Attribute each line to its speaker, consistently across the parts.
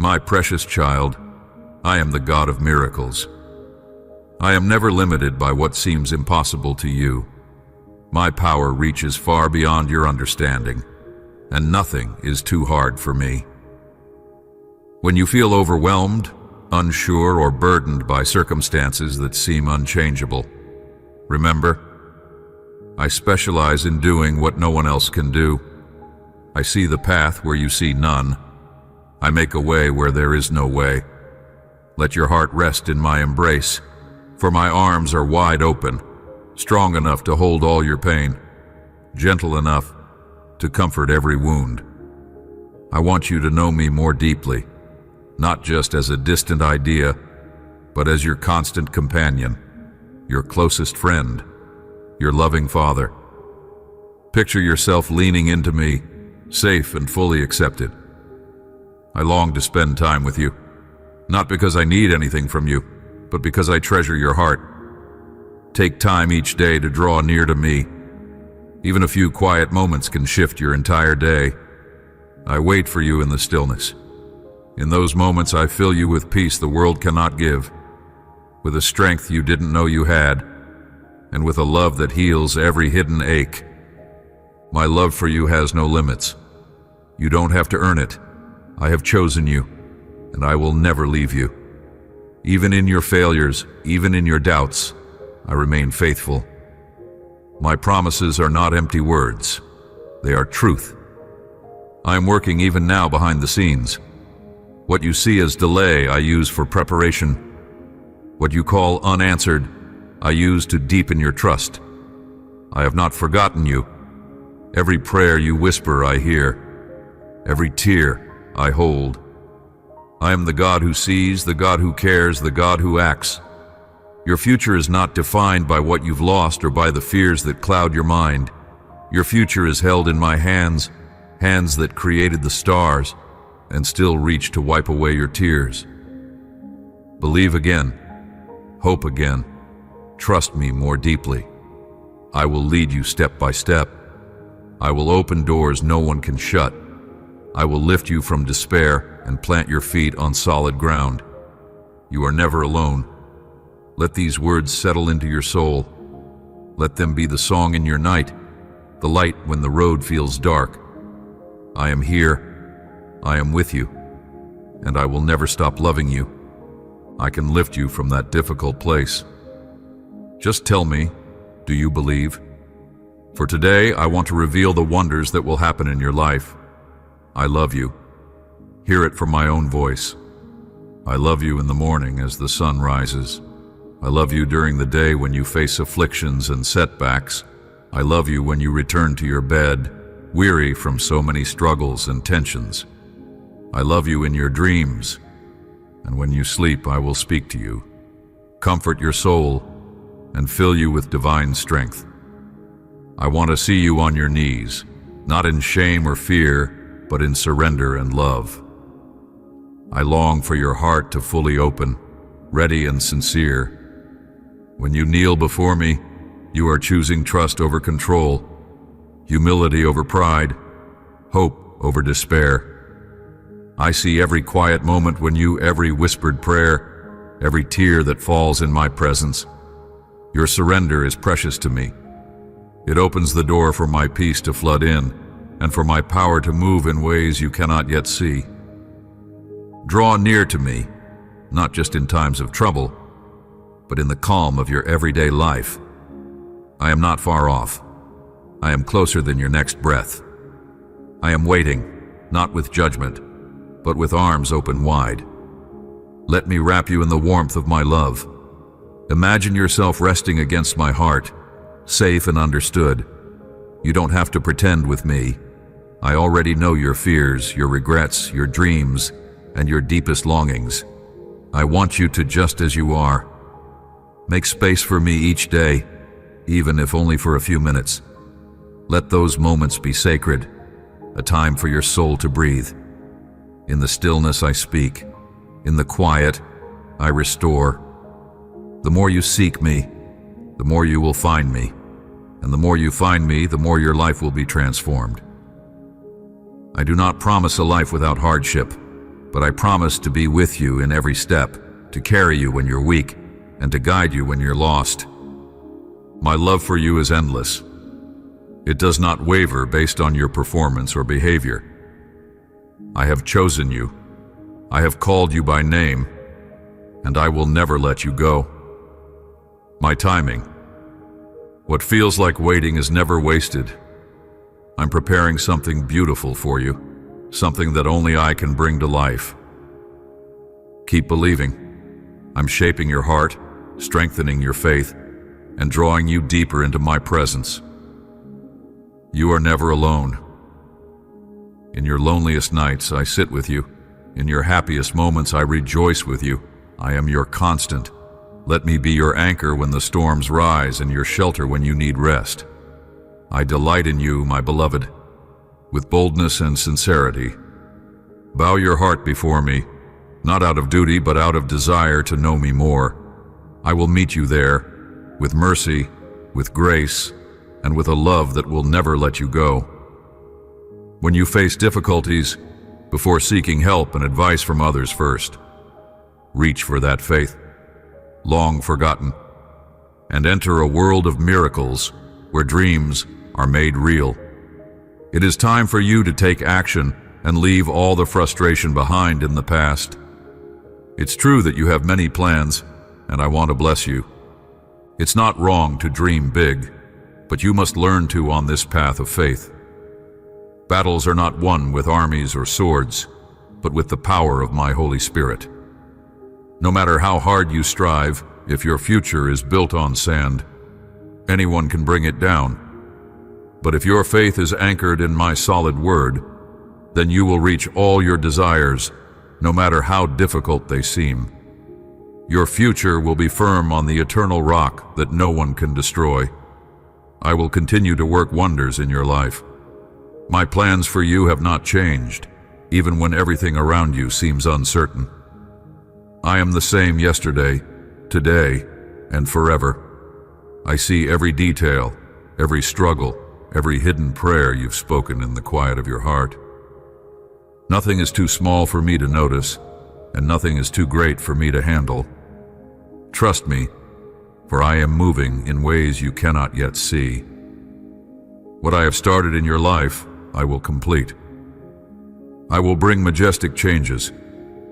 Speaker 1: My precious child, I am the God of miracles. I am never limited by what seems impossible to you. My power reaches far beyond your understanding, and nothing is too hard for me. When you feel overwhelmed, unsure, or burdened by circumstances that seem unchangeable, remember, I specialize in doing what no one else can do. I see the path where you see none. I make a way where there is no way. Let your heart rest in my embrace, for my arms are wide open, strong enough to hold all your pain, gentle enough to comfort every wound. I want you to know me more deeply, not just as a distant idea, but as your constant companion, your closest friend, your loving father. Picture yourself leaning into me, safe and fully accepted. I long to spend time with you, not because I need anything from you, but because I treasure your heart. Take time each day to draw near to me. Even a few quiet moments can shift your entire day. I wait for you in the stillness. In those moments, I fill you with peace the world cannot give, with a strength you didn't know you had, and with a love that heals every hidden ache. My love for you has no limits. You don't have to earn it. I have chosen you, and I will never leave you. Even in your failures, even in your doubts, I remain faithful. My promises are not empty words. They are truth. I am working even now behind the scenes. What you see as delay, I use for preparation. What you call unanswered, I use to deepen your trust. I have not forgotten you. Every prayer you whisper, I hear. Every tear, I hold. I am the God who sees, the God who cares, the God who acts. Your future is not defined by what you've lost or by the fears that cloud your mind. Your future is held in my hands, hands that created the stars and still reach to wipe away your tears. Believe again, hope again, trust me more deeply. I will lead you step by step. I will open doors no one can shut. I will lift you from despair and plant your feet on solid ground. You are never alone. Let these words settle into your soul. Let them be the song in your night, the light when the road feels dark. I am here. I am with you. And I will never stop loving you. I can lift you from that difficult place. Just tell me, do you believe? For today, I want to reveal the wonders that will happen in your life. I love you. Hear it from my own voice. I love you in the morning as the sun rises. I love you during the day when you face afflictions and setbacks. I love you when you return to your bed, weary from so many struggles and tensions. I love you in your dreams, and when you sleep, I will speak to you, comfort your soul, and fill you with divine strength. I want to see you on your knees, not in shame or fear, but in surrender and love. I long for your heart to fully open, ready and sincere. When you kneel before me, you are choosing trust over control, humility over pride, hope over despair. I see every quiet moment when you, every whispered prayer, every tear that falls in my presence. Your surrender is precious to me. It opens the door for my peace to flood in, and for my power to move in ways you cannot yet see. Draw near to me, not just in times of trouble, but in the calm of your everyday life. I am not far off. I am closer than your next breath. I am waiting, not with judgment, but with arms open wide. Let me wrap you in the warmth of my love. Imagine yourself resting against my heart, safe and understood. You don't have to pretend with me. I already know your fears, your regrets, your dreams, and your deepest longings. I want you to just as you are. Make space for me each day, even if only for a few minutes. Let those moments be sacred, a time for your soul to breathe. In the stillness I speak, in the quiet I restore. The more you seek me, the more you will find me, and the more you find me, the more your life will be transformed. I do not promise a life without hardship, but I promise to be with you in every step, to carry you when you're weak, and to guide you when you're lost. My love for you is endless. It does not waver based on your performance or behavior. I have chosen you. I have called you by name, and I will never let you go. My timing. What feels like waiting is never wasted. I'm preparing something beautiful for you, something that only I can bring to life. Keep believing. I'm shaping your heart, strengthening your faith, and drawing you deeper into my presence. You are never alone. In your loneliest nights, I sit with you. In your happiest moments, I rejoice with you. I am your constant. Let me be your anchor when the storms rise and your shelter when you need rest. I delight in you, my beloved, with boldness and sincerity. Bow your heart before me, not out of duty, but out of desire to know me more. I will meet you there, with mercy, with grace, and with a love that will never let you go. When you face difficulties, before seeking help and advice from others first, reach for that faith, long forgotten, and enter a world of miracles where dreams are made real. It is time for you to take action and leave all the frustration behind in the past. It's true that you have many plans, and I want to bless you. It's not wrong to dream big, but you must learn to on this path of faith. Battles are not won with armies or swords, but with the power of my Holy Spirit. No matter how hard you strive, if your future is built on sand, anyone can bring it down. But if your faith is anchored in my solid word, then you will reach all your desires, no matter how difficult they seem. Your future will be firm on the eternal rock that no one can destroy. I will continue to work wonders in your life. My plans for you have not changed, even when everything around you seems uncertain. I am the same yesterday, today, and forever. I see every detail, every struggle, every hidden prayer you've spoken in the quiet of your heart. Nothing is too small for me to notice, and nothing is too great for me to handle. Trust me, for I am moving in ways you cannot yet see. What I have started in your life, I will complete. I will bring majestic changes,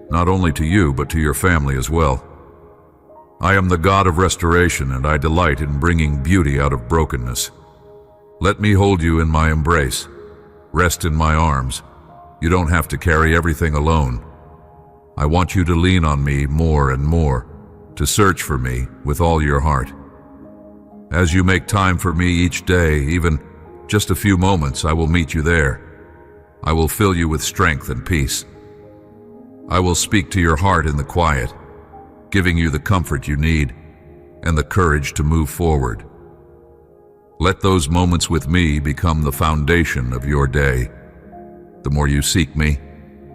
Speaker 1: not only to you, but to your family as well. I am the God of restoration, and I delight in bringing beauty out of brokenness. Let me hold you in my embrace. Rest in my arms. You don't have to carry everything alone. I want you to lean on me more and more, to search for me with all your heart. As you make time for me each day, even just a few moments, I will meet you there. I will fill you with strength and peace. I will speak to your heart in the quiet, giving you the comfort you need and the courage to move forward. Let those moments with me become the foundation of your day. The more you seek me,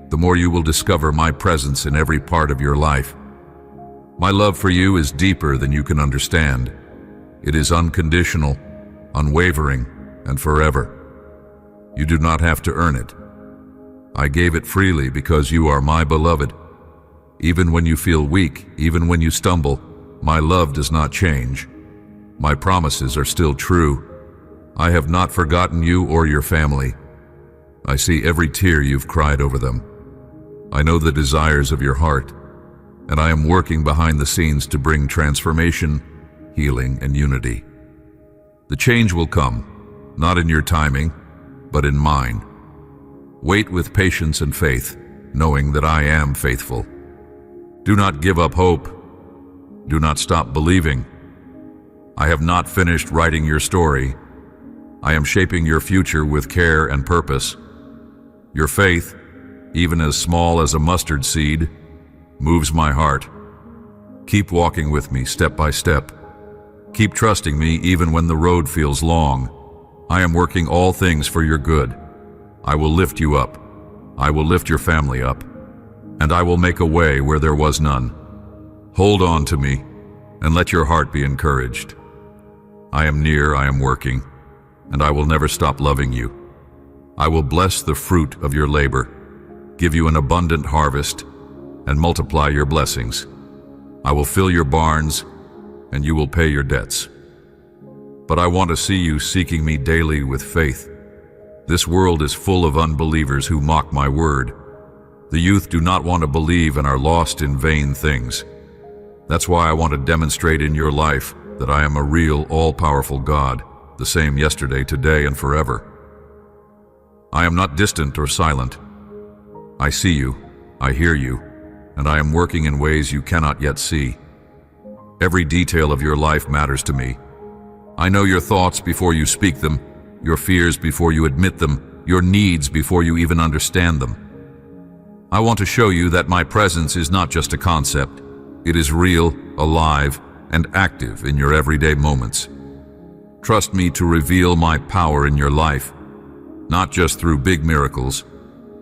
Speaker 1: the more you will discover my presence in every part of your life. My love for you is deeper than you can understand. It is unconditional, unwavering, and forever. You do not have to earn it. I gave it freely because you are my beloved. Even when you feel weak, even when you stumble, my love does not change. My promises are still true. I have not forgotten you or your family. I see every tear you've cried over them. I know the desires of your heart, and I am working behind the scenes to bring transformation, healing, and unity. The change will come, not in your timing, but in mine. Wait with patience and faith, knowing that I am faithful. Do not give up hope. Do not stop believing. I have not finished writing your story. I am shaping your future with care and purpose. Your faith, even as small as a mustard seed, moves my heart. Keep walking with me step by step. Keep trusting me even when the road feels long. I am working all things for your good. I will lift you up. I will lift your family up. And I will make a way where there was none. Hold on to me, and let your heart be encouraged. I am near, I am working, and I will never stop loving you. I will bless the fruit of your labor. give you an abundant harvest, and multiply your blessings. I will fill your barns, and you will pay your debts. But I want to see you seeking me daily with faith. This world is full of unbelievers who mock my word. The youth do not want to believe and are lost in vain things. That's why I want to demonstrate in your life that I am a real, all-powerful God, the same yesterday, today, and forever. I am not distant or silent. I see you, I hear you, and I am working in ways you cannot yet see. Every detail of your life matters to me. I know your thoughts before you speak them, your fears before you admit them, your needs before you even understand them. I want to show you that my presence is not just a concept. It is real, alive, and active in your everyday moments. Trust me to reveal my power in your life, not just through big miracles,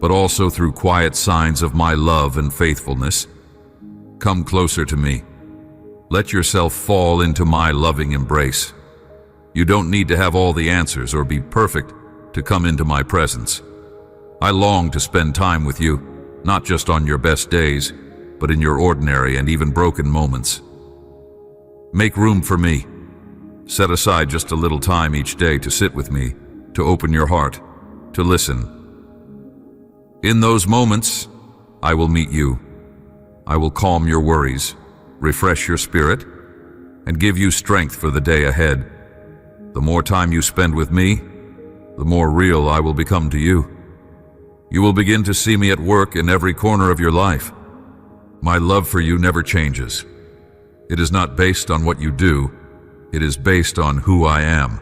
Speaker 1: but also through quiet signs of my love and faithfulness. Come closer to me. Let yourself fall into my loving embrace. You don't need to have all the answers or be perfect to come into my presence. I long to spend time with you, not just on your best days, but in your ordinary and even broken moments. Make room for me. Set aside just a little time each day to sit with me, to open your heart, to listen. In those moments, I will meet you. I will calm your worries, refresh your spirit, and give you strength for the day ahead. The more time you spend with me, the more real I will become to you. You will begin to see me at work in every corner of your life. My love for you never changes. It is not based on what you do. It is based on who I am.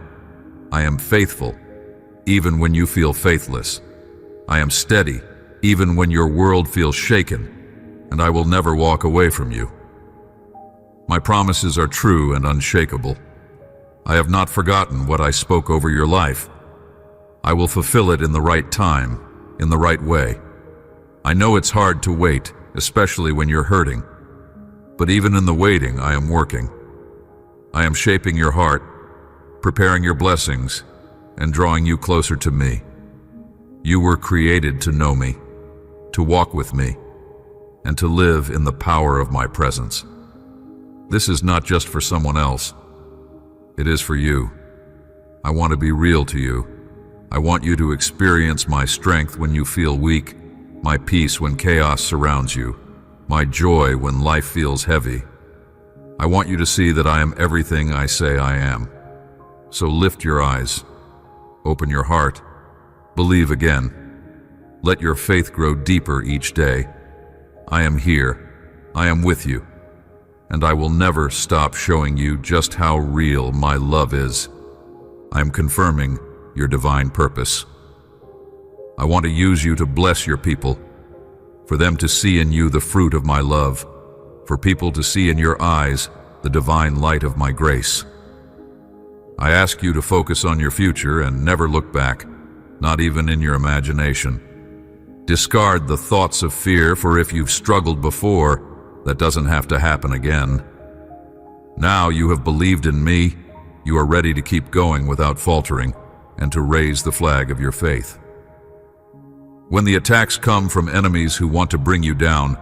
Speaker 1: I am faithful, even when you feel faithless. I am steady, even when your world feels shaken, and I will never walk away from you. My promises are true and unshakable. I have not forgotten what I spoke over your life. I will fulfill it in the right time, in the right way. I know it's hard to wait, especially when you're hurting. But even in the waiting, I am working. I am shaping your heart, preparing your blessings, and drawing you closer to me. You were created to know me, to walk with me, and to live in the power of my presence. This is not just for someone else. It is for you. I want to be real to you. I want you to experience my strength when you feel weak, my peace when chaos surrounds you, my joy when life feels heavy. I want you to see that I am everything I say I am. So lift your eyes, open your heart, believe again. Let your faith grow deeper each day. I am here, I am with you, and I will never stop showing you just how real my love is. I am confirming your divine purpose. I want to use you to bless your people, for them to see in you the fruit of my love, for people to see in your eyes the divine light of my grace. I ask you to focus on your future and never look back, not even in your imagination. Discard the thoughts of fear, for if you've struggled before, that doesn't have to happen again. Now you have believed in me, you are ready to keep going without faltering and to raise the flag of your faith. When the attacks come from enemies who want to bring you down,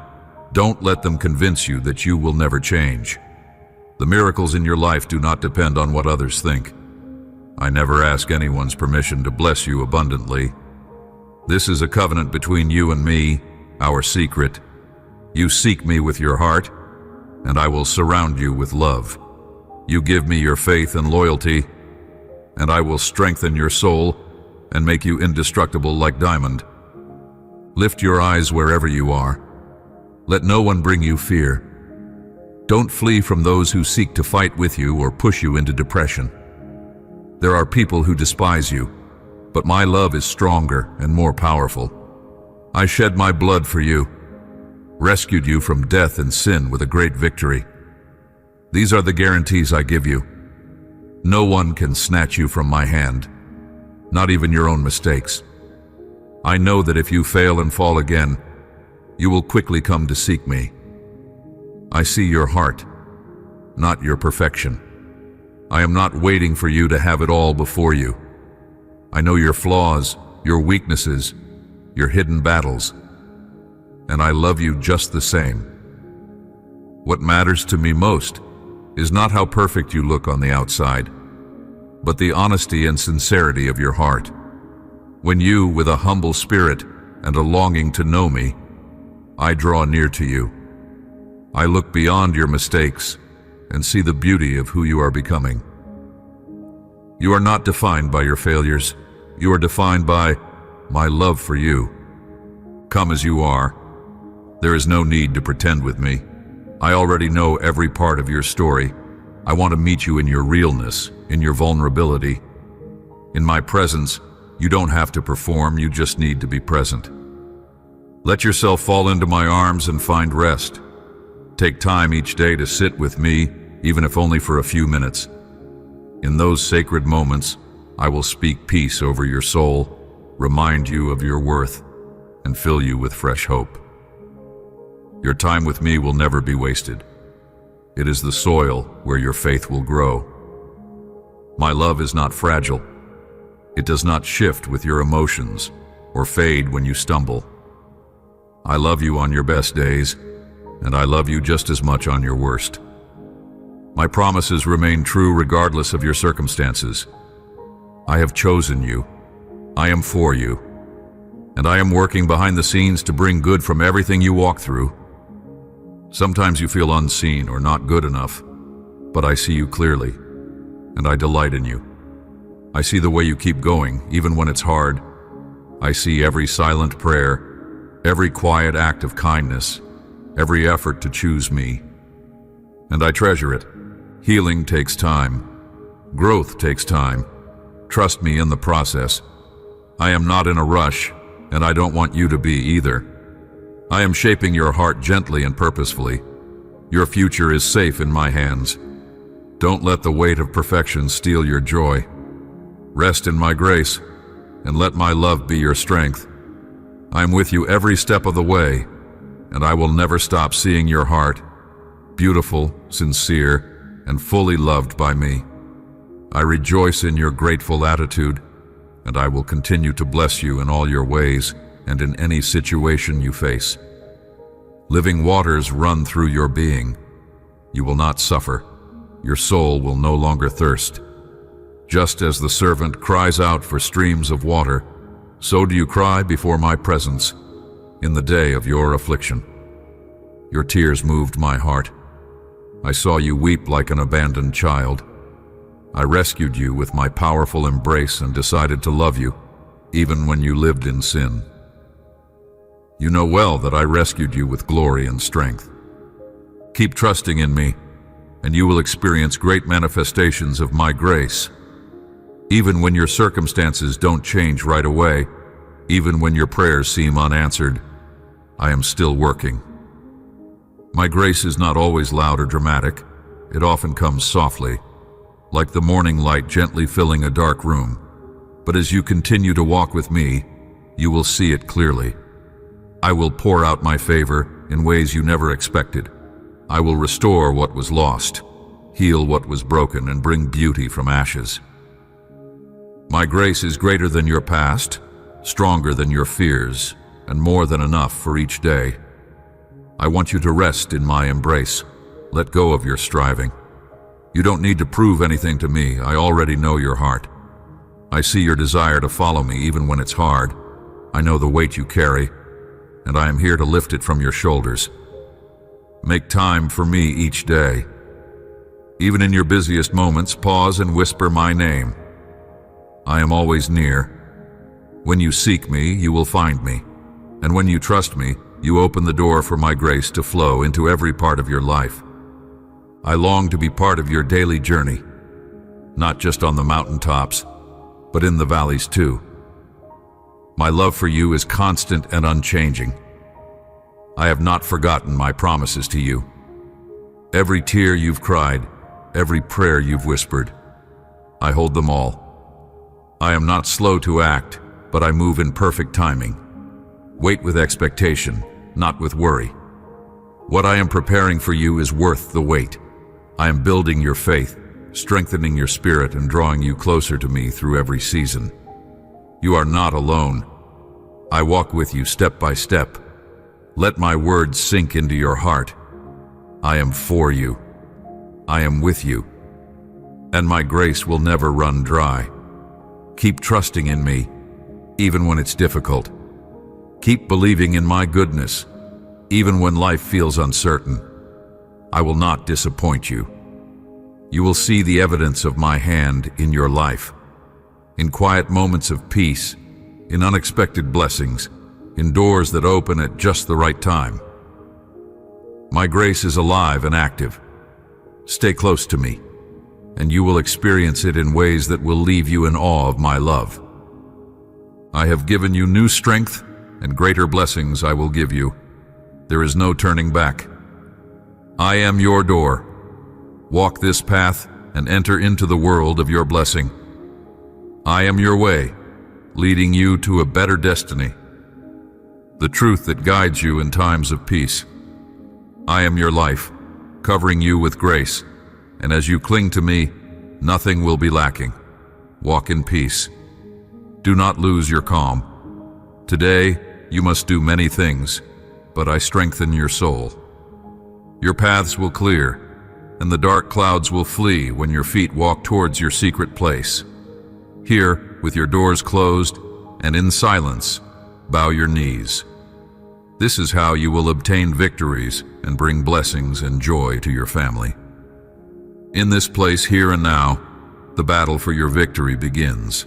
Speaker 1: don't let them convince you that you will never change. The miracles in your life do not depend on what others think. I never ask anyone's permission to bless you abundantly. This is a covenant between you and me, our secret. You seek me with your heart, and I will surround you with love. You give me your faith and loyalty, and I will strengthen your soul and make you indestructible like diamond. Lift your eyes wherever you are. Let no one bring you fear. Don't flee from those who seek to fight with you or push you into depression. There are people who despise you, but my love is stronger and more powerful. I shed my blood for you, rescued you from death and sin with a great victory. These are the guarantees I give you. No one can snatch you from my hand, not even your own mistakes. I know that if you fail and fall again, you will quickly come to seek me. I see your heart, not your perfection. I am not waiting for you to have it all before you. I know your flaws, your weaknesses, your hidden battles, and I love you just the same. What matters to me most is not how perfect you look on the outside, but the honesty and sincerity of your heart. When you, with a humble spirit and a longing to know me, I draw near to you. I look beyond your mistakes and see the beauty of who you are becoming. You are not defined by your failures. You are defined by my love for you. Come as you are. There is no need to pretend with me. I already know every part of your story. I want to meet you in your realness, in your vulnerability. In my presence, you don't have to perform, you just need to be present. Let yourself fall into my arms and find rest. Take time each day to sit with me, even if only for a few minutes. In those sacred moments, I will speak peace over your soul, remind you of your worth, and fill you with fresh hope. Your time with me will never be wasted. It is the soil where your faith will grow. My love is not fragile. It does not shift with your emotions or fade when you stumble. I love you on your best days, and I love you just as much on your worst. My promises remain true regardless of your circumstances. I have chosen you. I am for you. And I am working behind the scenes to bring good from everything you walk through. Sometimes you feel unseen or not good enough, but I see you clearly, and I delight in you. I see the way you keep going, even when it's hard. I see every silent prayer, every quiet act of kindness, every effort to choose me. And I treasure it. Healing takes time. Growth takes time. Trust me in the process. I am not in a rush, and I don't want you to be either. I am shaping your heart gently and purposefully. Your future is safe in my hands. Don't let the weight of perfection steal your joy. Rest in my grace, and let my love be your strength. I am with you every step of the way, and I will never stop seeing your heart, beautiful, sincere, and fully loved by me. I rejoice in your grateful attitude, and I will continue to bless you in all your ways and in any situation you face. Living waters run through your being. You will not suffer. Your soul will no longer thirst. Just as the servant cries out for streams of water, so do you cry before my presence in the day of your affliction. Your tears moved my heart. I saw you weep like an abandoned child. I rescued you with my powerful embrace and decided to love you, even when you lived in sin. You know well that I rescued you with glory and strength. Keep trusting in me, and you will experience great manifestations of my grace. Even when your circumstances don't change right away, even when your prayers seem unanswered, I am still working. My grace is not always loud or dramatic. It often comes softly, like the morning light gently filling a dark room. But as you continue to walk with me, you will see it clearly. I will pour out my favor in ways you never expected. I will restore what was lost, heal what was broken, and bring beauty from ashes. My grace is greater than your past, stronger than your fears, and more than enough for each day. I want you to rest in my embrace. Let go of your striving. You don't need to prove anything to me. I already know your heart. I see your desire to follow me even when it's hard. I know the weight you carry, and I am here to lift it from your shoulders. Make time for me each day. Even in your busiest moments, pause and whisper my name. I am always near. When you seek me, you will find me. And when you trust me, you open the door for my grace to flow into every part of your life. I long to be part of your daily journey, not just on the mountaintops, but in the valleys too. My love for you is constant and unchanging. I have not forgotten my promises to you. Every tear you've cried, every prayer you've whispered, I hold them all. I am not slow to act, but I move in perfect timing. Wait with expectation, not with worry. What I am preparing for you is worth the wait. I am building your faith, strengthening your spirit, and drawing you closer to me through every season. You are not alone. I walk with you step by step, Let my words sink into your heart. I am for you. I am with you. And my grace will never run dry. Keep trusting in me, even when it's difficult. Keep believing in my goodness, even when life feels uncertain. I will not disappoint you. You will see the evidence of my hand in your life, in quiet moments of peace, in unexpected blessings, in doors that open at just the right time. My grace is alive and active. Stay close to me, and you will experience it in ways that will leave you in awe of my love. I have given you new strength, and greater blessings I will give you. There is no turning back. I am your door. Walk this path and enter into the world of your blessing. I am your way, leading you to a better destiny, the truth that guides you in times of peace. I am your life, covering you with grace, and as you cling to me, nothing will be lacking. Walk in peace. Do not lose your calm. Today, you must do many things, but I strengthen your soul. Your paths will clear, and the dark clouds will flee when your feet walk towards your secret place. Here, with your doors closed, and in silence, bow your knees. This is how you will obtain victories and bring blessings and joy to your family. In this place, here and now, the battle for your victory begins.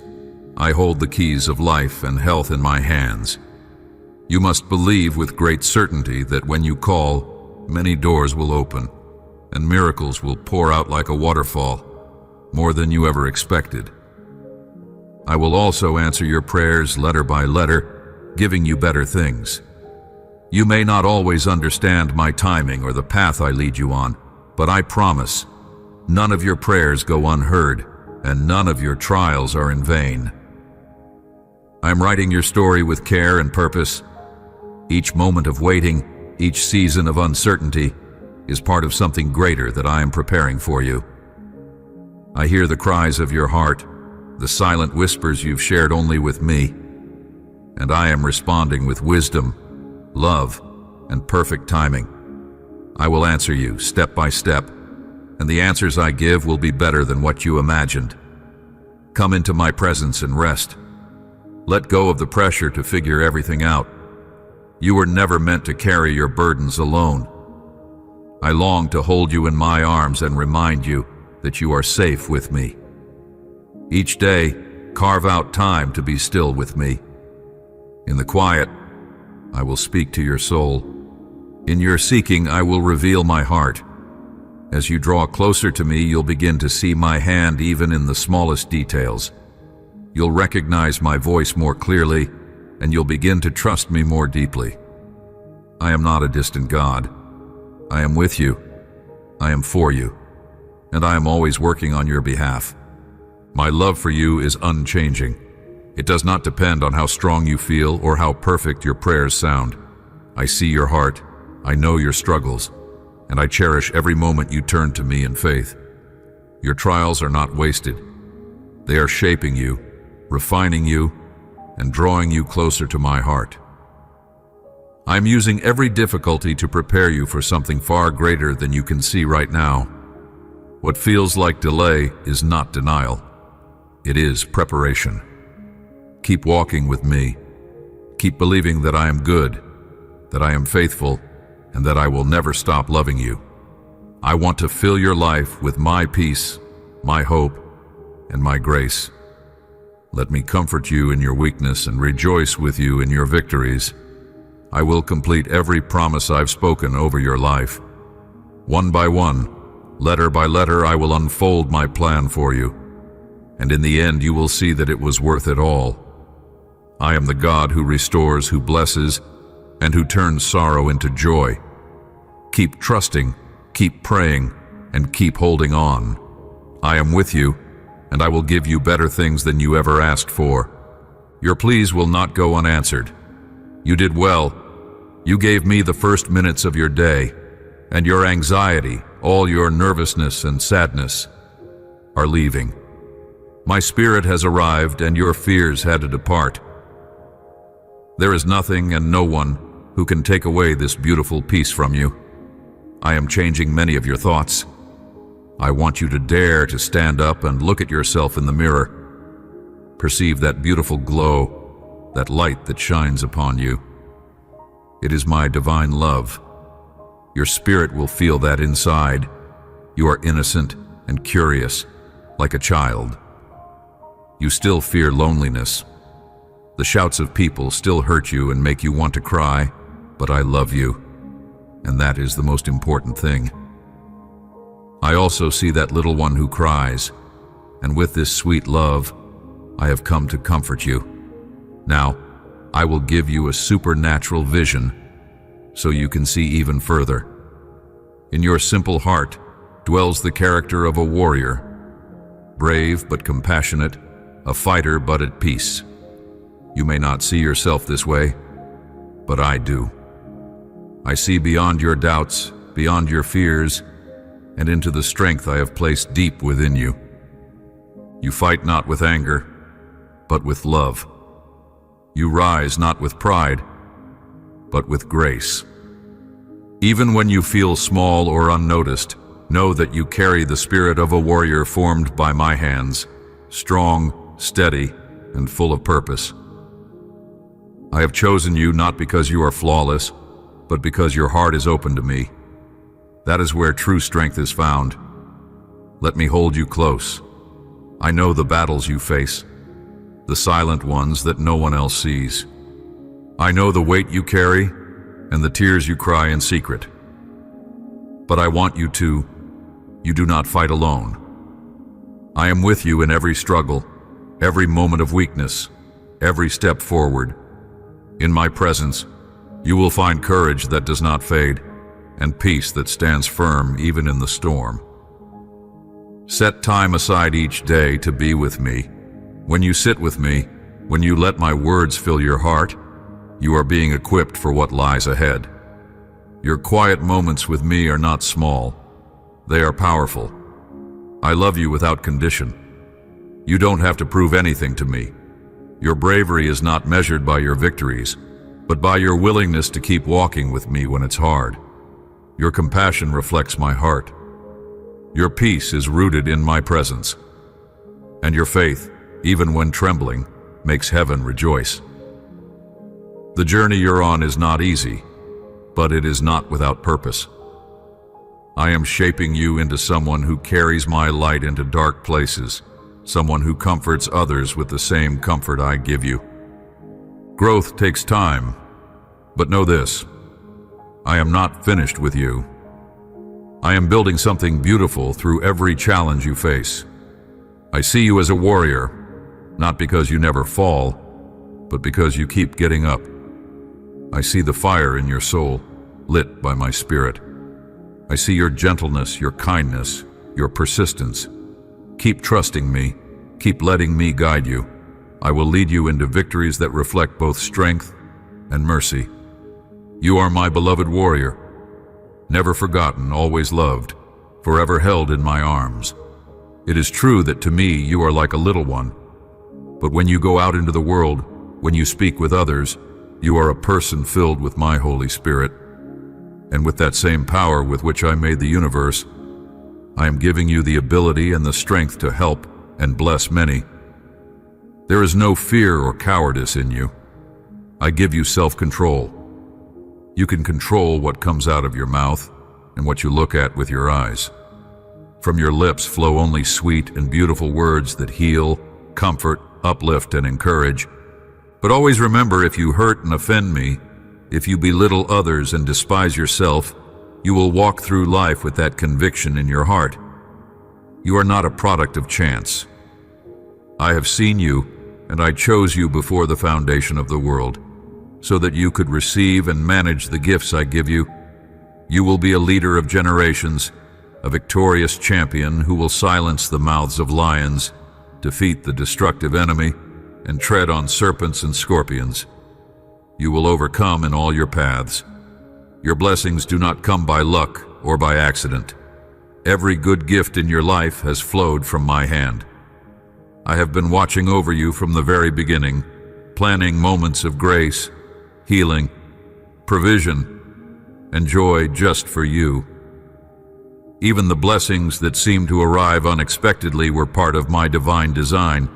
Speaker 1: I hold the keys of life and health in my hands. You must believe with great certainty that when you call, many doors will open, and miracles will pour out like a waterfall, more than you ever expected. I will also answer your prayers letter by letter, giving you better things. You may not always understand my timing or the path I lead you on, but I promise, none of your prayers go unheard, and none of your trials are in vain. I'm writing your story with care and purpose. Each moment of waiting, each season of uncertainty, is part of something greater that I am preparing for you. I hear the cries of your heart, the silent whispers you've shared only with me, and I am responding with wisdom, love, and perfect timing. I will answer you step by step, and the answers I give will be better than what you imagined. Come into my presence and rest. Let go of the pressure to figure everything out. You were never meant to carry your burdens alone. I long to hold you in my arms and remind you that you are safe with me. Each day, carve out time to be still with me. In the quiet, I will speak to your soul. In your seeking, I will reveal my heart. As you draw closer to me, you'll begin to see my hand even in the smallest details. You'll recognize my voice more clearly, and you'll begin to trust me more deeply. I am not a distant God. I am with you. I am for you. And I am always working on your behalf. My love for you is unchanging. It does not depend on how strong you feel or how perfect your prayers sound. I see your heart, I know your struggles, and I cherish every moment you turn to me in faith. Your trials are not wasted. They are shaping you, refining you, and drawing you closer to my heart. I am using every difficulty to prepare you for something far greater than you can see right now. What feels like delay is not denial. It is preparation. Keep walking with me. Keep believing that I am good, that I am faithful, and that I will never stop loving you. I want to fill your life with my peace, my hope, and my grace. Let me comfort you in your weakness and rejoice with you in your victories. I will complete every promise I've spoken over your life. One by one, letter by letter, I will unfold my plan for you. And in the end, you will see that it was worth it all. I am the God who restores, who blesses, and who turns sorrow into joy. Keep trusting, keep praying, and keep holding on. I am with you, and I will give you better things than you ever asked for. Your pleas will not go unanswered. You did well. You gave me the first minutes of your day, and your anxiety, all your nervousness and sadness, are leaving. My spirit has arrived, and your fears had to depart. There is nothing and no one who can take away this beautiful peace from you. I am changing many of your thoughts. I want you to dare to stand up and look at yourself in the mirror. Perceive that beautiful glow, that light that shines upon you. It is my divine love. Your spirit will feel that inside. You are innocent and curious, like a child. You still fear loneliness. The shouts of people still hurt you and make you want to cry, but I love you, and that is the most important thing. I also see that little one who cries, and with this sweet love, I have come to comfort you. Now, I will give you a supernatural vision so you can see even further. In your simple heart dwells the character of a warrior, brave but compassionate, a fighter but at peace. You may not see yourself this way, but I do. I see beyond your doubts, beyond your fears, and into the strength I have placed deep within you. You fight not with anger, but with love. You rise not with pride, but with grace. Even when you feel small or unnoticed, know that you carry the spirit of a warrior formed by my hands, strong, steady, and full of purpose. I have chosen you not because you are flawless, but because your heart is open to me. That is where true strength is found. Let me hold you close. I know the battles you face, the silent ones that no one else sees. I know the weight you carry and the tears you cry in secret. But I want you do not fight alone. I am with you in every struggle, every moment of weakness, every step forward. In my presence, you will find courage that does not fade, and peace that stands firm even in the storm. Set time aside each day to be with me. When you sit with me, when you let my words fill your heart, you are being equipped for what lies ahead. Your quiet moments with me are not small. They are powerful. I love you without condition. You don't have to prove anything to me. Your bravery is not measured by your victories, but by your willingness to keep walking with me when it's hard. Your compassion reflects my heart. Your peace is rooted in my presence. And your faith, even when trembling, makes heaven rejoice. The journey you're on is not easy, but it is not without purpose. I am shaping you into someone who carries my light into dark places, someone who comforts others with the same comfort I give you. Growth takes time, but know this: I am not finished with you. I am building something beautiful through every challenge you face. I see you as a warrior, not because you never fall, but because you keep getting up. I see the fire in your soul, lit by my spirit. I see your gentleness, your kindness, your persistence. Keep trusting me. Keep letting me guide you. I will lead you into victories that reflect both strength and mercy. You are my beloved warrior, never forgotten, always loved, forever held in my arms. It is true that to me you are like a little one, but when you go out into the world, when you speak with others, you are a person filled with my Holy Spirit. And with that same power with which I made the universe, I am giving you the ability and the strength to help and bless many. There is no fear or cowardice in you. I give you self-control. You can control what comes out of your mouth and what you look at with your eyes. From your lips flow only sweet and beautiful words that heal, comfort, uplift, and encourage. But always remember, if you hurt and offend me, if you belittle others and despise yourself, you will walk through life with that conviction in your heart. You are not a product of chance. I have seen you, and I chose you before the foundation of the world, so that you could receive and manage the gifts I give you. You will be a leader of generations, a victorious champion who will silence the mouths of lions, defeat the destructive enemy, and tread on serpents and scorpions. You will overcome in all your paths. Your blessings do not come by luck or by accident. Every good gift in your life has flowed from my hand. I have been watching over you from the very beginning, planning moments of grace, healing, provision, and joy just for you. Even the blessings that seemed to arrive unexpectedly were part of my divine design.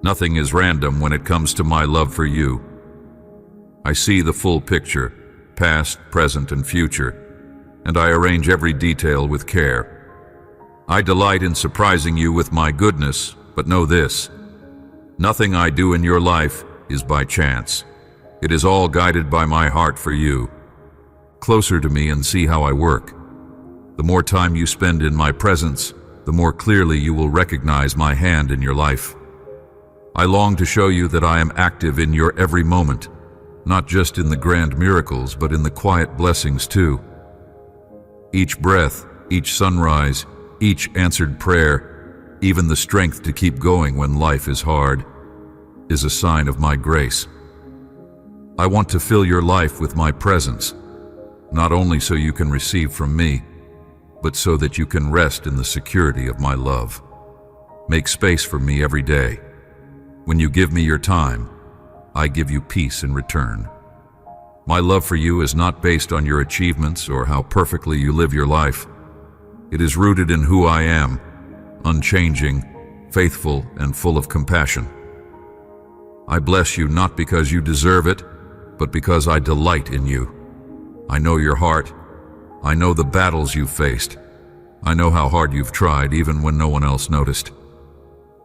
Speaker 1: Nothing is random when it comes to my love for you. I see the full picture, past, present, and future, and I arrange every detail with care. I delight in surprising you with my goodness, but know this: nothing I do in your life is by chance. It is all guided by my heart for you. Closer to me and see how I work. The more time you spend in my presence, the more clearly you will recognize my hand in your life. I long to show you that I am active in your every moment, not just in the grand miracles, but in the quiet blessings too. Each breath, each sunrise, each answered prayer, even the strength to keep going when life is hard, is a sign of my grace. I want to fill your life with my presence, not only so you can receive from me, but so that you can rest in the security of my love. Make space for me every day. When you give me your time, I give you peace in return. My love for you is not based on your achievements or how perfectly you live your life. It is rooted in who I am, unchanging, faithful, and full of compassion. I bless you not because you deserve it, but because I delight in you. I know your heart. I know the battles you've faced. I know how hard you've tried, even when no one else noticed.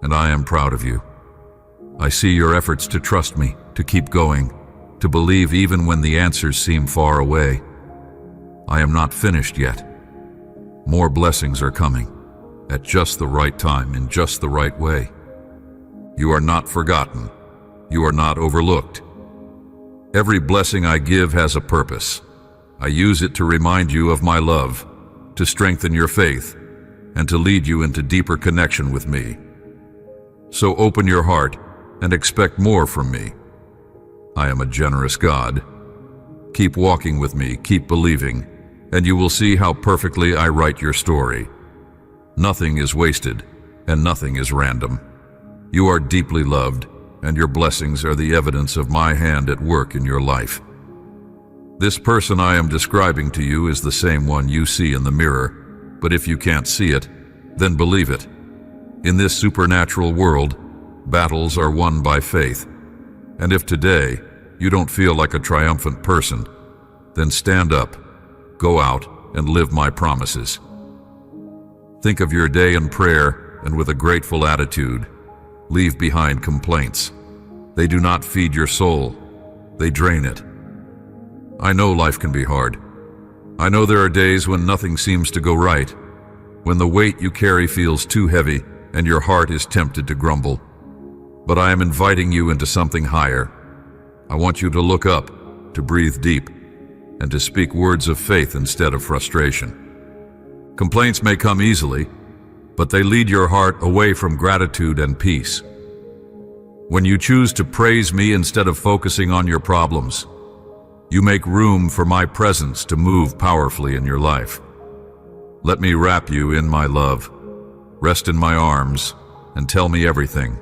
Speaker 1: And I am proud of you. I see your efforts to trust me, to keep going, to believe even when the answers seem far away. I am not finished yet. More blessings are coming, at just the right time, in just the right way. You are not forgotten. You are not overlooked. Every blessing I give has a purpose. I use it to remind you of my love, to strengthen your faith, and to lead you into deeper connection with me. So open your heart and expect more from me. I am a generous God. Keep walking with me, keep believing, and you will see how perfectly I write your story. Nothing is wasted, and nothing is random. You are deeply loved, and your blessings are the evidence of my hand at work in your life. This person I am describing to you is the same one you see in the mirror, but if you can't see it, then believe it. In this supernatural world, battles are won by faith. And if today you don't feel like a triumphant person, then stand up, go out, and live my promises. Think of your day in prayer, and with a grateful attitude, leave behind complaints. They do not feed your soul, they drain it. I know life can be hard. I know there are days when nothing seems to go right, when the weight you carry feels too heavy and your heart is tempted to grumble. But I am inviting you into something higher. I want you to look up, to breathe deep, and to speak words of faith instead of frustration. Complaints may come easily, but they lead your heart away from gratitude and peace. When you choose to praise me instead of focusing on your problems, you make room for my presence to move powerfully in your life. Let me wrap you in my love. Rest in my arms and tell me everything.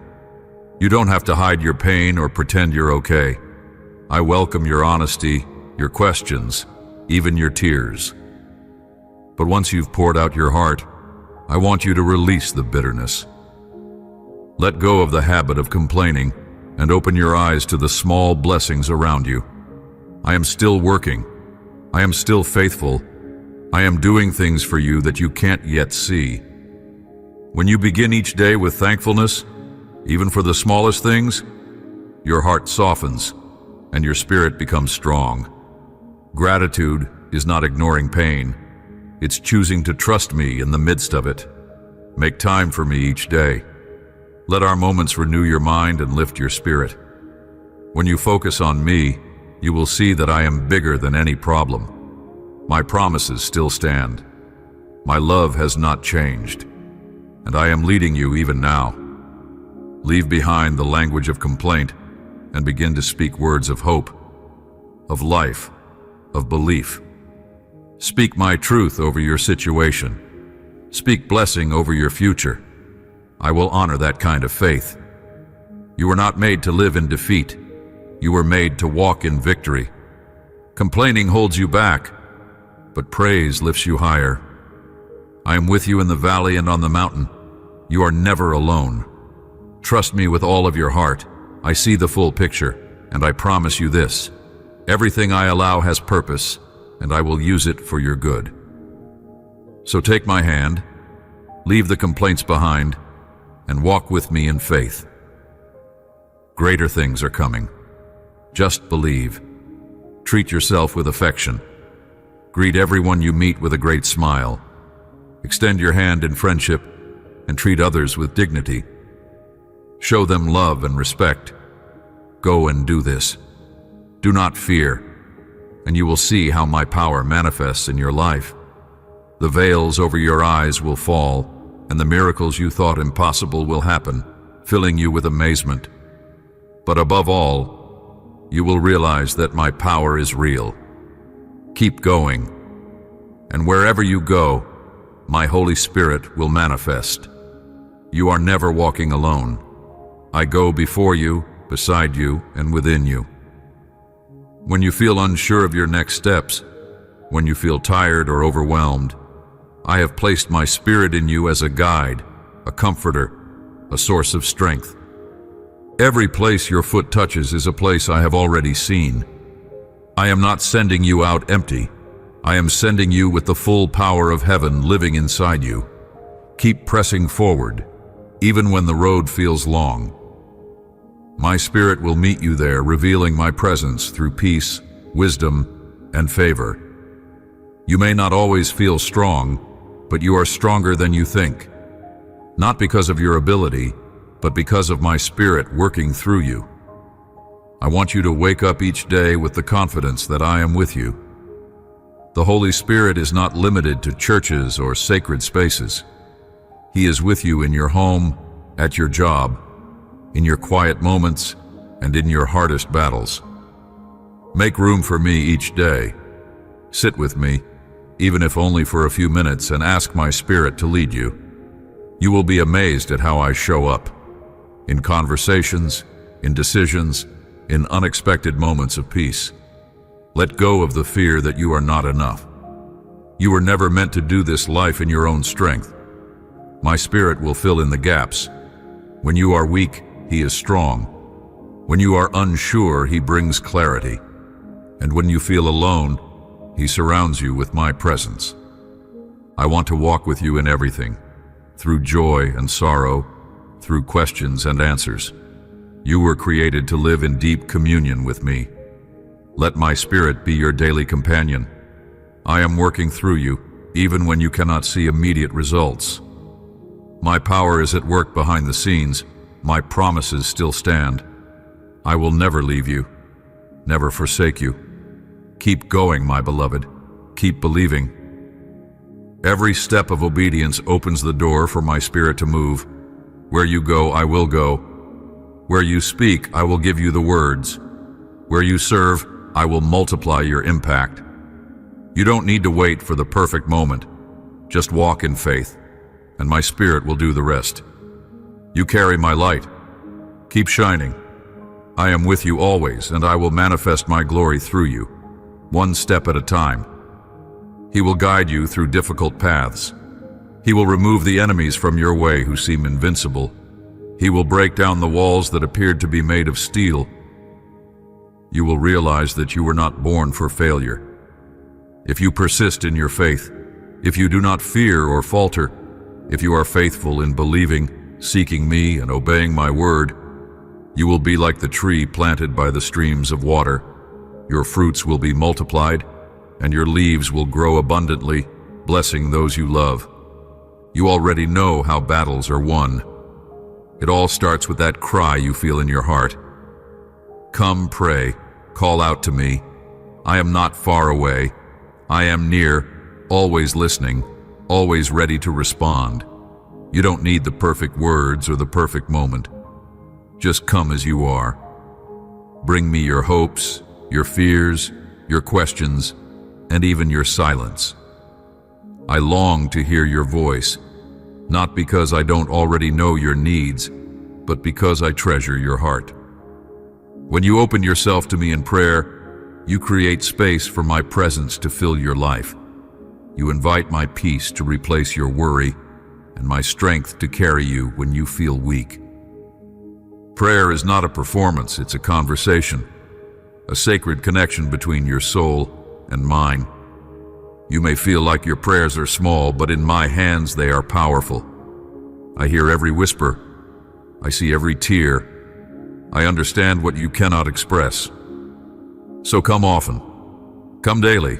Speaker 1: You don't have to hide your pain or pretend you're okay. I welcome your honesty, your questions, even your tears. But once you've poured out your heart, I want you to release the bitterness. Let go of the habit of complaining and open your eyes to the small blessings around you. I am still working. I am still faithful. I am doing things for you that you can't yet see. When you begin each day with thankfulness, even for the smallest things, your heart softens and your spirit becomes strong. Gratitude is not ignoring pain. It's choosing to trust me in the midst of it. Make time for me each day. Let our moments renew your mind and lift your spirit. When you focus on me, you will see that I am bigger than any problem. My promises still stand. My love has not changed, and I am leading you even now. Leave behind the language of complaint and begin to speak words of hope, of life, of belief. Speak my truth over your situation. Speak blessing over your future. I will honor that kind of faith. You were not made to live in defeat. You were made to walk in victory. Complaining holds you back, but praise lifts you higher. I am with you in the valley and on the mountain. You are never alone. Trust me with all of your heart. I see the full picture, and I promise you this: everything I allow has purpose, and I will use it for your good. So take my hand, leave the complaints behind, and walk with me in faith. Greater things are coming. Just believe. Treat yourself with affection. Greet everyone you meet with a great smile. Extend your hand in friendship and treat others with dignity. Show them love and respect. Go and do this. Do not fear, and you will see how my power manifests in your life. The veils over your eyes will fall, and the miracles you thought impossible will happen, filling you with amazement. But above all, you will realize that my power is real. Keep going, and wherever you go, my Holy Spirit will manifest. You are never walking alone. I go before you, beside you, and within you. When you feel unsure of your next steps, when you feel tired or overwhelmed, I have placed my Spirit in you as a guide, a comforter, a source of strength. Every place your foot touches is a place I have already seen. I am not sending you out empty. I am sending you with the full power of heaven living inside you. Keep pressing forward, even when the road feels long. My Spirit will meet you there, revealing my presence through peace, wisdom, and favor. You may not always feel strong, but you are stronger than you think. Not because of your ability, but because of my Spirit working through you. I want you to wake up each day with the confidence that I am with you. The Holy Spirit is not limited to churches or sacred spaces. He is with you in your home, at your job, in your quiet moments, and in your hardest battles. Make room for me each day. Sit with me, even if only for a few minutes, and ask my Spirit to lead you. You will be amazed at how I show up. In conversations, in decisions, in unexpected moments of peace. Let go of the fear that you are not enough. You were never meant to do this life in your own strength. My Spirit will fill in the gaps. When you are weak, He is strong. When you are unsure, He brings clarity. And when you feel alone, He surrounds you with my presence. I want to walk with you in everything, through joy and sorrow, through questions and answers. You were created to live in deep communion with me. Let my Spirit be your daily companion. I am working through you, even when you cannot see immediate results. My power is at work behind the scenes. My promises still stand. I will never leave you, never forsake you. Keep going, my beloved. Keep believing. Every step of obedience opens the door for my Spirit to move. Where you go, I will go. Where you speak, I will give you the words. Where you serve, I will multiply your impact. You don't need to wait for the perfect moment. Just walk in faith, and my Spirit will do the rest. You carry my light. Keep shining. I am with you always, and I will manifest my glory through you, one step at a time. He will guide you through difficult paths. He will remove the enemies from your way who seem invincible. He will break down the walls that appeared to be made of steel. You will realize that you were not born for failure. If you persist in your faith, if you do not fear or falter, if you are faithful in believing, seeking me, and obeying my word, you will be like the tree planted by the streams of water. Your fruits will be multiplied, and your leaves will grow abundantly, blessing those you love. You already know how battles are won. It all starts with that cry you feel in your heart. Come pray, call out to me. I am not far away. I am near, always listening, always ready to respond. You don't need the perfect words or the perfect moment. Just come as you are. Bring me your hopes, your fears, your questions, and even your silence. I long to hear your voice, not because I don't already know your needs, but because I treasure your heart. When you open yourself to me in prayer, You create space for my presence to fill your life. You invite my peace to replace your worry and my strength to carry you when you feel weak. Prayer is not a performance, it's a conversation, a sacred connection between your soul and mine. You may feel like your prayers are small, but in my hands they are powerful. I hear every whisper. I see every tear. I understand what you cannot express. So come often. Come daily.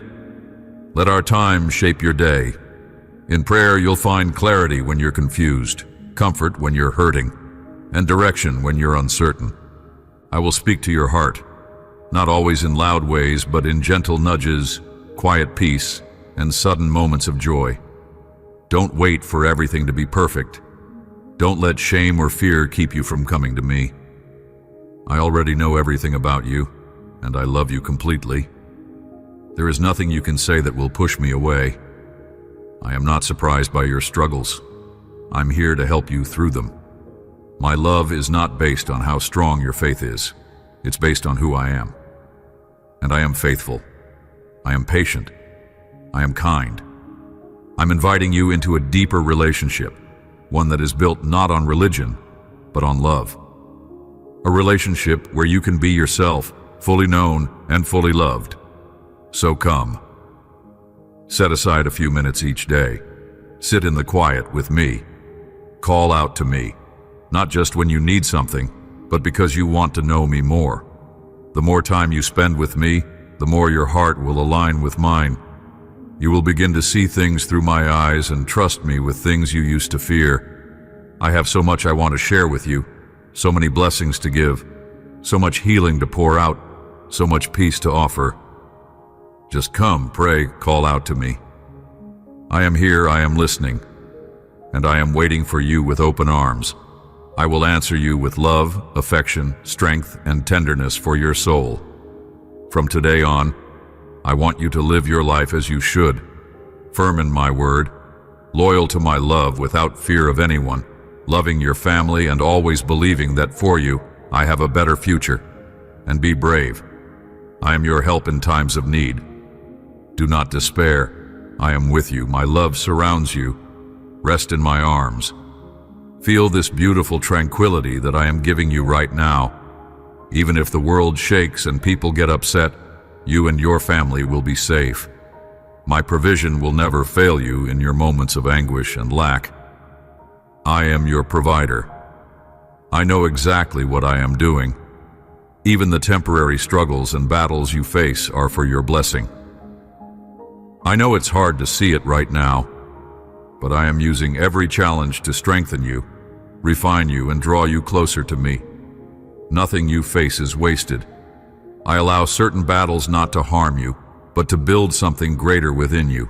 Speaker 1: Let our time shape your day. In prayer, you'll find clarity when you're confused, comfort when you're hurting, and direction when you're uncertain. I will speak to your heart, not always in loud ways, but in gentle nudges, quiet peace, and sudden moments of joy. Don't wait for everything to be perfect. Don't let shame or fear keep you from coming to me. I already know everything about you, and I love you completely. There is nothing you can say that will push me away. I am not surprised by your struggles. I'm here to help you through them. My love is not based on how strong your faith is. It's based on who I am. And I am faithful. I am patient. I am kind. I'm inviting you into a deeper relationship, one that is built not on religion, but on love. A relationship where you can be yourself, fully known and fully loved. So come. Set aside a few minutes each day. Sit in the quiet with me. Call out to me, not just when you need something, but because you want to know me more. The more time you spend with me, the more your heart will align with mine. You will begin to see things through my eyes and trust me with things you used to fear. I have so much I want to share with you, so many blessings to give, so much healing to pour out, so much peace to offer. Just come, pray, call out to me. I am here, I am listening, and I am waiting for you with open arms. I will answer you with love, affection, strength, and tenderness for your soul. From today on, I want you to live your life as you should, firm in my word, loyal to my love without fear of anyone, loving your family and always believing that for you, I have a better future. And be brave. I am your help in times of need. Do not despair. I am with you. My love surrounds you. Rest in my arms. Feel this beautiful tranquility that I am giving you right now. Even if the world shakes and people get upset, you and your family will be safe. My provision will never fail you in your moments of anguish and lack. I am your provider. I know exactly what I am doing. Even the temporary struggles and battles you face are for your blessing. I know it's hard to see it right now, but I am using every challenge to strengthen you, refine you, and draw you closer to me. Nothing you face is wasted. I allow certain battles not to harm you, but to build something greater within you.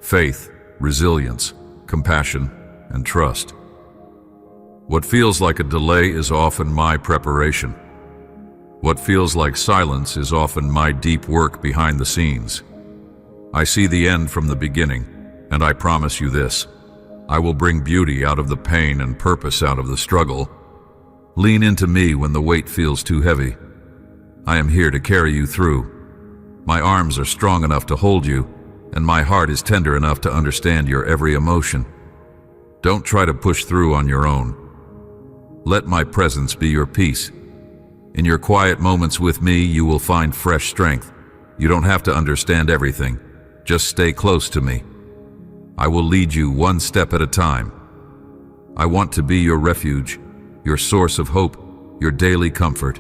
Speaker 1: Faith, resilience, compassion, and trust. What feels like a delay is often my preparation. What feels like silence is often my deep work behind the scenes. I see the end from the beginning, and I promise you this: I will bring beauty out of the pain and purpose out of the struggle. Lean into me when the weight feels too heavy. I am here to carry you through. My arms are strong enough to hold you, and my heart is tender enough to understand your every emotion. Don't try to push through on your own. Let my presence be your peace. In your quiet moments with me, you will find fresh strength. You don't have to understand everything. Just stay close to me. I will lead you one step at a time. I want to be your refuge, your source of hope, your daily comfort.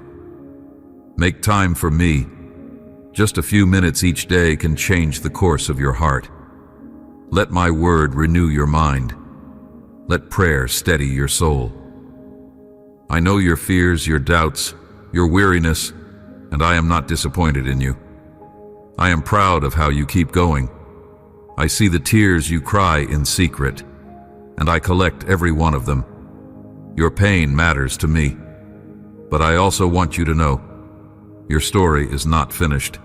Speaker 1: Make time for me. Just a few minutes each day can change the course of your heart. Let my word renew your mind. Let prayer steady your soul. I know your fears, your doubts, your weariness, and I am not disappointed in you. I am proud of how you keep going. I see the tears you cry in secret, and I collect every one of them. Your pain matters to me, but I also want you to know your story is not finished.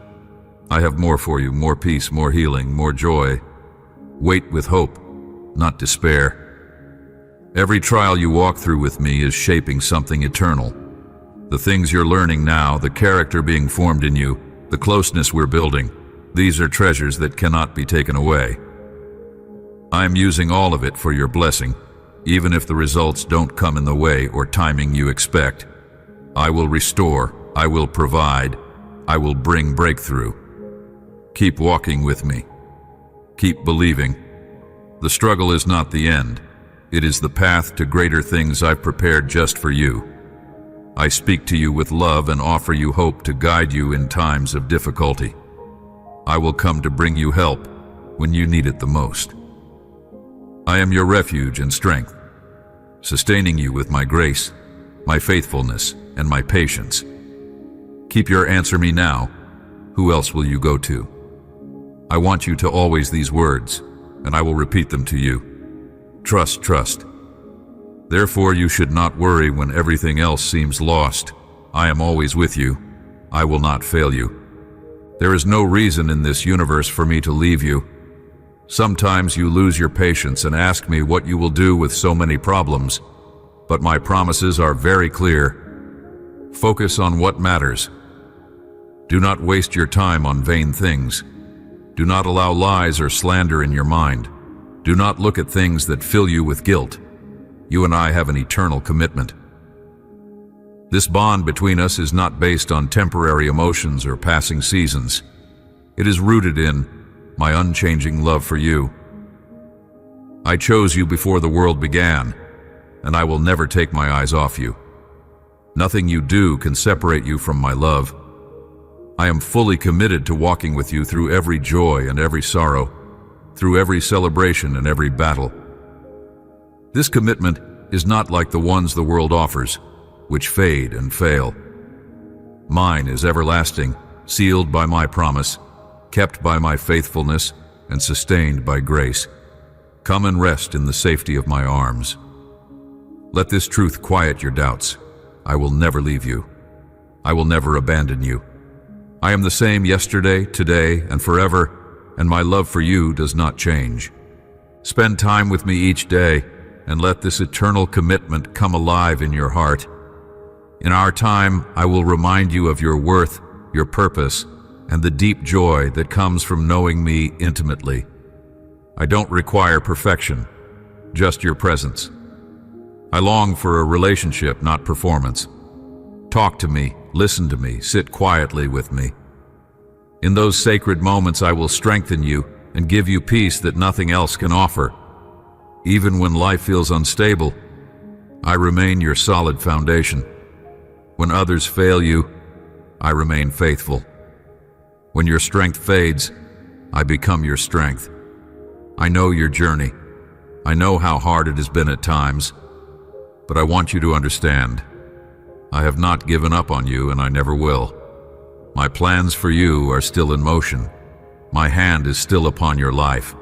Speaker 1: I have more for you, more peace, more healing, more joy. Wait with hope, not despair. Every trial you walk through with me is shaping something eternal. The things you're learning now, the character being formed in you, the closeness we're building. These are treasures that cannot be taken away. I am using all of it for your blessing, even if the results don't come in the way or timing you expect. I will restore, I will provide, I will bring breakthrough. Keep walking with me. Keep believing. The struggle is not the end. It is the path to greater things I've prepared just for you. I speak to you with love and offer you hope to guide you in times of difficulty. I will come to bring you help when you need it the most. I am your refuge and strength, sustaining you with my grace, my faithfulness, and my patience. Keep your answer me now. Who else will you go to? I want you to always these words, and I will repeat them to you. Trust, trust. Therefore you should not worry when everything else seems lost. I am always with you. I will not fail you. There is no reason in this universe for me to leave you. Sometimes you lose your patience and ask me what you will do with so many problems, but my promises are very clear. Focus on what matters. Do not waste your time on vain things. Do not allow lies or slander in your mind. Do not look at things that fill you with guilt. You and I have an eternal commitment. This bond between us is not based on temporary emotions or passing seasons. It is rooted in my unchanging love for you. I chose you before the world began, and I will never take my eyes off you. Nothing you do can separate you from my love. I am fully committed to walking with you through every joy and every sorrow, through every celebration and every battle. This commitment is not like the ones the world offers, which fade and fail. Mine is everlasting, sealed by my promise, kept by my faithfulness, and sustained by grace. Come and rest in the safety of my arms. Let this truth quiet your doubts. I will never leave you. I will never abandon you. I am the same yesterday, today, and forever, and my love for you does not change. Spend time with me each day, and let this eternal commitment come alive in your heart. In our time, I will remind you of your worth, your purpose, and the deep joy that comes from knowing me intimately. I don't require perfection, just your presence. I long for a relationship, not performance. Talk to me, listen to me, sit quietly with me. In those sacred moments, I will strengthen you and give you peace that nothing else can offer. Even when life feels unstable, I remain your solid foundation. When others fail you, I remain faithful. When your strength fades, I become your strength. I know your journey. I know how hard it has been at times, but I want you to understand, I have not given up on you and I never will. My plans for you are still in motion. My hand is still upon your life.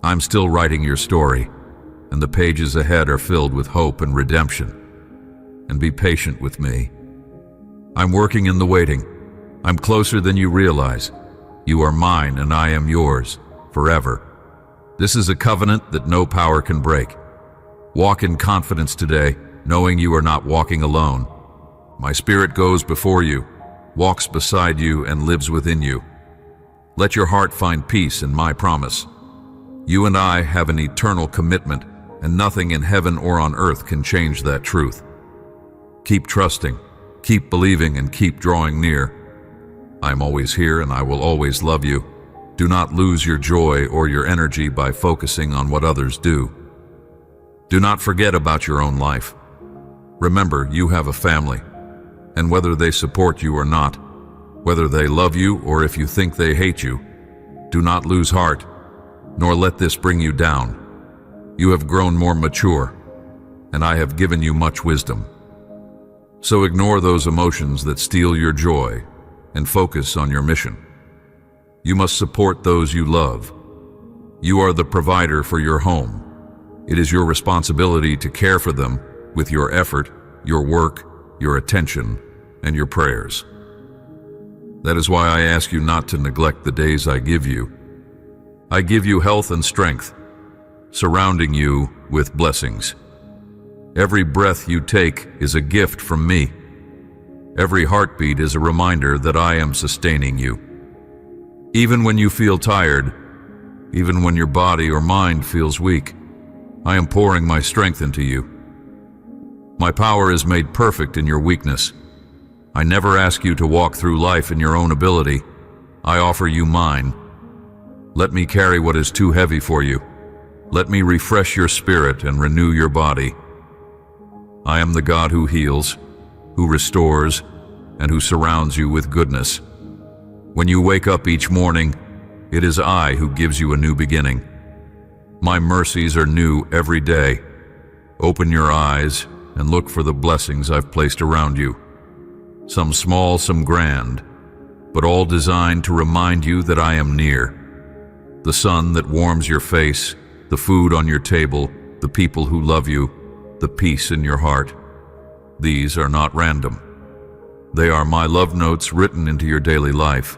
Speaker 1: I'm still writing your story, and the pages ahead are filled with hope and redemption. And be patient with me. I'm working in the waiting. I'm closer than you realize. You are mine and I am yours, forever. This is a covenant that no power can break. Walk in confidence today, knowing you are not walking alone. My spirit goes before you, walks beside you, and lives within you. Let your heart find peace in my promise. You and I have an eternal commitment, and nothing in heaven or on earth can change that truth. Keep trusting, keep believing, and keep drawing near. I am always here and I will always love you. Do not lose your joy or your energy by focusing on what others do. Do not forget about your own life. Remember, you have a family, and whether they support you or not, whether they love you or if you think they hate you, do not lose heart, nor let this bring you down. You have grown more mature, and I have given you much wisdom. So ignore those emotions that steal your joy and focus on your mission. You must support those you love. You are the provider for your home. It is your responsibility to care for them with your effort, your work, your attention, and your prayers. That is why I ask you not to neglect the days I give you. I give you health and strength, surrounding you with blessings. Every breath you take is a gift from me. Every heartbeat is a reminder that I am sustaining you. Even when you feel tired, even when your body or mind feels weak, I am pouring my strength into you. My power is made perfect in your weakness. I never ask you to walk through life in your own ability. I offer you mine. Let me carry what is too heavy for you. Let me refresh your spirit and renew your body. I am the God who heals, who restores, and who surrounds you with goodness. When you wake up each morning, it is I who gives you a new beginning. My mercies are new every day. Open your eyes and look for the blessings I've placed around you. Some small, some grand, but all designed to remind you that I am near. The sun that warms your face, the food on your table, the people who love you, the peace in your heart. These are not random. They are my love notes written into your daily life.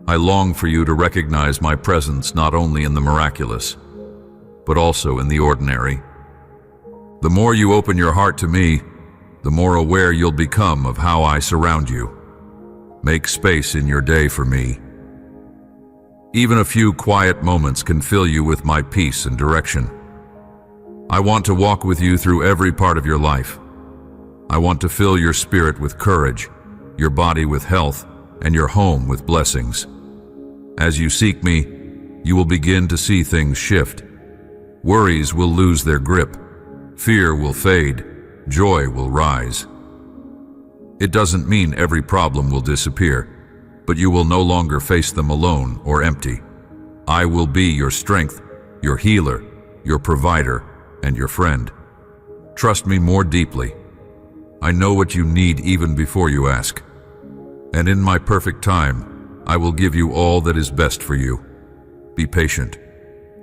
Speaker 1: I long for you to recognize my presence not only in the miraculous, but also in the ordinary. The more you open your heart to me, the more aware you'll become of how I surround you. Make space in your day for me. Even a few quiet moments can fill you with my peace and direction. I want to walk with you through every part of your life. I want to fill your spirit with courage, your body with health, and your home with blessings. As you seek me, you will begin to see things shift. Worries will lose their grip. Fear will fade. Joy will rise. It doesn't mean every problem will disappear, but you will no longer face them alone or empty. I will be your strength, your healer, your provider, and your friend. Trust me more deeply. I know what you need even before you ask. And in my perfect time, I will give you all that is best for you. Be patient.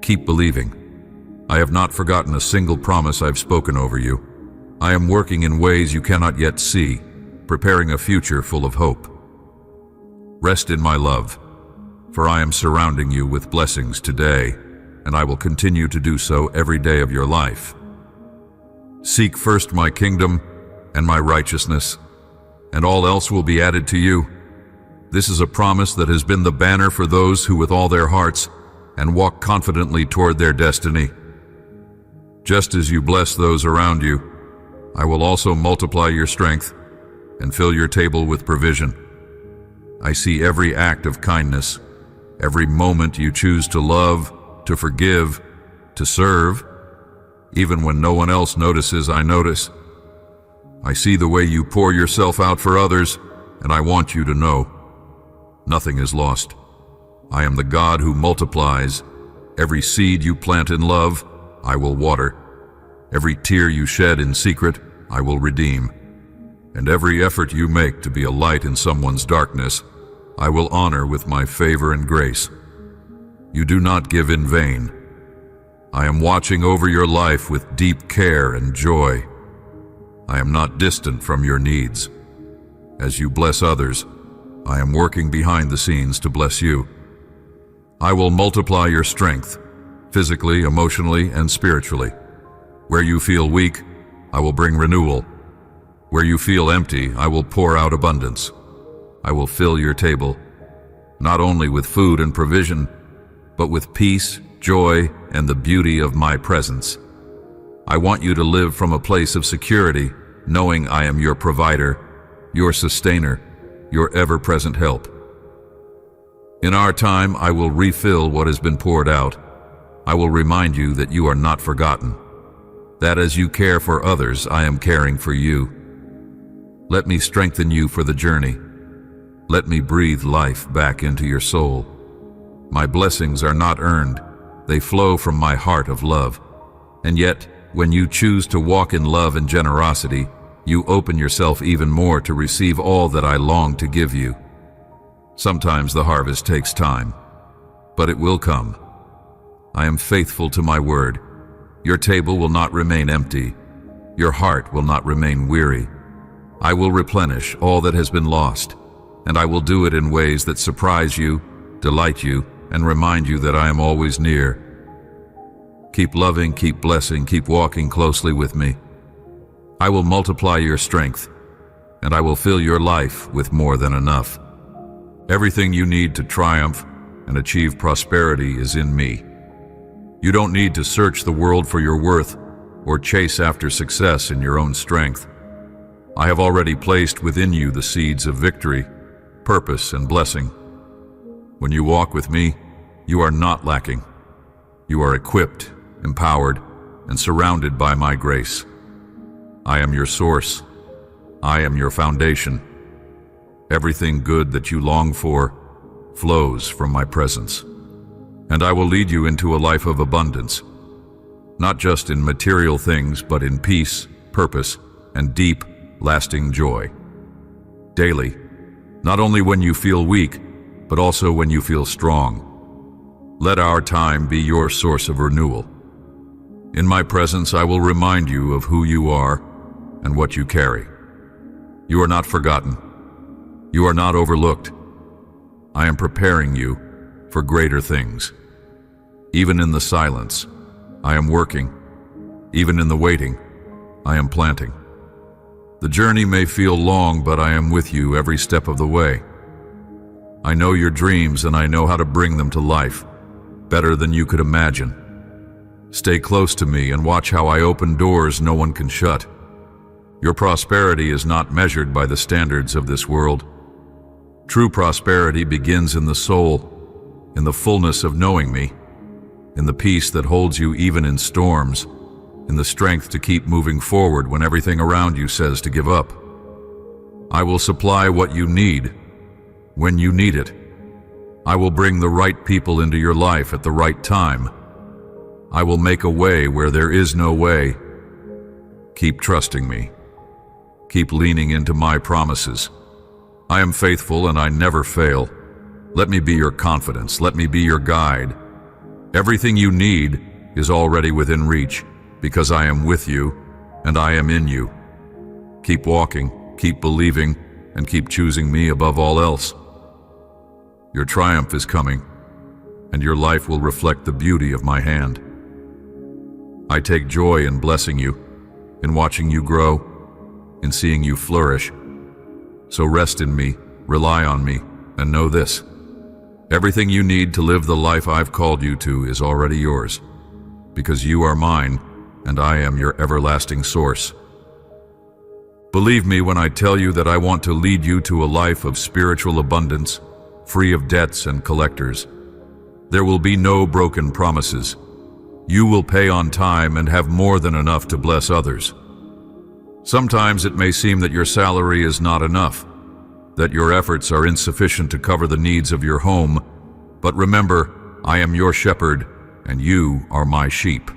Speaker 1: Keep believing. I have not forgotten a single promise I've spoken over you. I am working in ways you cannot yet see, preparing a future full of hope. Rest in my love, for I am surrounding you with blessings today, and I will continue to do so every day of your life. Seek first my kingdom and my righteousness, and all else will be added to you. This is a promise that has been the banner for those who with all their hearts and walk confidently toward their destiny. Just as you bless those around you, I will also multiply your strength and fill your table with provision. I see every act of kindness, every moment you choose to love, to forgive, to serve. Even when no one else notices, I notice. I see the way you pour yourself out for others, and I want you to know, nothing is lost. I am the God who multiplies. Every seed you plant in love, I will water. Every tear you shed in secret, I will redeem. And every effort you make to be a light in someone's darkness, I will honor with my favor and grace. You do not give in vain. I am watching over your life with deep care and joy. I am not distant from your needs. As you bless others, I am working behind the scenes to bless you. I will multiply your strength, physically, emotionally, and spiritually. Where you feel weak, I will bring renewal. Where you feel empty, I will pour out abundance. I will fill your table, not only with food and provision, but with peace, joy, and the beauty of my presence. I want you to live from a place of security, knowing I am your provider, your sustainer, your ever-present help. In our time, I will refill what has been poured out. I will remind you that you are not forgotten, that as you care for others, I am caring for you. Let me strengthen you for the journey. Let me breathe life back into your soul. My blessings are not earned. They flow from my heart of love. And yet, when you choose to walk in love and generosity, you open yourself even more to receive all that I long to give you. Sometimes the harvest takes time, but it will come. I am faithful to my word. Your table will not remain empty. Your heart will not remain weary. I will replenish all that has been lost, and I will do it in ways that surprise you, delight you, and remind you that I am always near. Keep loving, keep blessing, keep walking closely with me. I will multiply your strength. and I will fill your life with more than enough. Everything you need to triumph and achieve prosperity is in me. You don't need to search the world for your worth or chase after success in your own strength. I have already placed within you the seeds of victory, purpose, and blessing. When you walk with me, you are not lacking. You are equipped, empowered, and surrounded by my grace. I am your source. I am your foundation. Everything good that you long for flows from my presence. And I will lead you into a life of abundance, not just in material things, but in peace, purpose, and deep, lasting joy. Daily, not only when you feel weak, but also when you feel strong. Let our time be your source of renewal. In my presence, I will remind you of who you are and what you carry. You are not forgotten. You are not overlooked. I am preparing you for greater things. Even in the silence, I am working. Even in the waiting, I am planting. The journey may feel long, but I am with you every step of the way. I know your dreams, and I know how to bring them to life, better than you could imagine. Stay close to me and watch how I open doors no one can shut. Your prosperity is not measured by the standards of this world. True prosperity begins in the soul, in the fullness of knowing me, in the peace that holds you even in storms, in the strength to keep moving forward when everything around you says to give up. I will supply what you need when you need it. I will bring the right people into your life at the right time. I will make a way where there is no way. Keep trusting me. Keep leaning into my promises. I am faithful and I never fail. Let me be your confidence. Let me be your guide. Everything you need is already within reach, because I am with you and I am in you. Keep walking, keep believing, and keep choosing me above all else. Your triumph is coming, and your life will reflect the beauty of my hand. I take joy in blessing you, in watching you grow, in seeing you flourish. So rest in me, rely on me, and know this: everything you need to live the life I've called you to is already yours, because you are mine, and I am your everlasting source. Believe me when I tell you that I want to lead you to a life of spiritual abundance, free of debts and collectors. There will be no broken promises. You will pay on time and have more than enough to bless others. Sometimes it may seem that your salary is not enough, that your efforts are insufficient to cover the needs of your home, but remember, I am your shepherd, and you are my sheep.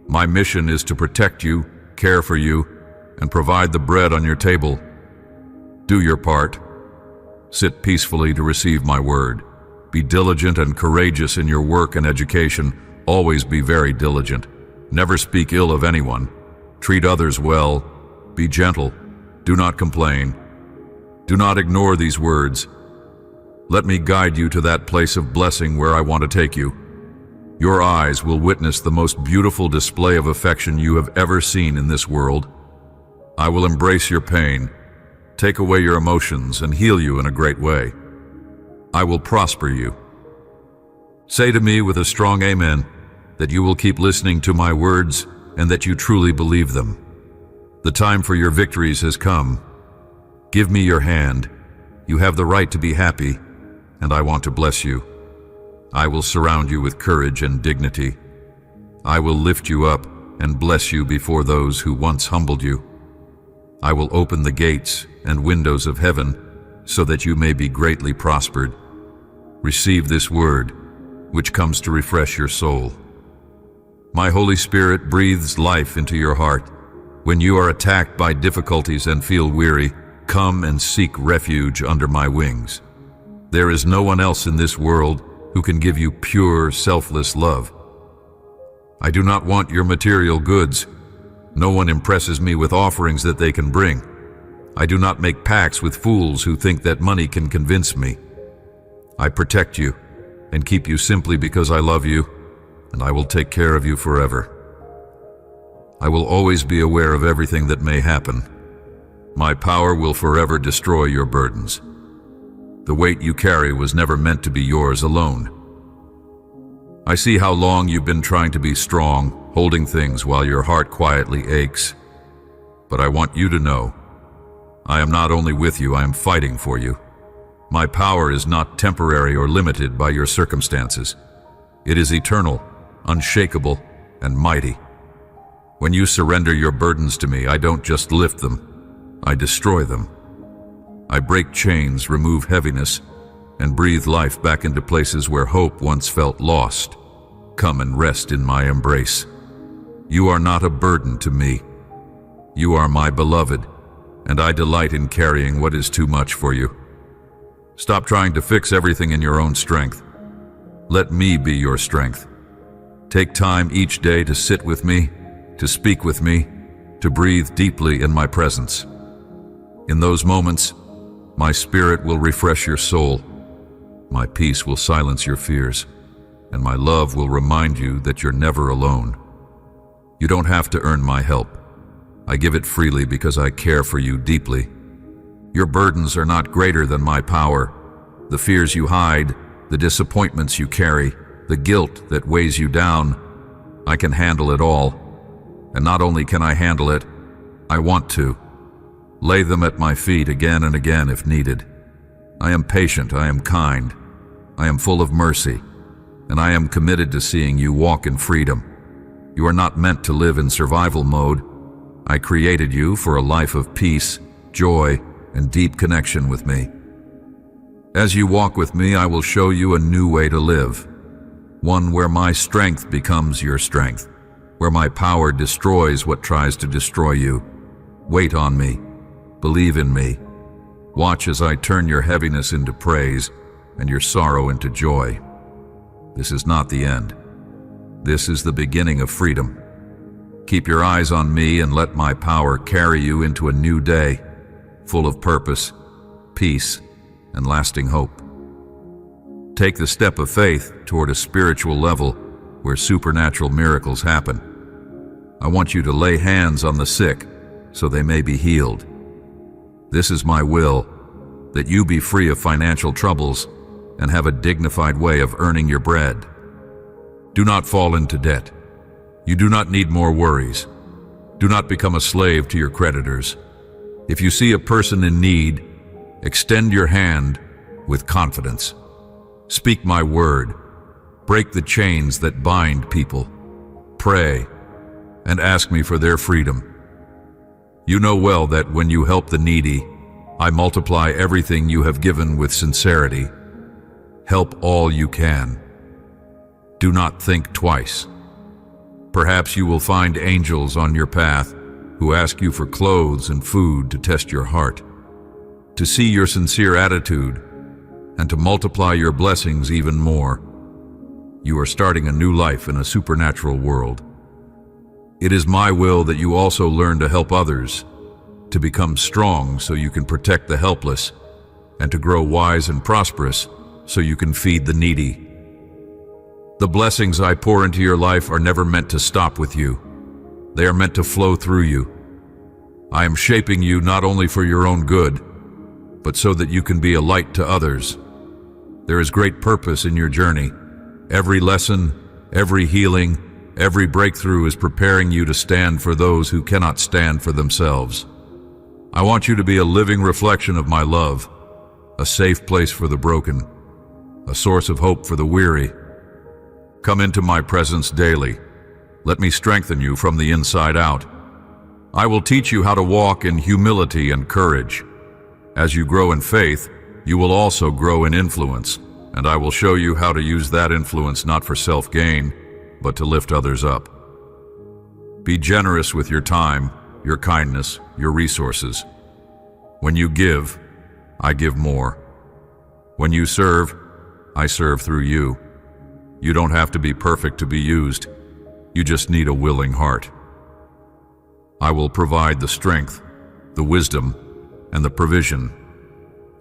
Speaker 1: My mission is to protect you, care for you, and provide the bread on your table. Do your part. Sit peacefully to receive my word. Be diligent and courageous in your work and education. Always be very diligent. Never speak ill of anyone. Treat others well. Be gentle. Do not complain. Do not ignore these words. Let me guide you to that place of blessing where I want to take you. Your eyes will witness the most beautiful display of affection you have ever seen in this world. I will embrace your pain, take away your emotions, and heal you in a great way. I will prosper you. Say to me with a strong amen that you will keep listening to my words and that you truly believe them. The time for your victories has come. Give me your hand. You have the right to be happy, and I want to bless you. I will surround you with courage and dignity. I will lift you up and bless you before those who once humbled you. I will open the gates and windows of heaven so that you may be greatly prospered. Receive this word, which comes to refresh your soul. My Holy Spirit breathes life into your heart. When you are attacked by difficulties and feel weary, come and seek refuge under my wings. There is no one else in this world who can give you pure, selfless love. I do not want your material goods. No one impresses me with offerings that they can bring. I do not make pacts with fools who think that money can convince me. I protect you and keep you simply because I love you, and I will take care of you forever. I will always be aware of everything that may happen. My power will forever destroy your burdens. The weight you carry was never meant to be yours alone. I see how long you've been trying to be strong, holding things while your heart quietly aches. But I want you to know, I am not only with you, I am fighting for you. My power is not temporary or limited by your circumstances. It is eternal, unshakable, and mighty. When you surrender your burdens to me, I don't just lift them, I destroy them. I break chains, remove heaviness, and breathe life back into places where hope once felt lost. Come and rest in my embrace. You are not a burden to me. You are my beloved, and I delight in carrying what is too much for you. Stop trying to fix everything in your own strength. Let me be your strength. Take time each day to sit with me, to speak with me, to breathe deeply in my presence. In those moments, my spirit will refresh your soul, my peace will silence your fears, and my love will remind you that you're never alone. You don't have to earn my help. I give it freely because I care for you deeply. Your burdens are not greater than my power. The fears you hide, the disappointments you carry, the guilt that weighs you down, I can handle it all. And not only can I handle it, I want to. Lay them at my feet again and again if needed. I am patient, I am kind, I am full of mercy, and I am committed to seeing you walk in freedom. You are not meant to live in survival mode. I created you for a life of peace, joy, and deep connection with me. As you walk with me, I will show you a new way to live, one where my strength becomes your strength, where my power destroys what tries to destroy you. Wait on me. Believe in me. Watch as I turn your heaviness into praise and your sorrow into joy. This is not the end. This is the beginning of freedom. Keep your eyes on me and let my power carry you into a new day, full of purpose, peace, and lasting hope. Take the step of faith toward a spiritual level where supernatural miracles happen. I want you to lay hands on the sick so they may be healed. This is my will, that you be free of financial troubles and have a dignified way of earning your bread. Do not fall into debt. You do not need more worries. Do not become a slave to your creditors. If you see a person in need, extend your hand with confidence. Speak my word. Break the chains that bind people. Pray and ask me for their freedom. You know well that when you help the needy, I multiply everything you have given with sincerity. Help all you can. Do not think twice. Perhaps you will find angels on your path who ask you for clothes and food to test your heart, to see your sincere attitude, and to multiply your blessings even more. You are starting a new life in a supernatural world. It is my will that you also learn to help others, to become strong so you can protect the helpless, and to grow wise and prosperous so you can feed the needy. The blessings I pour into your life are never meant to stop with you. They are meant to flow through you. I am shaping you not only for your own good, but so that you can be a light to others. There is great purpose in your journey. Every lesson, every healing, every breakthrough is preparing you to stand for those who cannot stand for themselves. I want you to be a living reflection of my love, a safe place for the broken, a source of hope for the weary. Come into my presence daily. Let me strengthen you from the inside out. I will teach you how to walk in humility and courage. As you grow in faith, you will also grow in influence, and I will show you how to use that influence not for self-gain, but to lift others up. Be generous with your time, your kindness, your resources. When you give, I give more. When you serve, I serve through you. You don't have to be perfect to be used. You just need a willing heart. I will provide the strength, the wisdom, and the provision.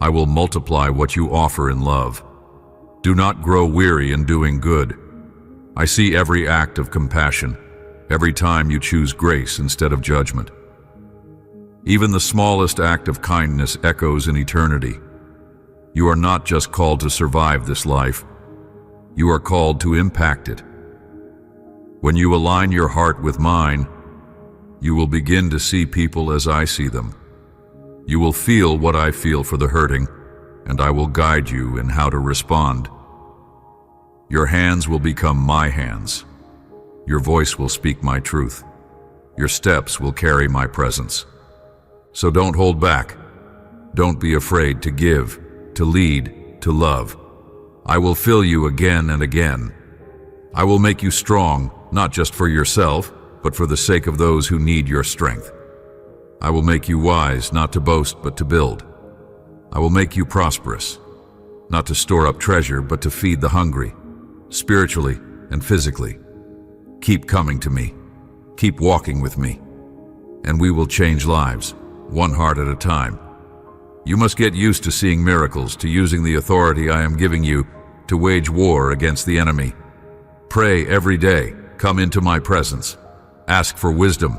Speaker 1: I will multiply what you offer in love. Do not grow weary in doing good. I see every act of compassion, every time you choose grace instead of judgment. Even the smallest act of kindness echoes in eternity. You are not just called to survive this life. You are called to impact it. When you align your heart with mine, you will begin to see people as I see them. You will feel what I feel for the hurting, and I will guide you in how to respond. Your hands will become my hands. Your voice will speak my truth. Your steps will carry my presence. So don't hold back. Don't be afraid to give, to lead, to love. I will fill you again and again. I will make you strong, not just for yourself, but for the sake of those who need your strength. I will make you wise, not to boast, but to build. I will make you prosperous, not to store up treasure, but to feed the hungry, spiritually and physically. Keep coming to me. Keep walking with me. And we will change lives, one heart at a time. You must get used to seeing miracles, to using the authority I am giving you to wage war against the enemy. Pray every day. Come into my presence. Ask for wisdom.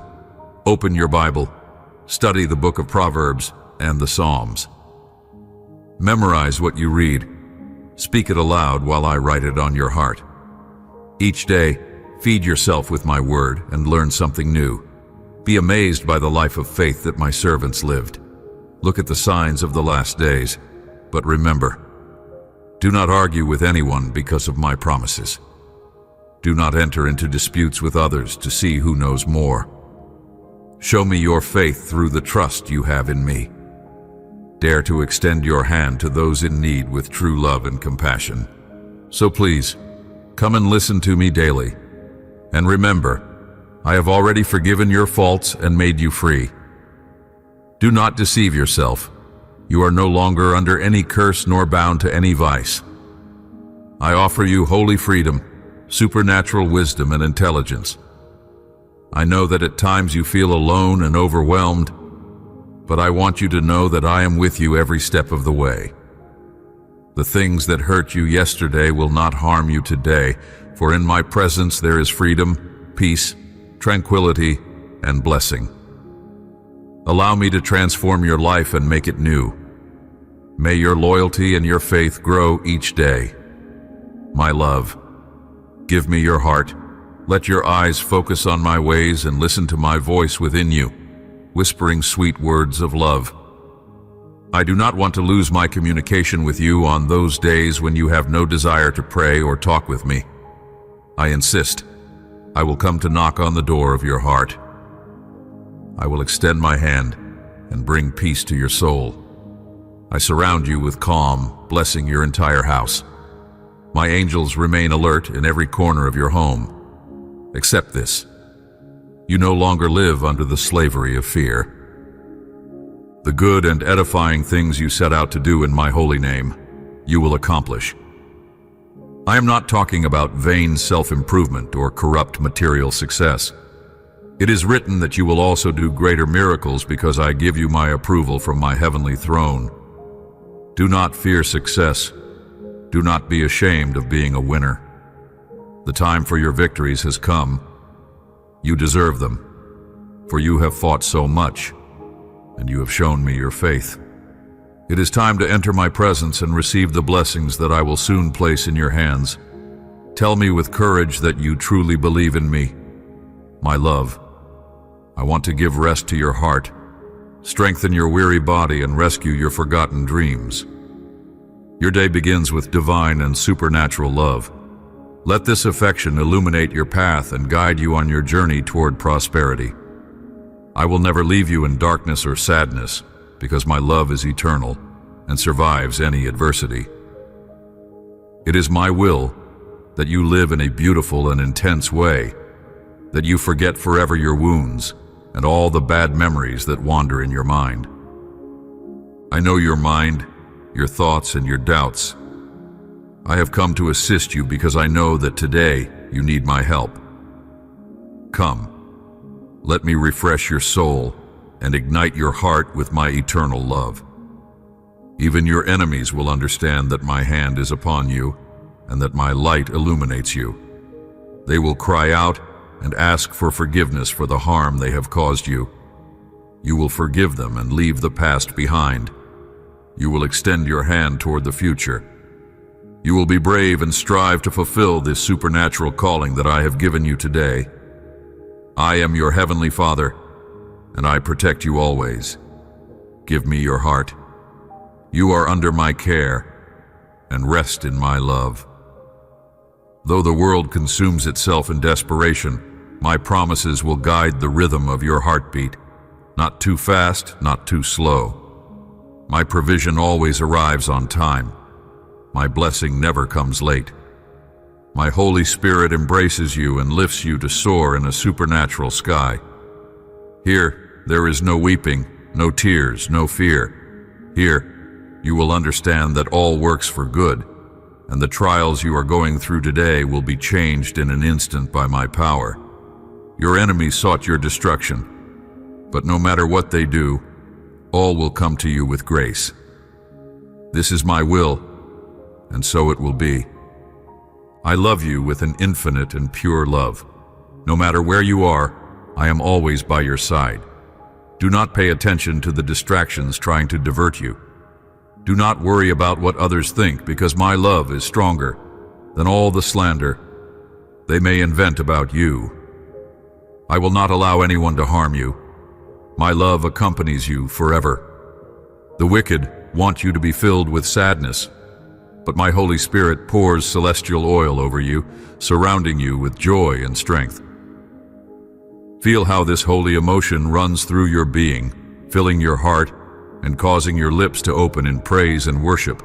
Speaker 1: Open your Bible. Study the book of Proverbs and the Psalms. Memorize what you read. Speak it aloud while I write it on your heart. Each day, feed yourself with my word and learn something new. Be amazed by the life of faith that my servants lived. Look at the signs of the last days, but remember, do not argue with anyone because of my promises. Do not enter into disputes with others to see who knows more. Show me your faith through the trust you have in me. Dare to extend your hand to those in need with true love and compassion. So please, come and listen to me daily. And remember, I have already forgiven your faults and made you free. Do not deceive yourself. You are no longer under any curse nor bound to any vice. I offer you holy freedom, supernatural wisdom and intelligence. I know that at times you feel alone and overwhelmed, but I want you to know that I am with you every step of the way. The things that hurt you yesterday will not harm you today, for in my presence there is freedom, peace, tranquility, and blessing. Allow me to transform your life and make it new. May your loyalty and your faith grow each day. My love, give me your heart. Let your eyes focus on my ways and listen to my voice within you, whispering sweet words of love. I do not want to lose my communication with you on those days when you have no desire to pray or talk with me. I insist. I will come to knock on the door of your heart. I will extend my hand and bring peace to your soul. I surround you with calm, blessing your entire house. My angels remain alert in every corner of your home. Accept this. You no longer live under the slavery of fear. The good and edifying things you set out to do in my holy name, you will accomplish. I am not talking about vain self-improvement or corrupt material success. It is written that you will also do greater miracles because I give you my approval from my heavenly throne. Do not fear success. Do not be ashamed of being a winner. The time for your victories has come. You deserve them, for you have fought so much, and you have shown me your faith. It is time to enter my presence and receive the blessings that I will soon place in your hands. Tell me with courage that you truly believe in me. My love, I want to give rest to your heart, strengthen your weary body, and rescue your forgotten dreams. Your day begins with divine and supernatural love. Let this affection illuminate your path and guide you on your journey toward prosperity. I will never leave you in darkness or sadness, because my love is eternal and survives any adversity. It is my will that you live in a beautiful and intense way, that you forget forever your wounds and all the bad memories that wander in your mind. I know your mind, your thoughts, and your doubts. I have come to assist you because I know that today you need my help. Come, let me refresh your soul and ignite your heart with my eternal love. Even your enemies will understand that my hand is upon you and that my light illuminates you. They will cry out and ask for forgiveness for the harm they have caused you. You will forgive them and leave the past behind. You will extend your hand toward the future. You will be brave and strive to fulfill this supernatural calling that I have given you today. I am your Heavenly Father, and I protect you always. Give me your heart. You are under my care, and rest in my love. Though the world consumes itself in desperation, my promises will guide the rhythm of your heartbeat. Not too fast, not too slow. My provision always arrives on time. My blessing never comes late. My Holy Spirit embraces you and lifts you to soar in a supernatural sky. Here, there is no weeping, no tears, no fear. Here, you will understand that all works for good, and the trials you are going through today will be changed in an instant by my power. Your enemies sought your destruction, but no matter what they do, all will come to you with grace. This is my will, and so it will be. I love you with an infinite and pure love. No matter where you are, I am always by your side. Do not pay attention to the distractions trying to divert you. Do not worry about what others think, because my love is stronger than all the slander they may invent about you. I will not allow anyone to harm you. My love accompanies you forever. The wicked want you to be filled with sadness, but my Holy Spirit pours celestial oil over you, surrounding you with joy and strength. Feel how this holy emotion runs through your being, filling your heart and causing your lips to open in praise and worship.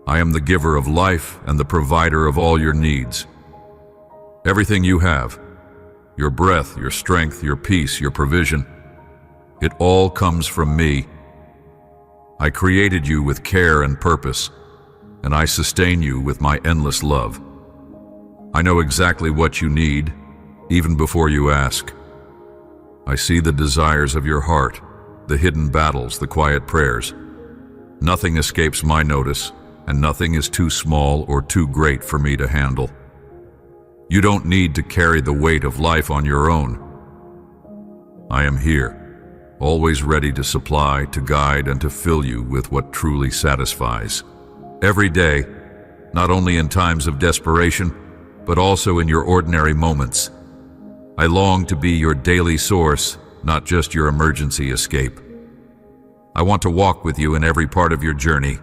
Speaker 1: I am the giver of life and the provider of all your needs. Everything you have, your breath, your strength, your peace, your provision, it all comes from me. I created you with care and purpose, and I sustain you with my endless love. I know exactly what you need, even before you ask. I see the desires of your heart, the hidden battles, the quiet prayers. Nothing escapes my notice, and nothing is too small or too great for me to handle. You don't need to carry the weight of life on your own. I am here, always ready to supply, to guide, and to fill you with what truly satisfies. Every day, not only in times of desperation, but also in your ordinary moments. I long to be your daily source, not just your emergency escape. I want to walk with you in every part of your journey,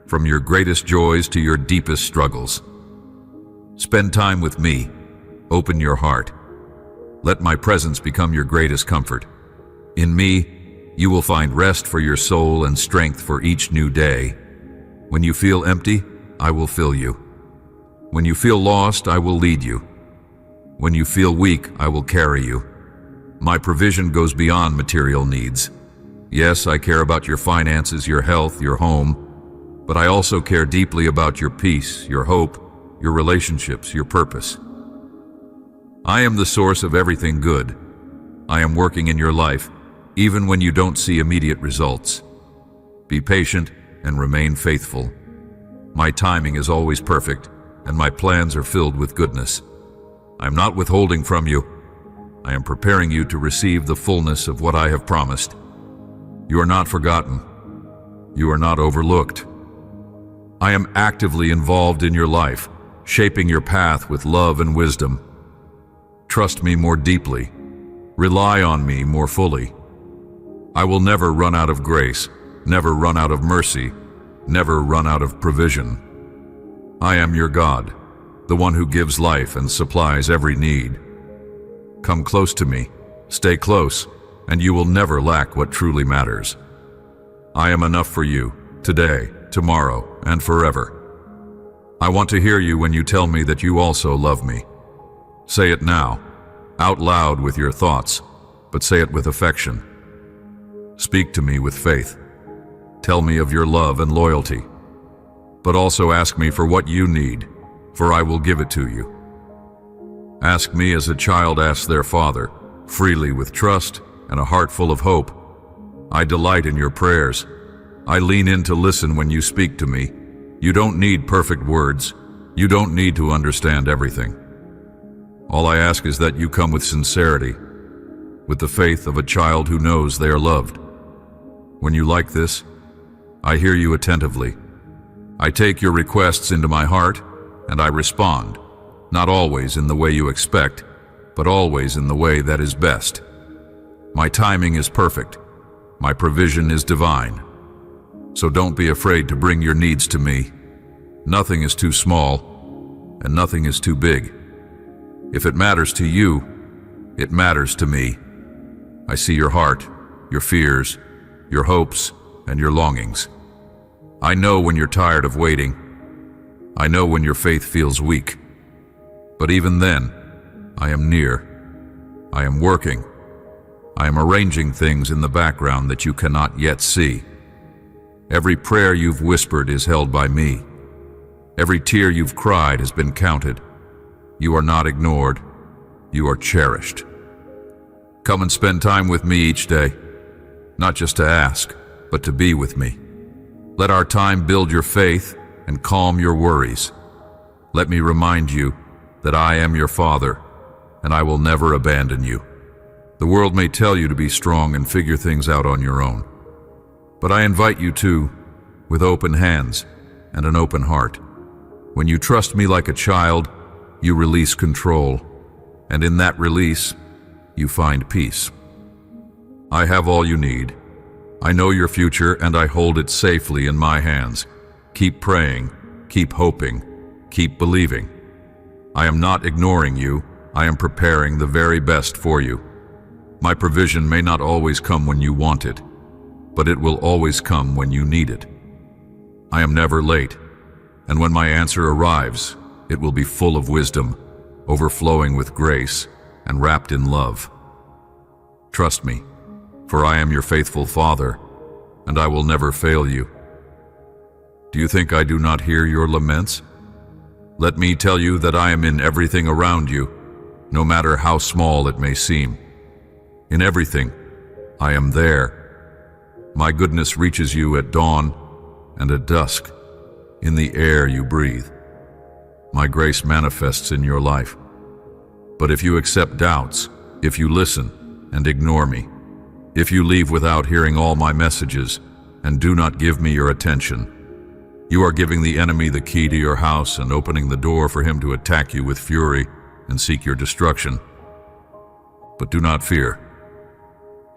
Speaker 1: from your greatest joys to your deepest struggles. Spend time with me. Open your heart. Let my presence become your greatest comfort. In me, you will find rest for your soul and strength for each new day. When you feel empty, I will fill you. When you feel lost, I will lead you. When you feel weak, I will carry you. My provision goes beyond material needs. Yes, I care about your finances, your health, your home, but I also care deeply about your peace, your hope, your relationships, your purpose. I am the source of everything good. I am working in your life, even when you don't see immediate results. Be patient and remain faithful. My timing is always perfect, and my plans are filled with goodness. I am not withholding from you. I am preparing you to receive the fullness of what I have promised. You are not forgotten. You are not overlooked. I am actively involved in your life, shaping your path with love and wisdom. Trust me more deeply. Rely on me more fully. I will never run out of grace, never run out of mercy, never run out of provision. I am your God, the one who gives life and supplies every need. Come close to me, stay close, and you will never lack what truly matters. I am enough for you, today, tomorrow, and forever. I want to hear you when you tell me that you also love me. Say it now, out loud with your thoughts, but say it with affection. Speak to me with faith. Tell me of your love and loyalty, but also ask me for what you need, for I will give it to you. Ask me as a child asks their father, freely with trust and a heart full of hope. I delight in your prayers. I lean in to listen when you speak to me. You don't need perfect words. You don't need to understand everything. All I ask is that you come with sincerity. with the faith of a child who knows they are loved. When you like this, I hear you attentively. I take your requests into my heart, and I respond, not always in the way you expect, but always in the way that is best. My timing is perfect. My provision is divine. So don't be afraid to bring your needs to me. Nothing is too small, and nothing is too big. If it matters to you, it matters to me. I see your heart, your fears, your hopes, and your longings. I know when you're tired of waiting. I know when your faith feels weak. But even then, I am near. I am working. I am arranging things in the background that you cannot yet see. Every prayer you've whispered is held by me. Every tear you've cried has been counted. You are not ignored. You are cherished. Come and spend time with me each day, not just to ask, but to be with me. Let our time build your faith and calm your worries. Let me remind you that I am your Father, and I will never abandon you. The world may tell you to be strong and figure things out on your own, but I invite you to, with open hands and an open heart. When you trust me like a child, you release control, and in that release, you find peace. I have all you need. I know your future, and I hold it safely in my hands. Keep praying, keep hoping, keep believing. I am not ignoring you. I am preparing the very best for you. My provision may not always come when you want it, but it will always come when you need it. I am never late, and when my answer arrives, it will be full of wisdom, overflowing with grace, and wrapped in love. Trust me, for I am your faithful Father, and I will never fail you. Do you think I do not hear your laments? Let me tell you that I am in everything around you, no matter how small it may seem. In everything, I am there. My goodness reaches you at dawn and at dusk, in the air you breathe. My grace manifests in your life. But if you accept doubts, if you listen and ignore me, if you leave without hearing all my messages and do not give me your attention, you are giving the enemy the key to your house and opening the door for him to attack you with fury and seek your destruction. But do not fear.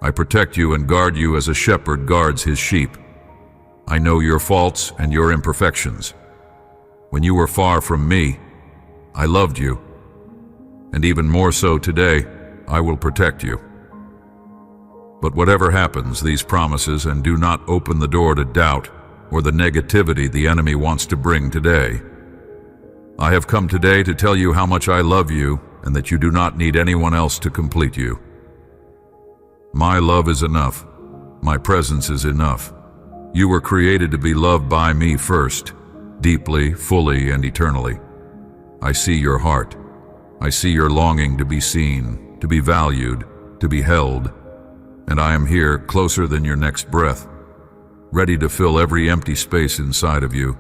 Speaker 1: I protect you and guard you as a shepherd guards his sheep. I know your faults and your imperfections. When you were far from me, I loved you. And even more so today, I will protect you. But whatever happens, these promises, and do not open the door to doubt or the negativity the enemy wants to bring today. I have come today to tell you how much I love you and that you do not need anyone else to complete you. My love is enough. My presence is enough. You were created to be loved by me first, deeply, fully, and eternally. I see your heart. I see your longing to be seen, to be valued, to be held, and I am here, closer than your next breath, ready to fill every empty space inside of you.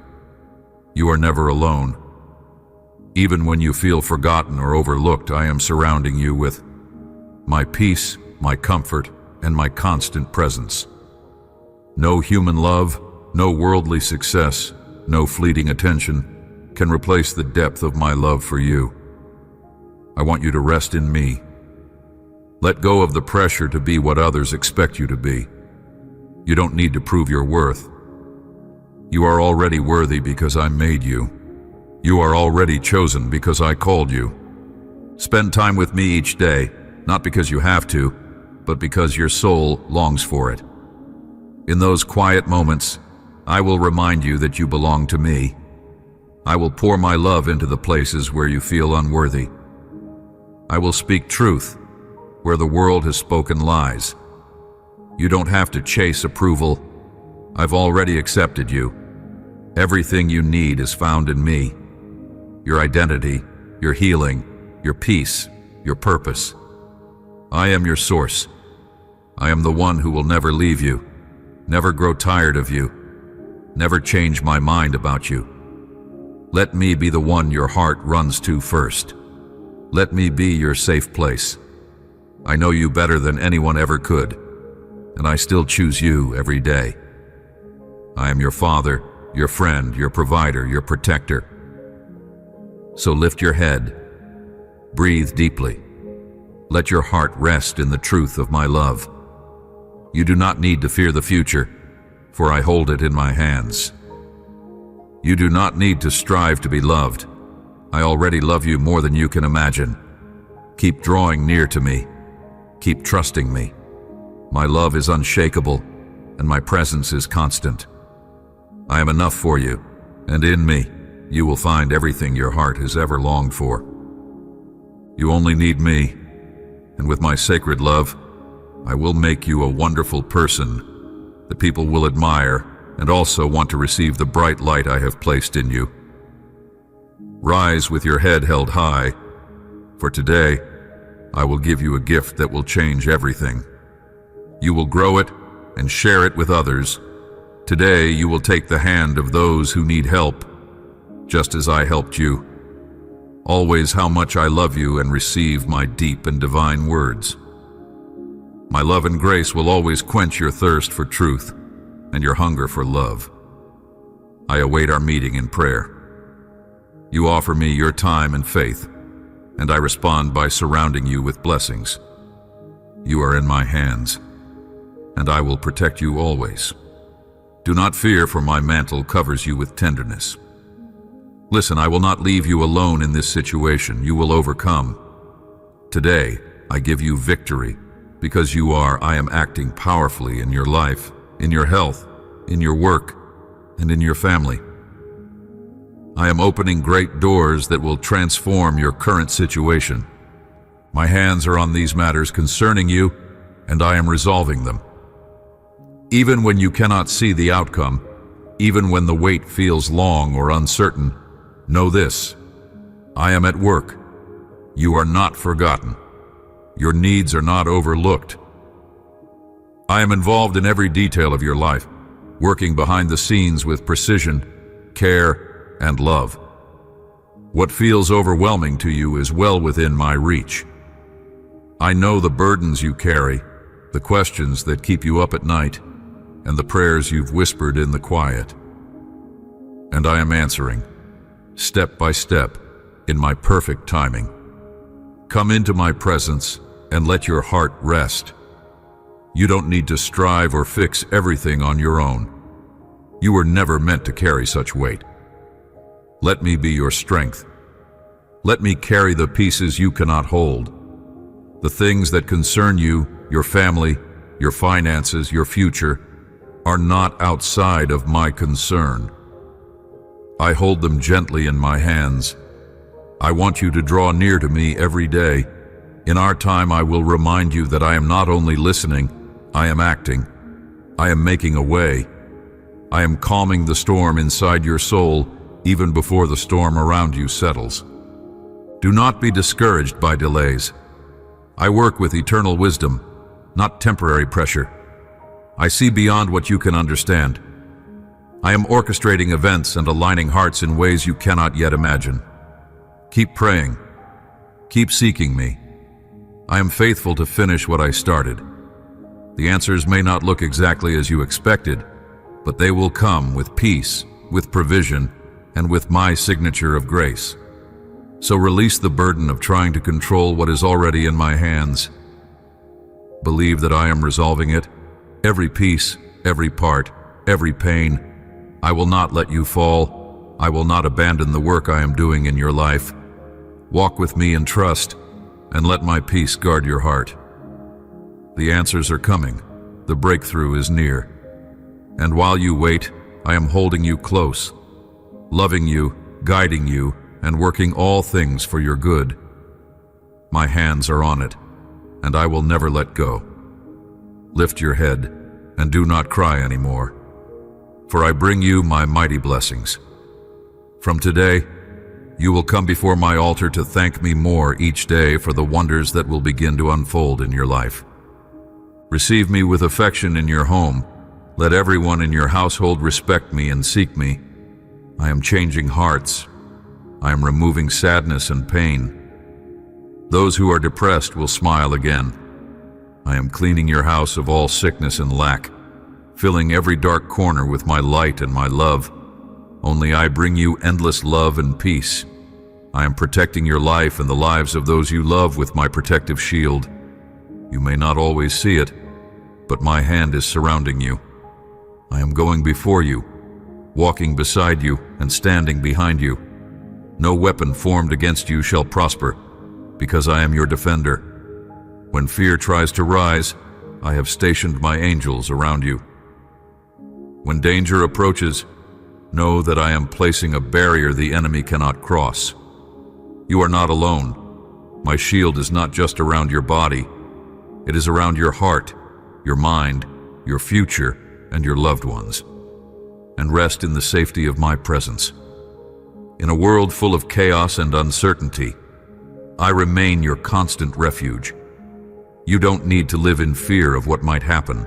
Speaker 1: You are never alone. Even when you feel forgotten or overlooked, I am surrounding you with my peace, my comfort, and my constant presence. No human love, no worldly success, no fleeting attention can replace the depth of my love for you. I want you to rest in me. Let go of the pressure to be what others expect you to be. You don't need to prove your worth. You are already worthy because I made you. You are already chosen because I called you. Spend time with me each day, not because you have to, but because your soul longs for it. In those quiet moments, I will remind you that you belong to me. I will pour my love into the places where you feel unworthy. I will speak truth where the world has spoken lies. You don't have to chase approval. I've already accepted you. Everything you need is found in me. Your identity, your healing, your peace, your purpose. I am your source. I am the one who will never leave you, never grow tired of you, never change my mind about you. Let me be the one your heart runs to first. Let me be your safe place. I know you better than anyone ever could, and I still choose you every day. I am your father, your friend, your provider, your protector. So lift your head, breathe deeply. Let your heart rest in the truth of my love. You do not need to fear the future, for I hold it in my hands. You do not need to strive to be loved. I already love you more than you can imagine. Keep drawing near to me. Keep trusting me. My love is unshakable, and my presence is constant. I am enough for you, and in me, you will find everything your heart has ever longed for. You only need me, and with my sacred love, I will make you a wonderful person that people will admire and also want to receive the bright light I have placed in you. Rise with your head held high, for today I will give you a gift that will change everything. You will grow it and share it with others. Today you will take the hand of those who need help, just as I helped you. Always how much I love you and receive my deep and divine words. My love and grace will always quench your thirst for truth and your hunger for love. I await our meeting in prayer. You offer me your time and faith, and I respond by surrounding you with blessings. You are in my hands, and I will protect you always. Do not fear, for my mantle covers you with tenderness. Listen, I will not leave you alone in this situation. You will overcome. Today, I give you victory, because I am acting powerfully in your life, in your health, in your work, and in your family. I am opening great doors that will transform your current situation. My hands are on these matters concerning you, and I am resolving them. Even when you cannot see the outcome, even when the wait feels long or uncertain, know this: I am at work. You are not forgotten. Your needs are not overlooked. I am involved in every detail of your life, working behind the scenes with precision, care, and love. What feels overwhelming to you is well within my reach. I know the burdens you carry, the questions that keep you up at night, and the prayers you've whispered in the quiet. And I am answering, step by step, in my perfect timing. Come into my presence and let your heart rest. You don't need to strive or fix everything on your own. You were never meant to carry such weight. Let me be your strength. Let me carry the pieces you cannot hold. The things that concern you, your family, your finances, your future, are not outside of my concern. I hold them gently in my hands. I want you to draw near to me every day. In our time, I will remind you that I am not only listening, I am acting. I am making a way. I am calming the storm inside your soul, even before the storm around you settles. Do not be discouraged by delays. I work with eternal wisdom, not temporary pressure. I see beyond what you can understand. I am orchestrating events and aligning hearts in ways you cannot yet imagine. Keep praying. Keep seeking me. I am faithful to finish what I started. The answers may not look exactly as you expected, but they will come with peace, with provision, and with my signature of grace. So release the burden of trying to control what is already in my hands. Believe that I am resolving it. Every piece, every part, every pain. I will not let you fall. I will not abandon the work I am doing in your life. Walk with me in trust, and let my peace guard your heart. The answers are coming. The breakthrough is near. And while you wait, I am holding you close, loving you, guiding you, and working all things for your good. My hands are on it, and I will never let go. Lift your head, and do not cry anymore, for I bring you my mighty blessings. From today, you will come before my altar to thank me more each day for the wonders that will begin to unfold in your life. Receive me with affection in your home. Let everyone in your household respect me and seek me. I am changing hearts. I am removing sadness and pain. Those who are depressed will smile again. I am cleaning your house of all sickness and lack, filling every dark corner with my light and my love. Only I bring you endless love and peace. I am protecting your life and the lives of those you love with my protective shield. You may not always see it, but my hand is surrounding you. I am going before you, walking beside you and standing behind you. No weapon formed against you shall prosper, because I am your defender. When fear tries to rise, I have stationed my angels around you. When danger approaches, know that I am placing a barrier the enemy cannot cross. You are not alone. My shield is not just around your body. It is around your heart, your mind, your future, and your loved ones. And rest in the safety of my presence. In a world full of chaos and uncertainty, I remain your constant refuge. You don't need to live in fear of what might happen.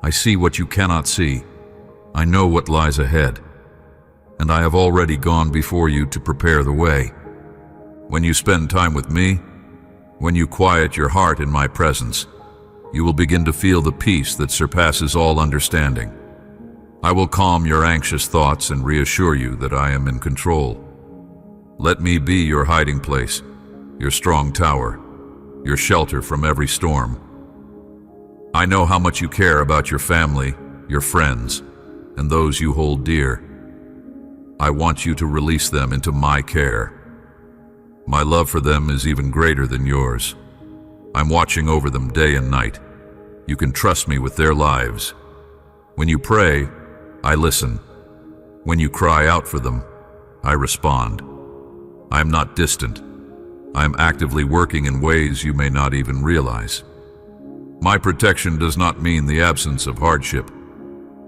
Speaker 1: I see what you cannot see. I know what lies ahead. And I have already gone before you to prepare the way. When you spend time with me, when you quiet your heart in my presence, you will begin to feel the peace that surpasses all understanding. I will calm your anxious thoughts and reassure you that I am in control. Let me be your hiding place, your strong tower, your shelter from every storm. I know how much you care about your family, your friends, and those you hold dear. I want you to release them into my care. My love for them is even greater than yours. I'm watching over them day and night. You can trust me with their lives. When you pray, I listen. When you cry out for them, I respond. I am not distant. I am actively working in ways you may not even realize. My protection does not mean the absence of hardship,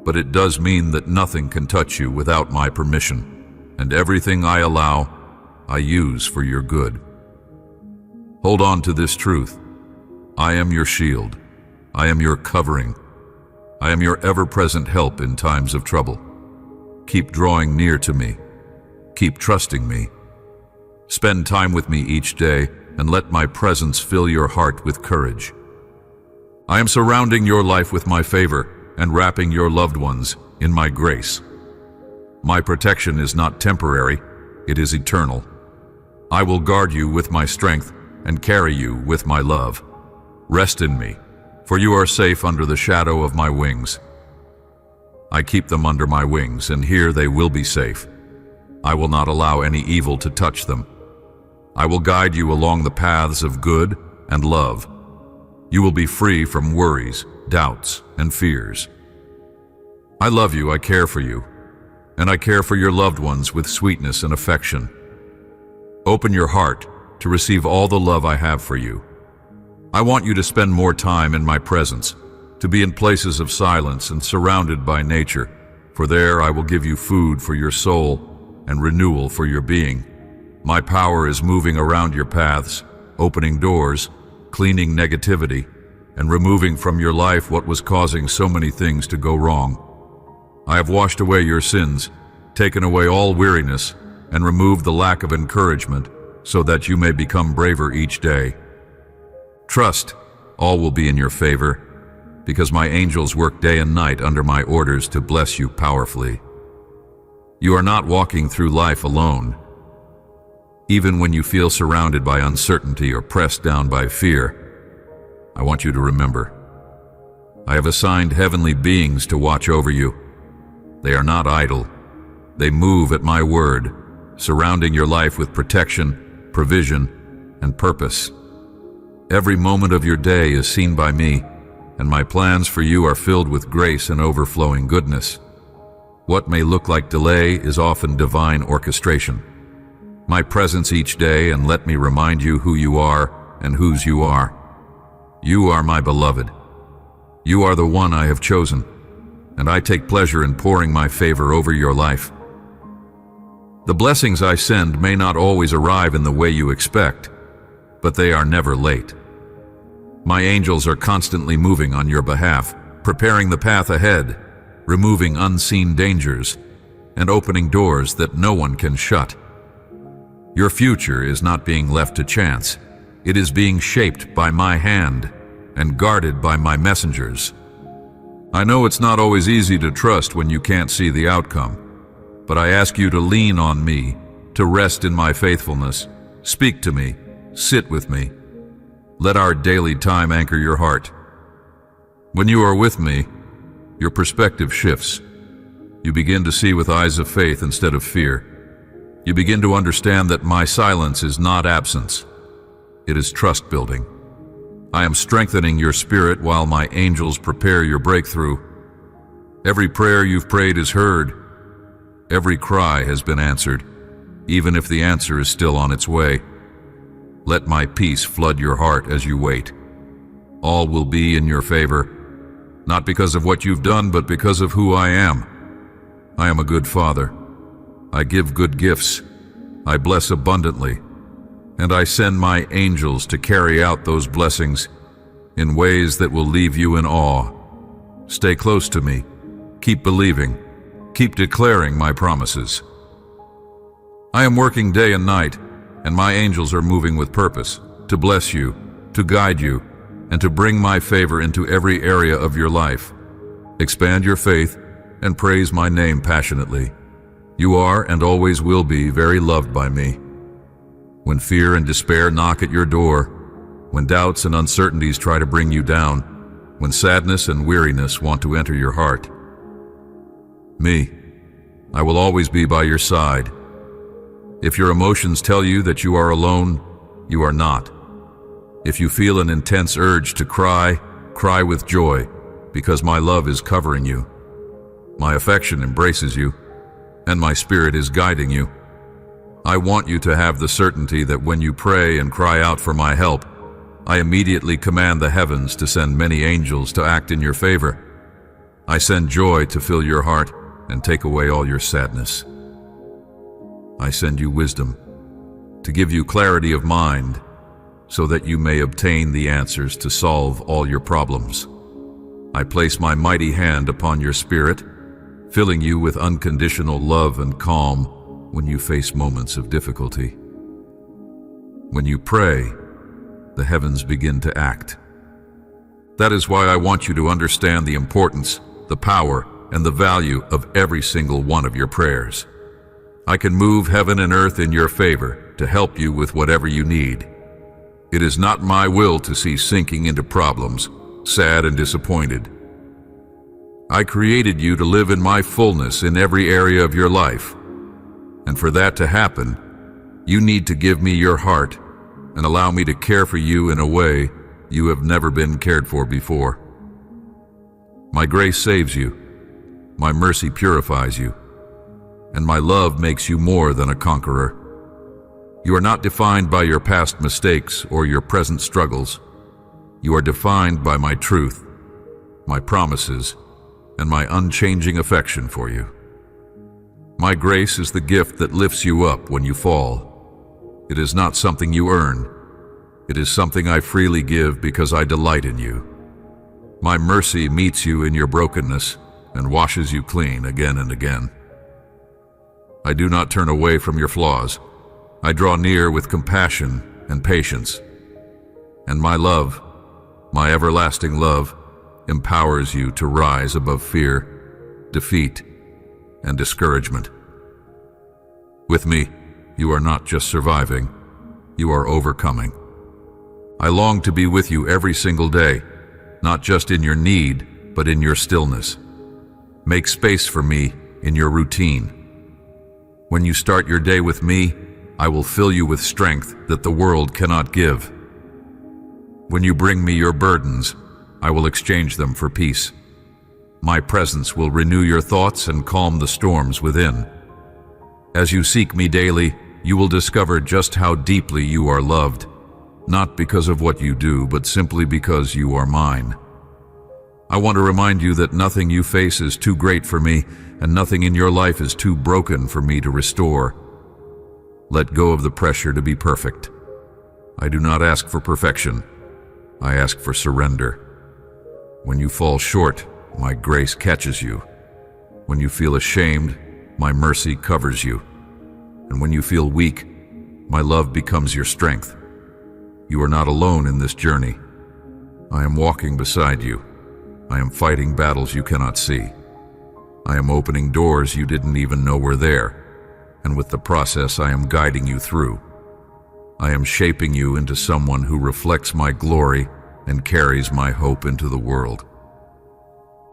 Speaker 1: but it does mean that nothing can touch you without my permission, and everything I allow, I use for your good. Hold on to this truth. I am your shield. I am your covering. I am your ever-present help in times of trouble. Keep drawing near to me. Keep trusting me. Spend time with me each day and let my presence fill your heart with courage. I am surrounding your life with my favor and wrapping your loved ones in my grace. My protection is not temporary, it is eternal. I will guard you with my strength and carry you with my love. Rest in me, for you are safe under the shadow of my wings. I keep them under my wings, and here they will be safe. I will not allow any evil to touch them. I will guide you along the paths of good and love. You will be free from worries, doubts, and fears. I love you, I care for you, and I care for your loved ones with sweetness and affection. Open your heart to receive all the love I have for you. I want you to spend more time in my presence, to be in places of silence and surrounded by nature, for there I will give you food for your soul and renewal for your being. My power is moving around your paths, opening doors, cleaning negativity, and removing from your life what was causing so many things to go wrong. I have washed away your sins, taken away all weariness, and removed the lack of encouragement, so that you may become braver each day. Trust, all will be in your favor, because my angels work day and night under my orders to bless you powerfully. You are not walking through life alone. Even when you feel surrounded by uncertainty or pressed down by fear, I want you to remember, I have assigned heavenly beings to watch over you. They are not idle. They move at my word, surrounding your life with protection, provision, and purpose. Every moment of your day is seen by me, and my plans for you are filled with grace and overflowing goodness. What may look like delay is often divine orchestration. My presence each day, and let me remind you who you are and whose you are. You are my beloved. You are the one I have chosen, and I take pleasure in pouring my favor over your life. The blessings I send may not always arrive in the way you expect, but they are never late. My angels are constantly moving on your behalf, preparing the path ahead, removing unseen dangers, and opening doors that no one can shut. Your future is not being left to chance. It is being shaped by my hand, and guarded by my messengers. I know it's not always easy to trust when you can't see the outcome, but I ask you to lean on me, to rest in my faithfulness. Speak to me, sit with me. Let our daily time anchor your heart. When you are with me, your perspective shifts. You begin to see with eyes of faith instead of fear. You begin to understand that my silence is not absence. It is trust building. I am strengthening your spirit while my angels prepare your breakthrough. Every prayer you've prayed is heard. Every cry has been answered, even if the answer is still on its way. Let my peace flood your heart as you wait. All will be in your favor, not because of what you've done, but because of who I am. I am a good father. I give good gifts. I bless abundantly. And I send my angels to carry out those blessings in ways that will leave you in awe. Stay close to me. Keep believing. Keep declaring my promises. I am working day and night, and my angels are moving with purpose to bless you, to guide you, and to bring my favor into every area of your life. Expand your faith and praise my name passionately. You are and always will be very loved by me. When fear and despair knock at your door, when doubts and uncertainties try to bring you down, when sadness and weariness want to enter your heart, I will always be by your side. If your emotions tell you that you are alone, you are not. If you feel an intense urge to cry, cry with joy, because my love is covering you. My affection embraces you, and my spirit is guiding you. I want you to have the certainty that when you pray and cry out for my help, I immediately command the heavens to send many angels to act in your favor. I send joy to fill your heart and take away all your sadness. I send you wisdom to give you clarity of mind so that you may obtain the answers to solve all your problems. I place my mighty hand upon your spirit, filling you with unconditional love and calm when you face moments of difficulty. When you pray, the heavens begin to act. That is why I want you to understand the importance, the power, and the value of every single one of your prayers. I can move heaven and earth in your favor to help you with whatever you need. It is not my will to see sinking into problems, sad and disappointed. I created you to live in my fullness in every area of your life. And for that to happen, you need to give me your heart and allow me to care for you in a way you have never been cared for before. My grace saves you, my mercy purifies you, and my love makes you more than a conqueror. You are not defined by your past mistakes or your present struggles. You are defined by my truth, my promises, and my unchanging affection for you. My grace is the gift that lifts you up when you fall. It is not something you earn. It is something I freely give because I delight in you. My mercy meets you in your brokenness and washes you clean again and again. I do not turn away from your flaws. I draw near with compassion and patience. And my love, my everlasting love, empowers you to rise above fear, defeat, and discouragement. With me, you are not just surviving, you are overcoming. I long to be with you every single day, not just in your need, but in your stillness. Make space for me in your routine. When you start your day with me, I will fill you with strength that the world cannot give. When you bring me your burdens, I will exchange them for peace. My presence will renew your thoughts and calm the storms within. As you seek me daily, you will discover just how deeply you are loved, not because of what you do, but simply because you are mine. I want to remind you that nothing you face is too great for me, and nothing in your life is too broken for me to restore. Let go of the pressure to be perfect. I do not ask for perfection. I ask for surrender. When you fall short, my grace catches you. When you feel ashamed, my mercy covers you. And when you feel weak, my love becomes your strength. You are not alone in this journey. I am walking beside you. I am fighting battles you cannot see. I am opening doors you didn't even know were there, and with the process I am guiding you through. I am shaping you into someone who reflects my glory and carries my hope into the world.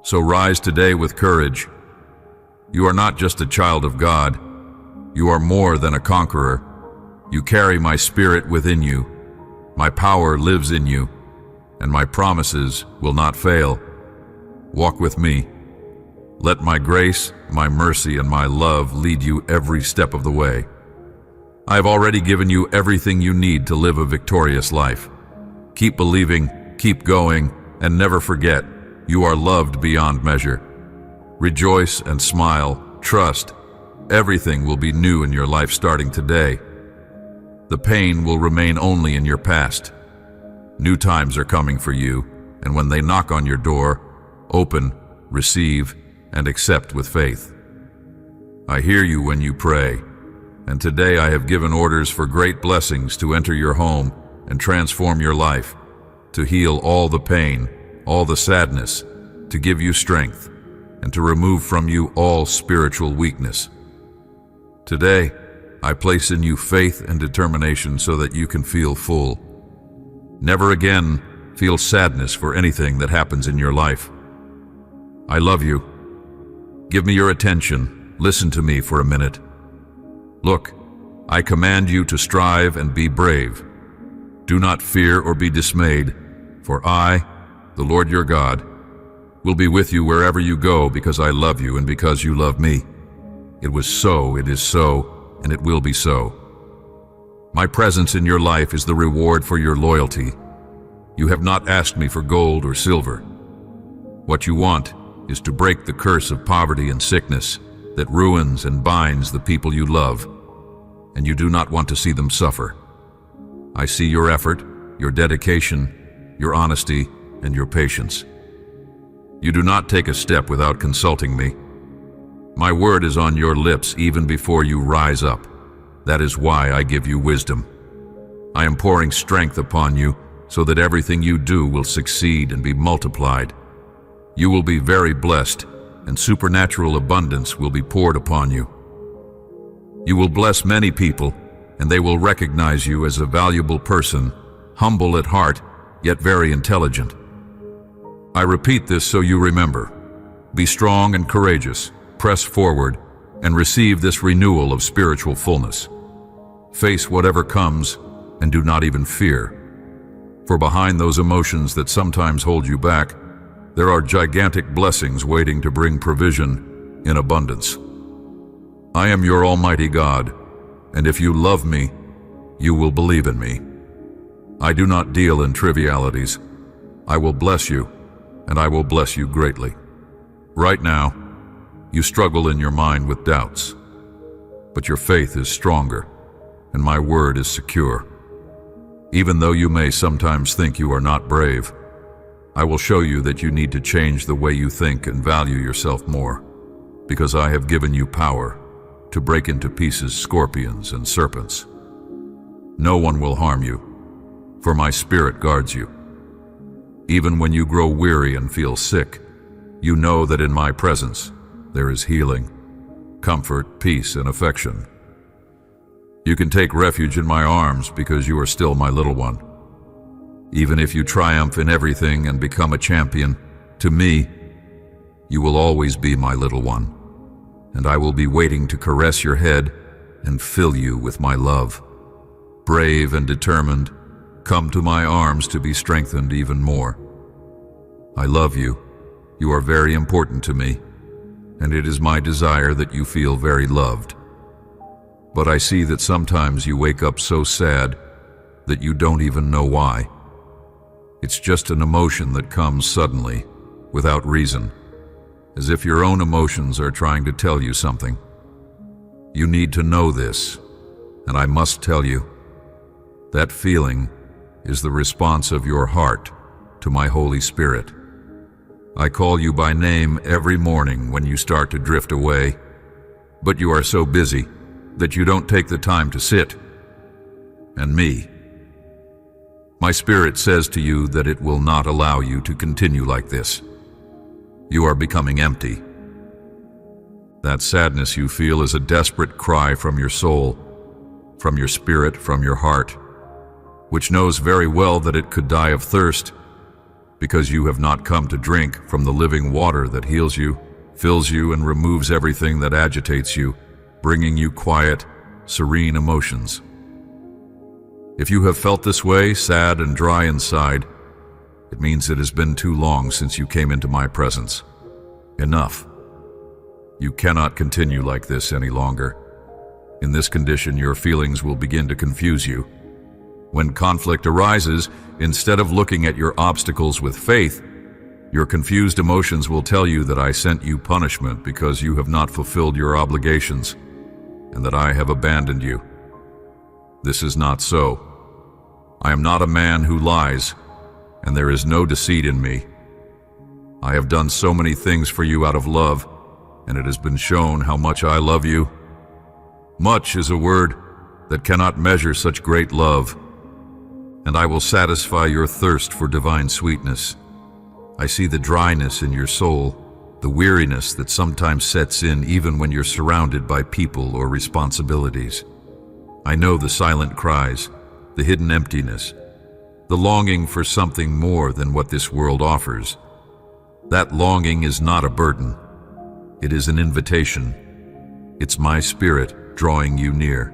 Speaker 1: So rise today with courage. You are not just a child of God. You are more than a conqueror. You carry my spirit within you. My power lives in you, and my promises will not fail. Walk with me. Let my grace, my mercy, and my love lead you every step of the way. I have already given you everything you need to live a victorious life. Keep believing, keep going, and never forget, you are loved beyond measure. Rejoice and smile, trust. Everything will be new in your life starting today. The pain will remain only in your past. New times are coming for you, and when they knock on your door, open, receive, and accept with faith. I hear you when you pray, and today I have given orders for great blessings to enter your home and transform your life, to heal all the pain, all the sadness, to give you strength, and to remove from you all spiritual weakness. Today, I place in you faith and determination so that you can feel full. Never again feel sadness for anything that happens in your life. I love you. Give me your attention. Listen to me for a minute. Look, I command you to strive and be brave. Do not fear or be dismayed, for I, the Lord your God, will be with you wherever you go because I love you and because you love me. It was so, it is so, and it will be so. My presence in your life is the reward for your loyalty. You have not asked me for gold or silver. What you want is to break the curse of poverty and sickness that ruins and binds the people you love, and you do not want to see them suffer. I see your effort, your dedication, your honesty, and your patience. You do not take a step without consulting me. My word is on your lips even before you rise up. That is why I give you wisdom. I am pouring strength upon you so that everything you do will succeed and be multiplied. You will be very blessed, and supernatural abundance will be poured upon you. You will bless many people, and they will recognize you as a valuable person, humble at heart, yet very intelligent. I repeat this so you remember. Be strong and courageous. Press forward and receive this renewal of spiritual fullness. Face whatever comes and do not even fear. For behind those emotions that sometimes hold you back, there are gigantic blessings waiting to bring provision in abundance. I am your Almighty God, and if you love me, you will believe in me. I do not deal in trivialities. I will bless you, and I will bless you greatly. Right now, you struggle in your mind with doubts, but your faith is stronger, and my word is secure. Even though you may sometimes think you are not brave, I will show you that you need to change the way you think and value yourself more, because I have given you power to break into pieces scorpions and serpents. No one will harm you, for my spirit guards you. Even when you grow weary and feel sick, you know that in my presence there is healing, comfort, peace, and affection. You can take refuge in my arms because you are still my little one. Even if you triumph in everything and become a champion, to me, you will always be my little one, and I will be waiting to caress your head and fill you with my love. Brave and determined, come to my arms to be strengthened even more. I love you. You are very important to me, and it is my desire that you feel very loved. But I see that sometimes you wake up so sad that you don't even know why. It's just an emotion that comes suddenly, without reason, as if your own emotions are trying to tell you something. You need to know this, and I must tell you. That feeling is the response of your heart to my Holy Spirit. I call you by name every morning when you start to drift away, but you are so busy that you don't take the time to sit. And me, My spirit says to you that it will not allow you to continue like this. You are becoming empty. That sadness you feel is a desperate cry from your soul, from your spirit, from your heart, which knows very well that it could die of thirst because you have not come to drink from the living water that heals you, fills you, and removes everything that agitates you, bringing you quiet, serene emotions. If you have felt this way, sad and dry inside, it means it has been too long since you came into my presence. Enough. You cannot continue like this any longer. In this condition, your feelings will begin to confuse you. When conflict arises, instead of looking at your obstacles with faith, your confused emotions will tell you that I sent you punishment because you have not fulfilled your obligations, and that I have abandoned you. This is not so. I am not a man who lies, and there is no deceit in me. I have done so many things for you out of love, and it has been shown how much I love you. Much is a word that cannot measure such great love, and I will satisfy your thirst for divine sweetness. I see the dryness in your soul, the weariness that sometimes sets in even when you're surrounded by people or responsibilities. I know the silent cries, the hidden emptiness, the longing for something more than what this world offers. That longing is not a burden. It is an invitation. It's my spirit drawing you near.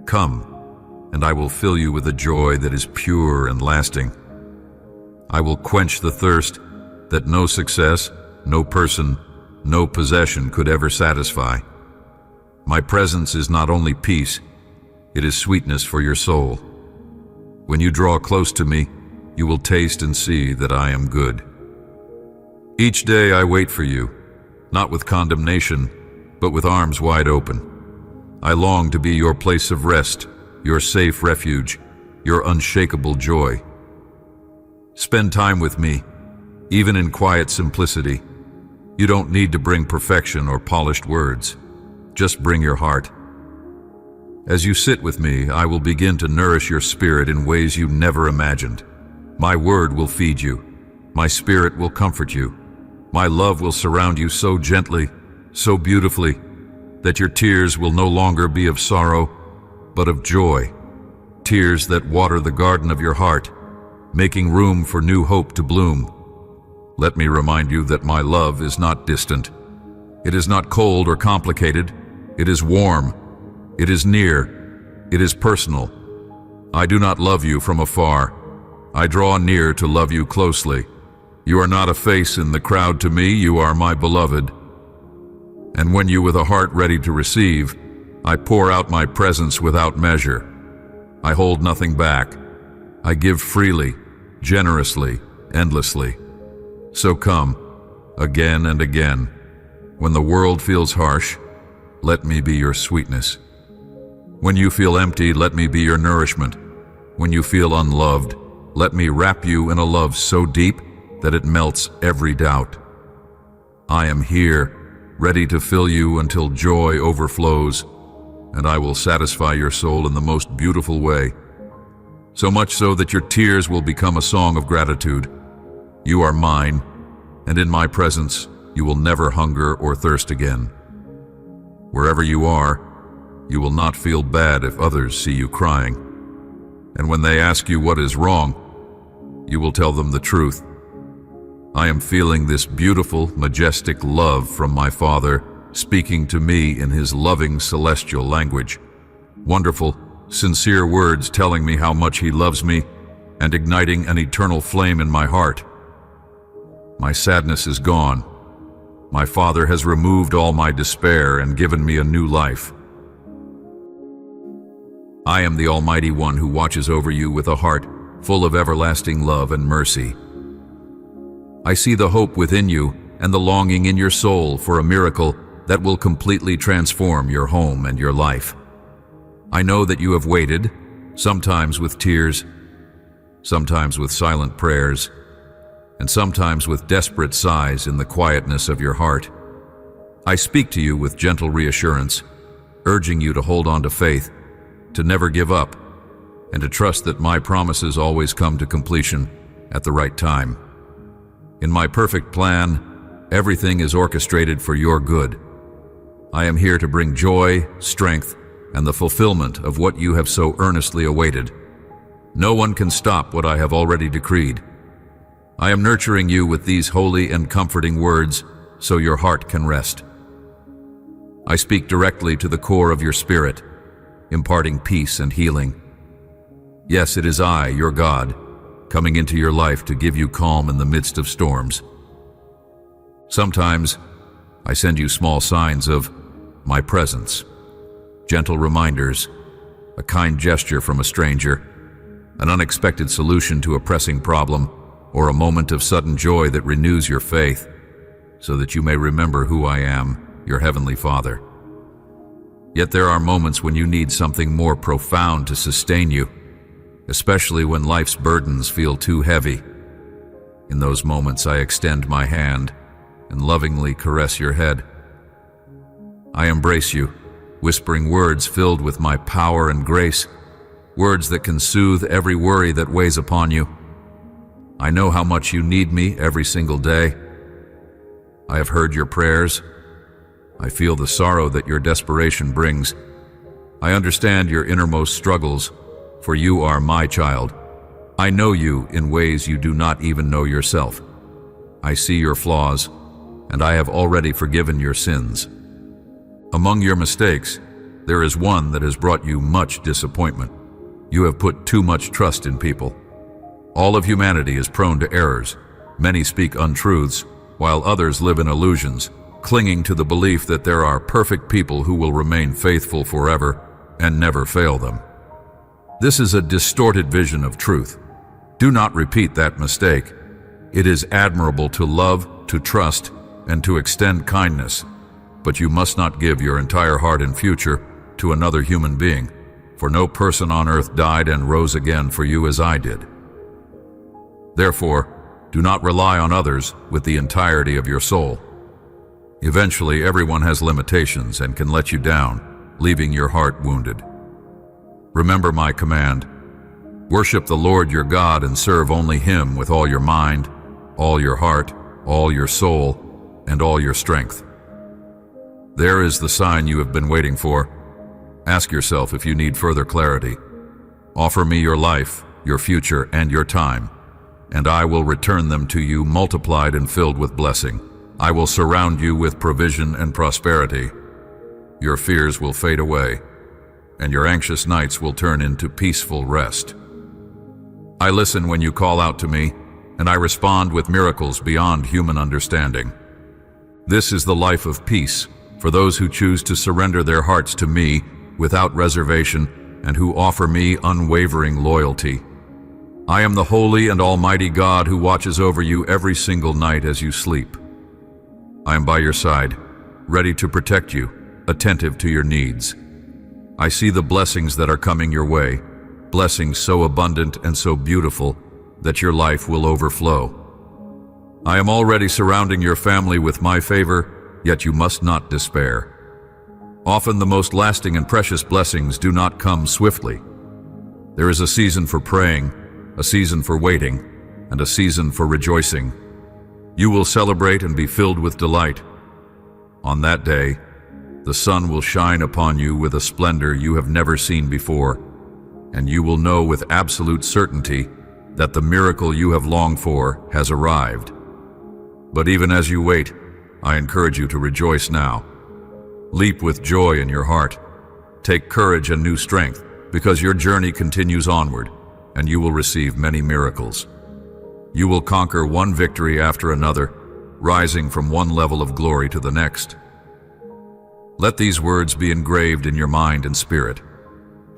Speaker 1: Come, and I will fill you with a joy that is pure and lasting. I will quench the thirst that no success, no person, no possession could ever satisfy. My presence is not only peace, it is sweetness for your soul. When you draw close to me, you will taste and see that I am good. Each day I wait for you, not with condemnation, but with arms wide open. I long to be your place of rest, your safe refuge, your unshakable joy. Spend time with me, even in quiet simplicity. You don't need to bring perfection or polished words. Just bring your heart. As you sit with me, I will begin to nourish your spirit in ways you never imagined. My word will feed you. My spirit will comfort you. My love will surround you so gently, so beautifully, that your tears will no longer be of sorrow, but of joy. Tears that water the garden of your heart, making room for new hope to bloom. Let me remind you that my love is not distant. It is not cold or complicated. It is warm. It is near. It is personal. I do not love you from afar. I draw near to love you closely. You are not a face in the crowd to me, you are my beloved. And when you with a heart ready to receive, I pour out my presence without measure. I hold nothing back. I give freely, generously, endlessly. So come, again and again. When the world feels harsh, let me be your sweetness. When you feel empty, let me be your nourishment. When you feel unloved, let me wrap you in a love so deep that it melts every doubt. I am here, ready to fill you until joy overflows, and I will satisfy your soul in the most beautiful way. So much so that your tears will become a song of gratitude. You are mine, and in my presence, you will never hunger or thirst again. Wherever you are, you will not feel bad if others see you crying. And when they ask you what is wrong, you will tell them the truth. I am feeling this beautiful, majestic love from my Father, speaking to me in his loving celestial language. Wonderful, sincere words telling me how much he loves me and igniting an eternal flame in my heart. My sadness is gone. My Father has removed all my despair and given me a new life. I am the Almighty One who watches over you with a heart full of everlasting love and mercy. I see the hope within you and the longing in your soul for a miracle that will completely transform your home and your life. I know that you have waited, sometimes with tears, sometimes with silent prayers, and sometimes with desperate sighs in the quietness of your heart. I speak to you with gentle reassurance, urging you to hold on to faith, to never give up, and to trust that my promises always come to completion at the right time. In my perfect plan, everything is orchestrated for your good. I am here to bring joy, strength, and the fulfillment of what you have so earnestly awaited. No one can stop what I have already decreed. I am nurturing you with these holy and comforting words so your heart can rest. I speak directly to the core of your spirit, imparting peace and healing. Yes, it is I, your God, coming into your life to give you calm in the midst of storms. Sometimes, I send you small signs of my presence, gentle reminders, a kind gesture from a stranger, an unexpected solution to a pressing problem, or a moment of sudden joy that renews your faith, so that you may remember who I am, your heavenly Father. Yet there are moments when you need something more profound to sustain you, especially when life's burdens feel too heavy. In those moments, I extend my hand and lovingly caress your head. I embrace you, whispering words filled with my power and grace, words that can soothe every worry that weighs upon you. I know how much you need me every single day. I have heard your prayers. I feel the sorrow that your desperation brings. I understand your innermost struggles, for you are my child. I know you in ways you do not even know yourself. I see your flaws, and I have already forgiven your sins. Among your mistakes, there is one that has brought you much disappointment. You have put too much trust in people. All of humanity is prone to errors. Many speak untruths, while others live in illusions, clinging to the belief that there are perfect people who will remain faithful forever and never fail them. This is a distorted vision of truth. Do not repeat that mistake. It is admirable to love, to trust, and to extend kindness, but you must not give your entire heart and future to another human being, for no person on earth died and rose again for you as I did. Therefore, do not rely on others with the entirety of your soul. Eventually, everyone has limitations and can let you down, leaving your heart wounded. Remember my command. Worship the Lord your God and serve only Him with all your mind, all your heart, all your soul, and all your strength. There is the sign you have been waiting for. Ask yourself if you need further clarity. Offer me your life, your future, and your time, and I will return them to you multiplied and filled with blessing. I will surround you with provision and prosperity. Your fears will fade away, and your anxious nights will turn into peaceful rest. I listen when you call out to me, and I respond with miracles beyond human understanding. This is the life of peace for those who choose to surrender their hearts to me without reservation and who offer me unwavering loyalty. I am the holy and almighty God who watches over you every single night as you sleep. I am by your side, ready to protect you, attentive to your needs. I see the blessings that are coming your way, blessings so abundant and so beautiful that your life will overflow. I am already surrounding your family with my favor, yet you must not despair. Often the most lasting and precious blessings do not come swiftly. There is a season for praying, a season for waiting, and a season for rejoicing. You will celebrate and be filled with delight. On that day, the sun will shine upon you with a splendor you have never seen before, and you will know with absolute certainty that the miracle you have longed for has arrived. But even as you wait, I encourage you to rejoice now. Leap with joy in your heart. Take courage and new strength, because your journey continues onward, and you will receive many miracles. You will conquer one victory after another, rising from one level of glory to the next. Let these words be engraved in your mind and spirit.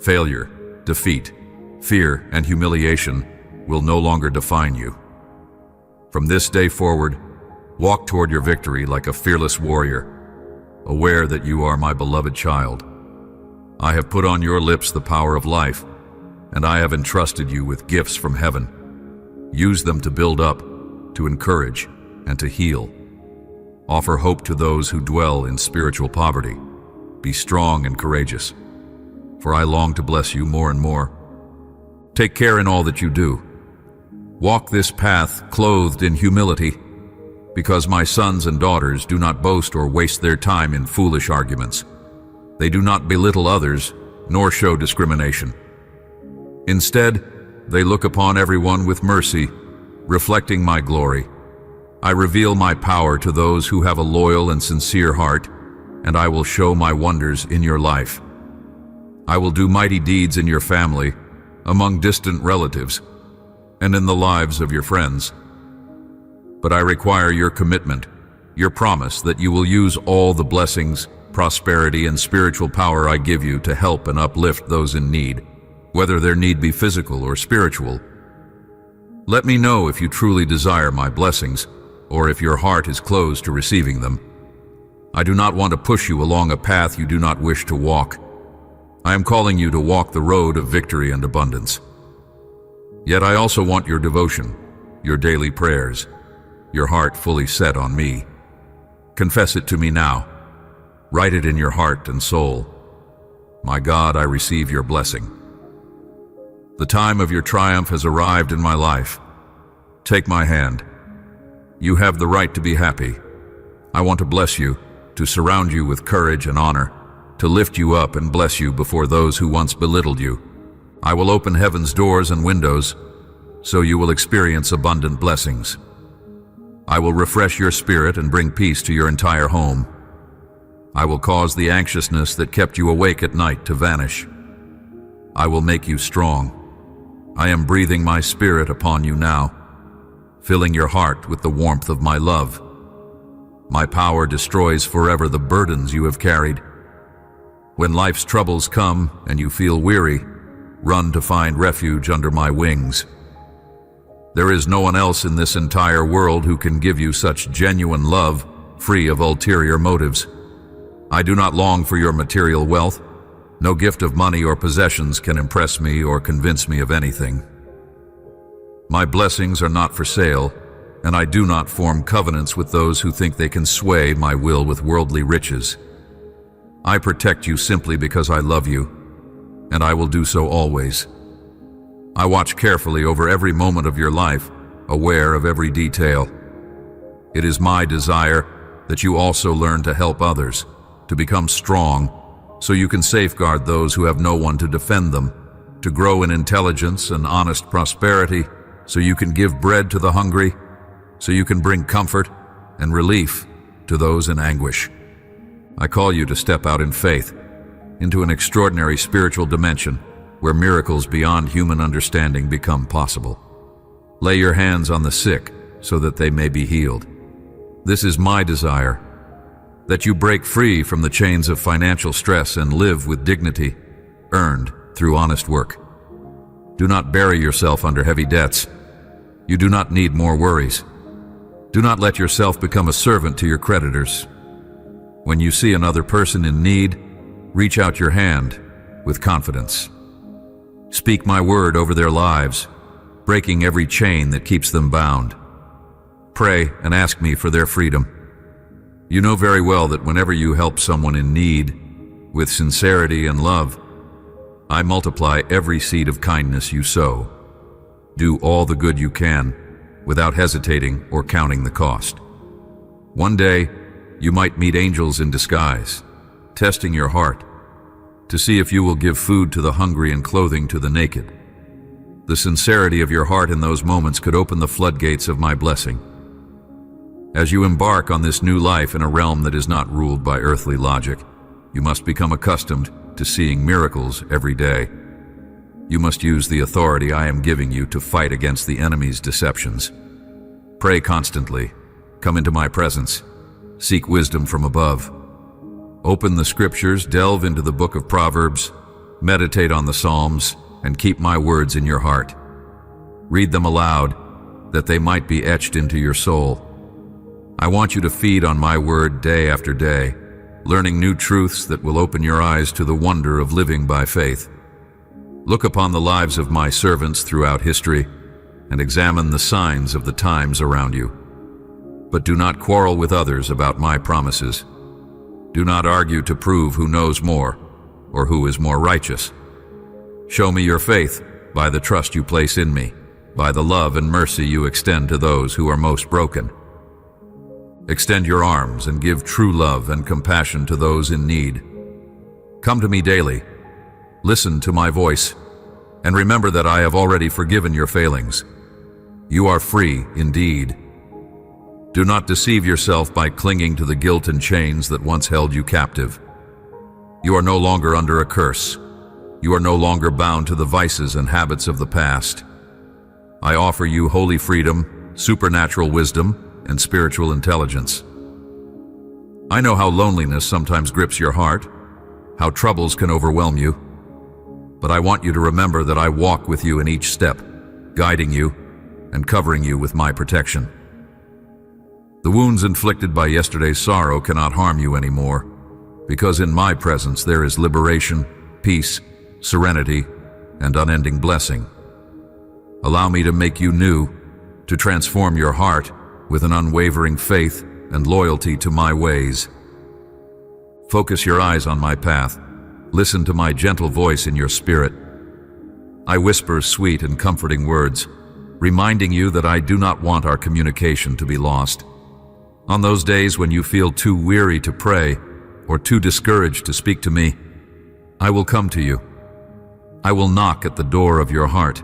Speaker 1: Failure, defeat, fear, and humiliation will no longer define you. From this day forward, walk toward your victory like a fearless warrior, aware that you are my beloved child. I have put on your lips the power of life, and I have entrusted you with gifts from heaven. Use them to build up, to encourage, and to heal. Offer hope to those who dwell in spiritual poverty. Be strong and courageous, for I long to bless you more and more. Take care in all that you do. Walk this path clothed in humility, because my sons and daughters do not boast or waste their time in foolish arguments. They do not belittle others, nor show discrimination. Instead, they look upon everyone with mercy, reflecting my glory. I reveal my power to those who have a loyal and sincere heart, and I will show my wonders in your life. I will do mighty deeds in your family, among distant relatives, and in the lives of your friends. But I require your commitment, your promise that you will use all the blessings, prosperity, and spiritual power I give you to help and uplift those in need, whether their need be physical or spiritual. Let me know if you truly desire my blessings, or if your heart is closed to receiving them. I do not want to push you along a path you do not wish to walk. I am calling you to walk the road of victory and abundance. Yet I also want your devotion, your daily prayers, your heart fully set on me. Confess it to me now. Write it in your heart and soul. My God, I receive your blessing. The time of your triumph has arrived in my life. Take my hand. You have the right to be happy. I want to bless you, to surround you with courage and honor, to lift you up and bless you before those who once belittled you. I will open heaven's doors and windows, so you will experience abundant blessings. I will refresh your spirit and bring peace to your entire home. I will cause the anxiousness that kept you awake at night to vanish. I will make you strong. I am breathing my spirit upon you now, filling your heart with the warmth of my love. My power destroys forever the burdens you have carried. When life's troubles come and you feel weary, run to find refuge under my wings. There is no one else in this entire world who can give you such genuine love, free of ulterior motives. I do not long for your material wealth. No gift of money or possessions can impress me or convince me of anything. My blessings are not for sale, and I do not form covenants with those who think they can sway my will with worldly riches. I protect you simply because I love you, and I will do so always. I watch carefully over every moment of your life, aware of every detail. It is my desire that you also learn to help others, to become strong, so you can safeguard those who have no one to defend them, to grow in intelligence and honest prosperity, so you can give bread to the hungry, so you can bring comfort and relief to those in anguish. I call you to step out in faith into an extraordinary spiritual dimension where miracles beyond human understanding become possible. Lay your hands on the sick so that they may be healed. This is my desire, that you break free from the chains of financial stress and live with dignity, earned through honest work. Do not bury yourself under heavy debts. You do not need more worries. Do not let yourself become a servant to your creditors. When you see another person in need, reach out your hand with confidence. Speak my word over their lives, breaking every chain that keeps them bound. Pray and ask me for their freedom. You know very well that whenever you help someone in need, with sincerity and love, I multiply every seed of kindness you sow. Do all the good you can, without hesitating or counting the cost. One day, you might meet angels in disguise, testing your heart, to see if you will give food to the hungry and clothing to the naked. The sincerity of your heart in those moments could open the floodgates of my blessing. As you embark on this new life in a realm that is not ruled by earthly logic, you must become accustomed to seeing miracles every day. You must use the authority I am giving you to fight against the enemy's deceptions. Pray constantly. Come into my presence. Seek wisdom from above. Open the scriptures, delve into the book of Proverbs, meditate on the Psalms, and keep my words in your heart. Read them aloud, that they might be etched into your soul. I want you to feed on my word day after day, learning new truths that will open your eyes to the wonder of living by faith. Look upon the lives of my servants throughout history and examine the signs of the times around you. But do not quarrel with others about my promises. Do not argue to prove who knows more or who is more righteous. Show me your faith by the trust you place in me, by the love and mercy you extend to those who are most broken. Extend your arms and give true love and compassion to those in need. Come to me daily, listen to my voice, and remember that I have already forgiven your failings. You are free indeed. Do not deceive yourself by clinging to the guilt and chains that once held you captive. You are no longer under a curse. You are no longer bound to the vices and habits of the past. I offer you holy freedom, supernatural wisdom, and spiritual intelligence. I know how loneliness sometimes grips your heart, how troubles can overwhelm you, but I want you to remember that I walk with you in each step, guiding you and covering you with my protection. The wounds inflicted by yesterday's sorrow cannot harm you anymore, because in my presence there is liberation, peace, serenity, and unending blessing. Allow me to make you new, to transform your heart with an unwavering faith and loyalty to my ways. Focus your eyes on my path. Listen to my gentle voice in your spirit. I whisper sweet and comforting words, reminding you that I do not want our communication to be lost. On those days when you feel too weary to pray or too discouraged to speak to me, I will come to you. I will knock at the door of your heart.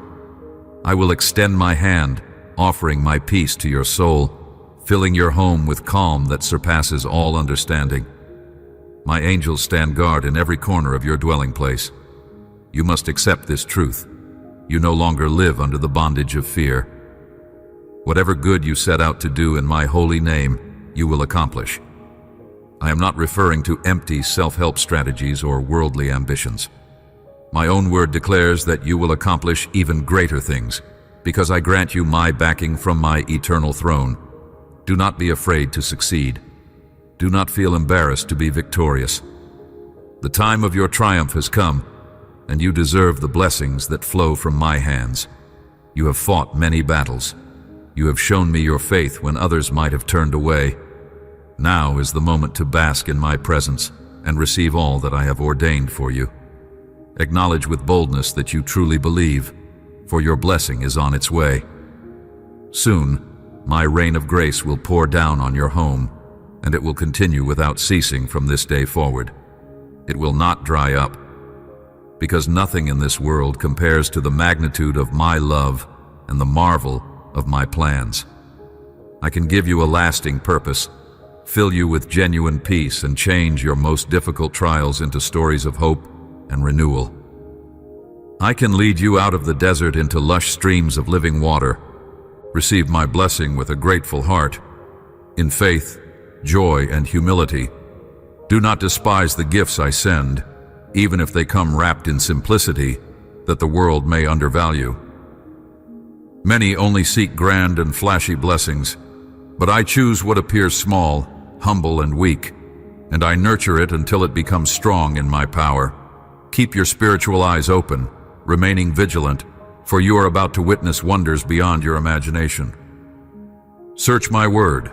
Speaker 1: I will extend my hand, offering my peace to your soul, filling your home with calm that surpasses all understanding. My angels stand guard in every corner of your dwelling place. You must accept this truth. You no longer live under the bondage of fear. Whatever good you set out to do in my holy name, you will accomplish. I am not referring to empty self-help strategies or worldly ambitions. My own word declares that you will accomplish even greater things, because I grant you my backing from my eternal throne. Do not be afraid to succeed. Do not feel embarrassed to be victorious. The time of your triumph has come, and you deserve the blessings that flow from my hands. You have fought many battles. You have shown me your faith when others might have turned away. Now is the moment to bask in my presence and receive all that I have ordained for you. Acknowledge with boldness that you truly believe, for your blessing is on its way. Soon, my rain of grace will pour down on your home, and it will continue without ceasing from this day forward. It will not dry up, because nothing in this world compares to the magnitude of my love and the marvel of my plans. I can give you a lasting purpose, fill you with genuine peace, and change your most difficult trials into stories of hope and renewal. I can lead you out of the desert into lush streams of living water. Receive my blessing with a grateful heart, in faith, joy, and humility. Do not despise the gifts I send, even if they come wrapped in simplicity that the world may undervalue. Many only seek grand and flashy blessings, but I choose what appears small, humble, and weak, and I nurture it until it becomes strong in my power. Keep your spiritual eyes open, remaining vigilant, for you are about to witness wonders beyond your imagination. Search my word,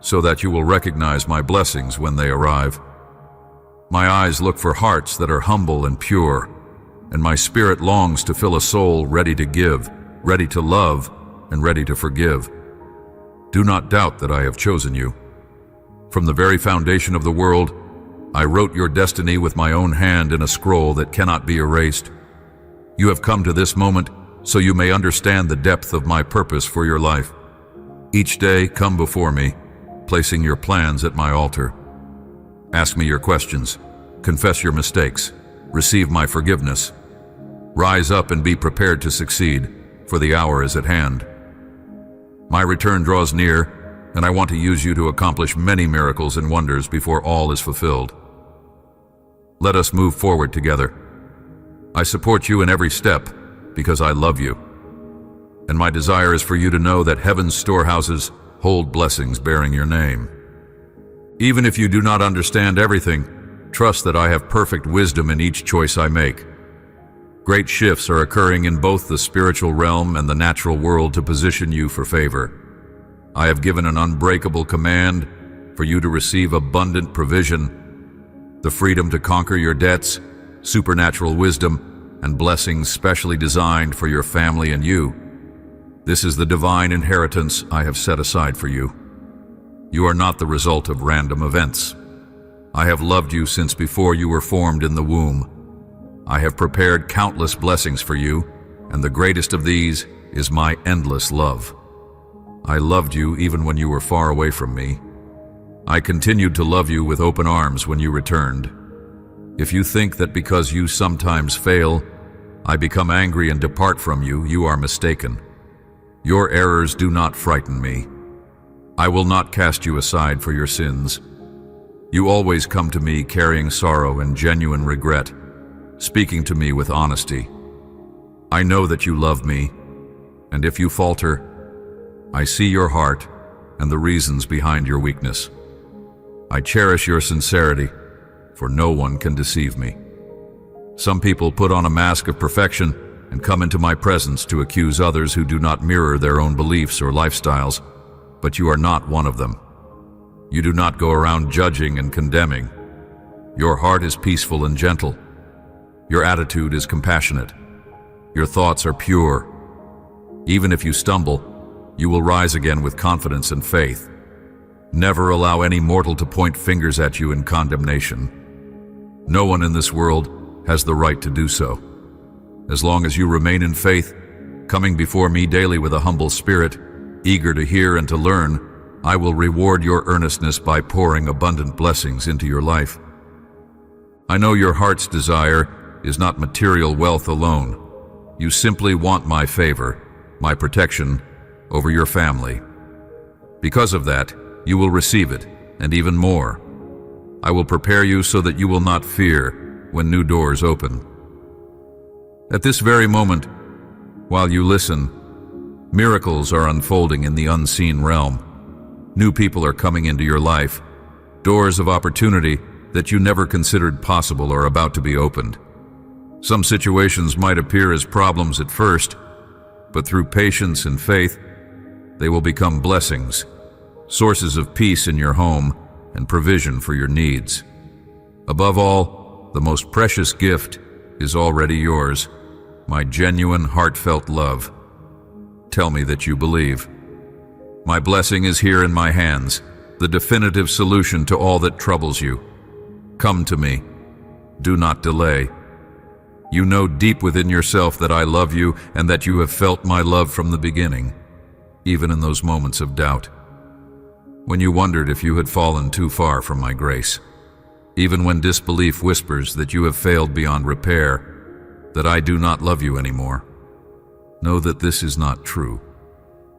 Speaker 1: so that you will recognize my blessings when they arrive. My eyes look for hearts that are humble and pure, and my spirit longs to fill a soul ready to give, ready to love, and ready to forgive. Do not doubt that I have chosen you. From the very foundation of the world, I wrote your destiny with my own hand in a scroll that cannot be erased. You have come to this moment so you may understand the depth of my purpose for your life. Each day, come before me, placing your plans at my altar. Ask me your questions, confess your mistakes, receive my forgiveness. Rise up and be prepared to succeed, for the hour is at hand. My return draws near, and I want to use you to accomplish many miracles and wonders before all is fulfilled. Let us move forward together. I support you in every step because I love you, and my desire is for you to know that heaven's storehouses hold blessings bearing your name. Even if you do not understand everything, trust that I have perfect wisdom in each choice I make. Great shifts are occurring in both the spiritual realm and the natural world to position you for favor. I have given an unbreakable command for you to receive abundant provision, the freedom to conquer your debts, supernatural wisdom, and blessings specially designed for your family and you. This is the divine inheritance I have set aside for you. You are not the result of random events. I have loved you since before you were formed in the womb. I have prepared countless blessings for you, and the greatest of these is my endless love. I loved you even when you were far away from me. I continued to love you with open arms when you returned. If you think that because you sometimes fail, I become angry and depart from you, you are mistaken. Your errors do not frighten me. I will not cast you aside for your sins. You always come to me carrying sorrow and genuine regret, speaking to me with honesty. I know that you love me, and if you falter, I see your heart and the reasons behind your weakness. I cherish your sincerity, for no one can deceive me. Some people put on a mask of perfection and come into my presence to accuse others who do not mirror their own beliefs or lifestyles, but you are not one of them. You do not go around judging and condemning. Your heart is peaceful and gentle. Your attitude is compassionate. Your thoughts are pure. Even if you stumble, you will rise again with confidence and faith. Never allow any mortal to point fingers at you in condemnation. No one in this world has the right to do so. As long as you remain in faith, coming before me daily with a humble spirit, eager to hear and to learn, I will reward your earnestness by pouring abundant blessings into your life. I know your heart's desire is not material wealth alone. You simply want my favor, my protection over your family. Because of that, you will receive it, and even more. I will prepare you so that you will not fear when new doors open. At this very moment, while you listen, miracles are unfolding in the unseen realm. New people are coming into your life. Doors of opportunity that you never considered possible are about to be opened. Some situations might appear as problems at first, but through patience and faith, they will become blessings, sources of peace in your home and provision for your needs. Above all, the most precious gift is already yours, my genuine, heartfelt love. Tell me that you believe. My blessing is here in my hands, the definitive solution to all that troubles you. Come to me. Do not delay. You know deep within yourself that I love you and that you have felt my love from the beginning, even in those moments of doubt. When you wondered if you had fallen too far from my grace, even when disbelief whispers that you have failed beyond repair, that I do not love you anymore. Know that this is not true.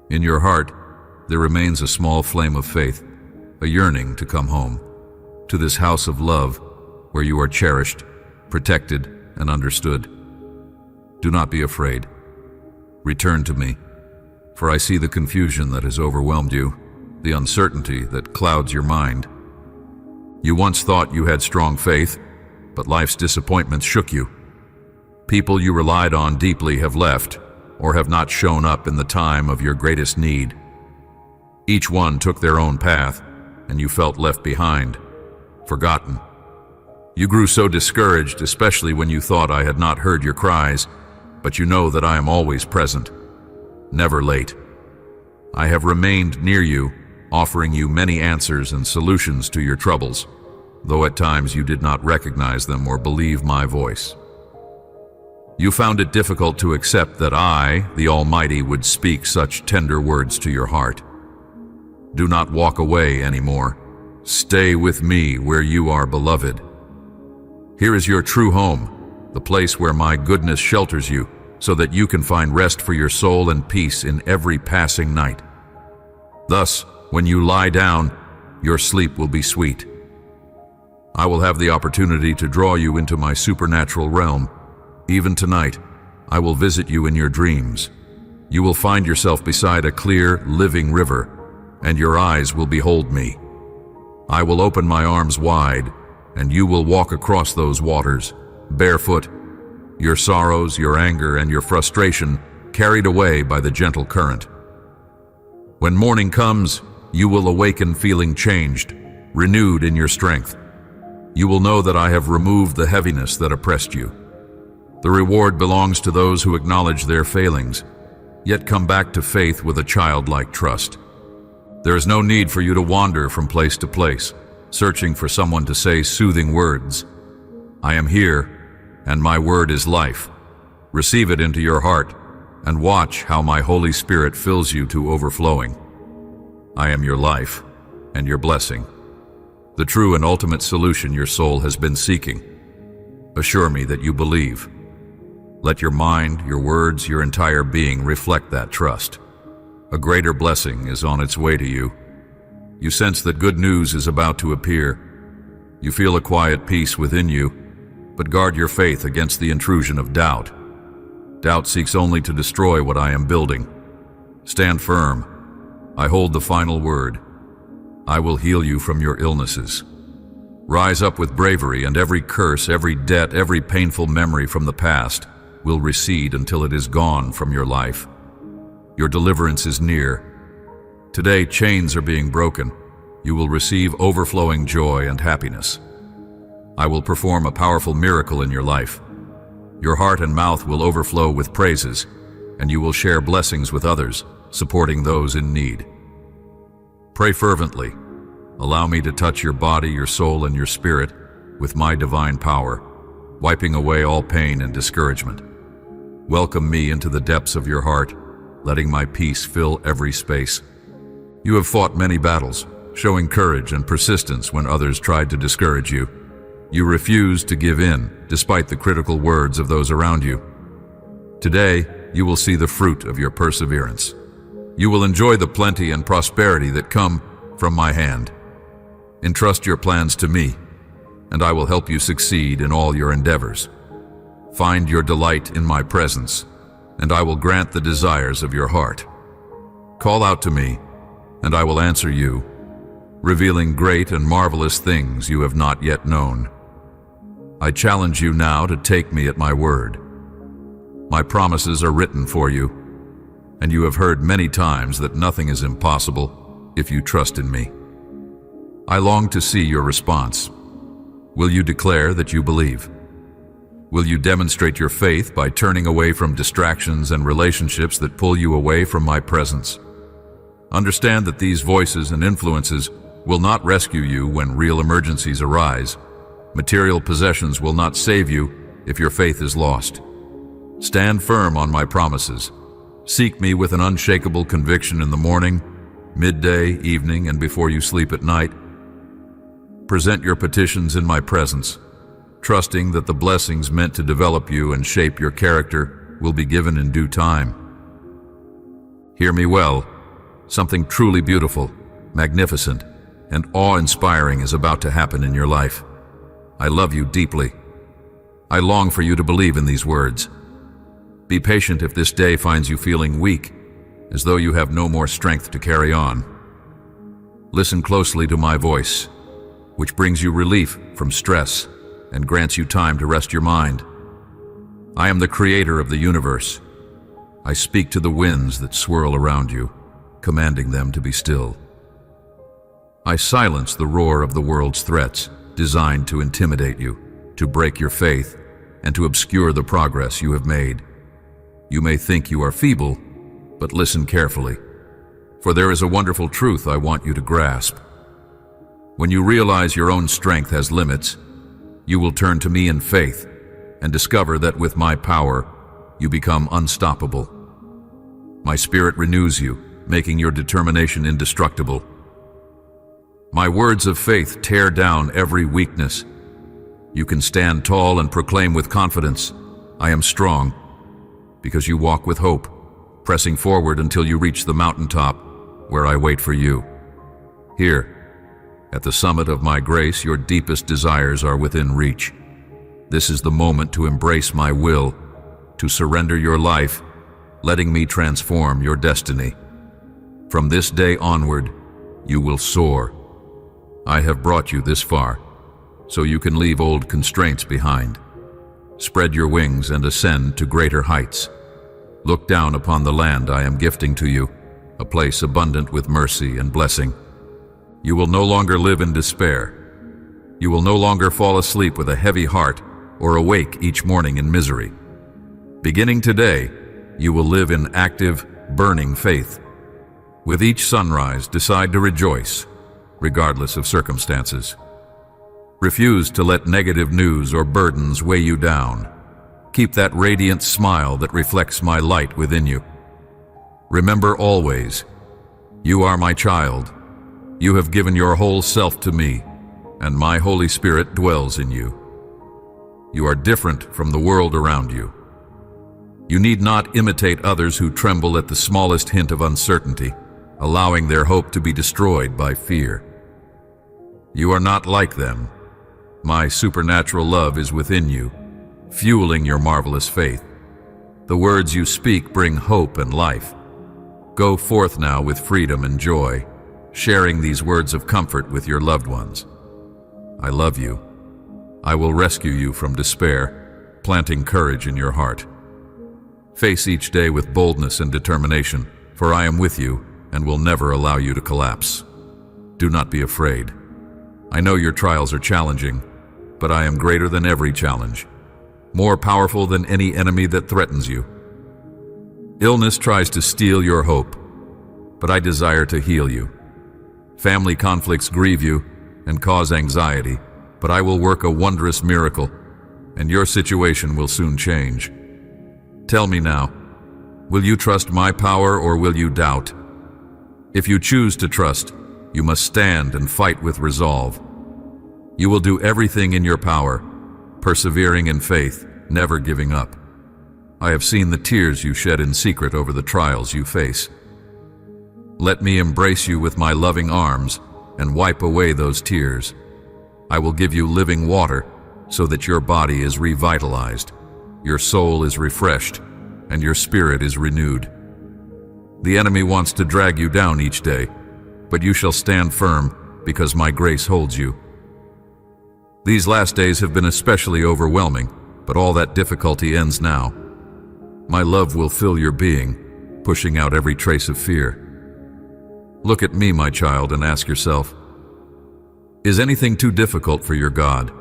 Speaker 1: In your heart, there remains a small flame of faith, a yearning to come home, to this house of love where you are cherished, protected, and understood. Do not be afraid. Return to me, for I see the confusion that has overwhelmed you, the uncertainty that clouds your mind. You once thought you had strong faith, but life's disappointments shook you. People you relied on deeply have left, or have not shown up in the time of your greatest need. Each one took their own path, and you felt left behind, forgotten. You grew so discouraged, especially when you thought I had not heard your cries, but you know that I am always present, never late. I have remained near you, offering you many answers and solutions to your troubles, though at times you did not recognize them or believe my voice. You found it difficult to accept that I, the Almighty, would speak such tender words to your heart. Do not walk away anymore. Stay with me where you are beloved. Here is your true home, the place where my goodness shelters you, so that you can find rest for your soul and peace in every passing night. Thus, when you lie down, your sleep will be sweet. I will have the opportunity to draw you into my supernatural realm. Even tonight, I will visit you in your dreams. You will find yourself beside a clear, living river, and your eyes will behold me. I will open my arms wide, and you will walk across those waters, barefoot, your sorrows, your anger, and your frustration carried away by the gentle current. When morning comes, you will awaken feeling changed, renewed in your strength. You will know that I have removed the heaviness that oppressed you. The reward belongs to those who acknowledge their failings, yet come back to faith with a childlike trust. There is no need for you to wander from place to place, searching for someone to say soothing words. I am here, and my word is life. Receive it into your heart, and watch how my Holy Spirit fills you to overflowing. I am your life and your blessing, the true and ultimate solution your soul has been seeking. Assure me that you believe. Let your mind, your words, your entire being reflect that trust. A greater blessing is on its way to you. You sense that good news is about to appear. You feel a quiet peace within you, but guard your faith against the intrusion of doubt. Doubt seeks only to destroy what I am building. Stand firm. I hold the final word. I will heal you from your illnesses. Rise up with bravery, and every curse, every debt, every painful memory from the past will recede until it is gone from your life. Your deliverance is near. Today, chains are being broken. You will receive overflowing joy and happiness. I will perform a powerful miracle in your life. Your heart and mouth will overflow with praises, and you will share blessings with others, supporting those in need. Pray fervently. Allow me to touch your body, your soul, and your spirit with my divine power, wiping away all pain and discouragement. Welcome me into the depths of your heart, letting my peace fill every space. You have fought many battles, showing courage and persistence when others tried to discourage you. You refused to give in, despite the critical words of those around you. Today, you will see the fruit of your perseverance. You will enjoy the plenty and prosperity that come from my hand. Entrust your plans to me, and I will help you succeed in all your endeavors. Find your delight in my presence, and I will grant the desires of your heart. Call out to me, and I will answer you, revealing great and marvelous things you have not yet known. I challenge you now to take me at my word. My promises are written for you, and you have heard many times that nothing is impossible if you trust in me. I long to see your response. Will you declare that you believe? Will you demonstrate your faith by turning away from distractions and relationships that pull you away from my presence? Understand that these voices and influences will not rescue you when real emergencies arise. Material possessions will not save you if your faith is lost. Stand firm on my promises. Seek me with an unshakable conviction in the morning, midday, evening, and before you sleep at night. Present your petitions in my presence, trusting that the blessings meant to develop you and shape your character will be given in due time. Hear me well. Something truly beautiful, magnificent, and awe-inspiring is about to happen in your life. I love you deeply. I long for you to believe in these words. Be patient if this day finds you feeling weak, as though you have no more strength to carry on. Listen closely to my voice, which brings you relief from stress and grants you time to rest your mind. I am the creator of the universe. I speak to the winds that swirl around you, commanding them to be still. I silence the roar of the world's threats, designed to intimidate you, to break your faith, and to obscure the progress you have made. You may think you are feeble, but listen carefully, for there is a wonderful truth I want you to grasp. When you realize your own strength has limits, you will turn to me in faith and discover that with my power, you become unstoppable. My spirit renews you, making your determination indestructible. My words of faith tear down every weakness. You can stand tall and proclaim with confidence, I am strong, because you walk with hope, pressing forward until you reach the mountaintop where I wait for you. Here, at the summit of my grace, your deepest desires are within reach. This is the moment to embrace my will, to surrender your life, letting me transform your destiny. From this day onward, you will soar. I have brought you this far, so you can leave old constraints behind. Spread your wings and ascend to greater heights. Look down upon the land I am gifting to you, a place abundant with mercy and blessing. You will no longer live in despair. You will no longer fall asleep with a heavy heart or awake each morning in misery. Beginning today, you will live in active, burning faith. With each sunrise, decide to rejoice, regardless of circumstances. Refuse to let negative news or burdens weigh you down. Keep that radiant smile that reflects my light within you. Remember always, you are my child. You have given your whole self to me, and my Holy Spirit dwells in you. You are different from the world around you. You need not imitate others who tremble at the smallest hint of uncertainty, allowing their hope to be destroyed by fear. You are not like them. My supernatural love is within you, fueling your marvelous faith. The words you speak bring hope and life. Go forth now with freedom and joy, sharing these words of comfort with your loved ones. I love you. I will rescue you from despair, planting courage in your heart. Face each day with boldness and determination, for I am with you and will never allow you to collapse. Do not be afraid. I know your trials are challenging, but I am greater than every challenge, more powerful than any enemy that threatens you. Illness tries to steal your hope, but I desire to heal you. Family conflicts grieve you and cause anxiety, but I will work a wondrous miracle, and your situation will soon change. Tell me now, will you trust my power or will you doubt? If you choose to trust, you must stand and fight with resolve. You will do everything in your power, persevering in faith, never giving up. I have seen the tears you shed in secret over the trials you face. Let me embrace you with my loving arms and wipe away those tears. I will give you living water so that your body is revitalized, your soul is refreshed, and your spirit is renewed. The enemy wants to drag you down each day, but you shall stand firm because my grace holds you. These last days have been especially overwhelming, but all that difficulty ends now. My love will fill your being, pushing out every trace of fear. Look at me, my child, and ask yourself, is anything too difficult for your God?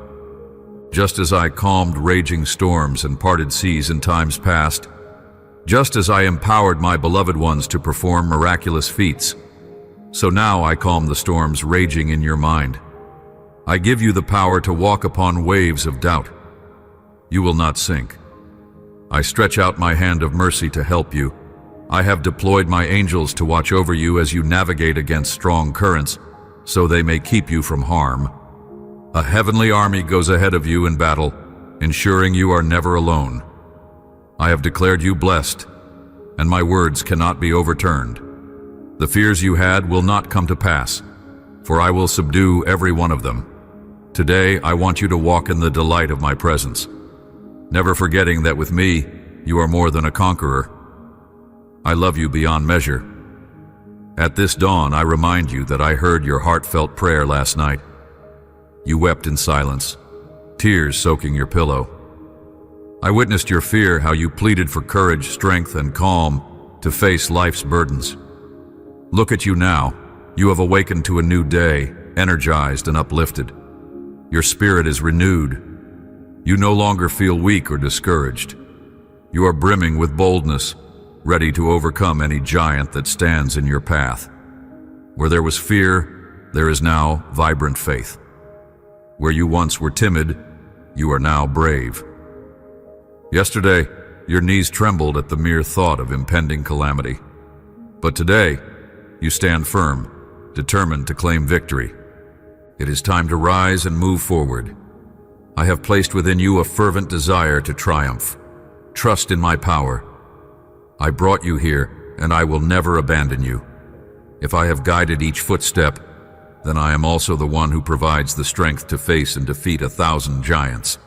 Speaker 1: Just as I calmed raging storms and parted seas in times past, just as I empowered my beloved ones to perform miraculous feats, so now I calm the storms raging in your mind. I give you the power to walk upon waves of doubt. You will not sink. I stretch out my hand of mercy to help you. I have deployed my angels to watch over you as you navigate against strong currents, so they may keep you from harm. A heavenly army goes ahead of you in battle, ensuring you are never alone. I have declared you blessed, and my words cannot be overturned. The fears you had will not come to pass, for I will subdue every one of them. Today, I want you to walk in the delight of my presence, never forgetting that with me, you are more than a conqueror. I love you beyond measure. At this dawn, I remind you that I heard your heartfelt prayer last night. You wept in silence, tears soaking your pillow. I witnessed your fear, how you pleaded for courage, strength, and calm to face life's burdens. Look at you now. You have awakened to a new day, energized and uplifted. Your spirit is renewed. You no longer feel weak or discouraged. You are brimming with boldness, ready to overcome any giant that stands in your path. Where there was fear, there is now vibrant faith. Where you once were timid, you are now brave. Yesterday, your knees trembled at the mere thought of impending calamity. But today, you stand firm, determined to claim victory. It is time to rise and move forward. I have placed within you a fervent desire to triumph. Trust in my power. I brought you here, and I will never abandon you. If I have guided each footstep, then I am also the one who provides the strength to face and defeat 1,000 giants.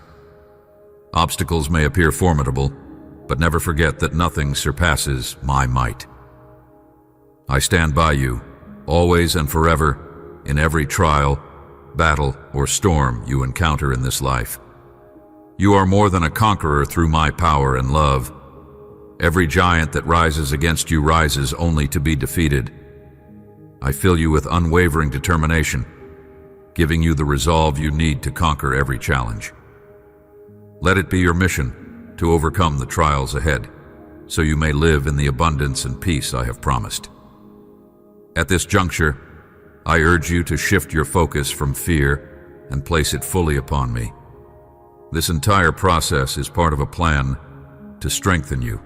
Speaker 1: Obstacles may appear formidable, but never forget that nothing surpasses my might. I stand by you, always and forever, in every trial, battle, or storm you encounter in this life. You are more than a conqueror through my power and love. Every giant that rises against you rises only to be defeated. I fill you with unwavering determination, giving you the resolve you need to conquer every challenge. Let it be your mission, to overcome the trials ahead, so you may live in the abundance and peace I have promised. At this juncture, I urge you to shift your focus from fear and place it fully upon me. This entire process is part of a plan to strengthen you.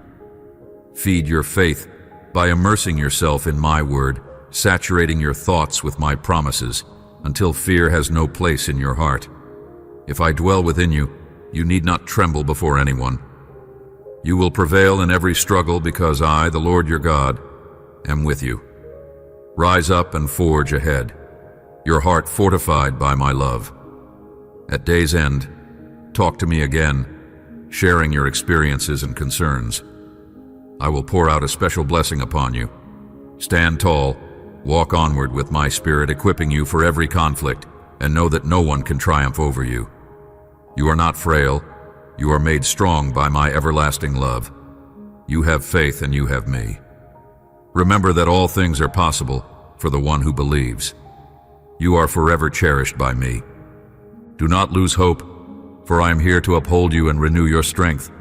Speaker 1: Feed your faith by immersing yourself in my word, saturating your thoughts with my promises until fear has no place in your heart. If I dwell within you, you need not tremble before anyone. You will prevail in every struggle because I, the Lord your God, am with you. Rise up and forge ahead, your heart fortified by my love. At day's end, talk to me again, sharing your experiences and concerns. I will pour out a special blessing upon you. Stand tall, walk onward with my spirit equipping you for every conflict, and know that no one can triumph over you. You are not frail, you are made strong by my everlasting love. You have faith and you have me. Remember that all things are possible for the one who believes. You are forever cherished by me. Do not lose hope, for I am here to uphold you and renew your strength.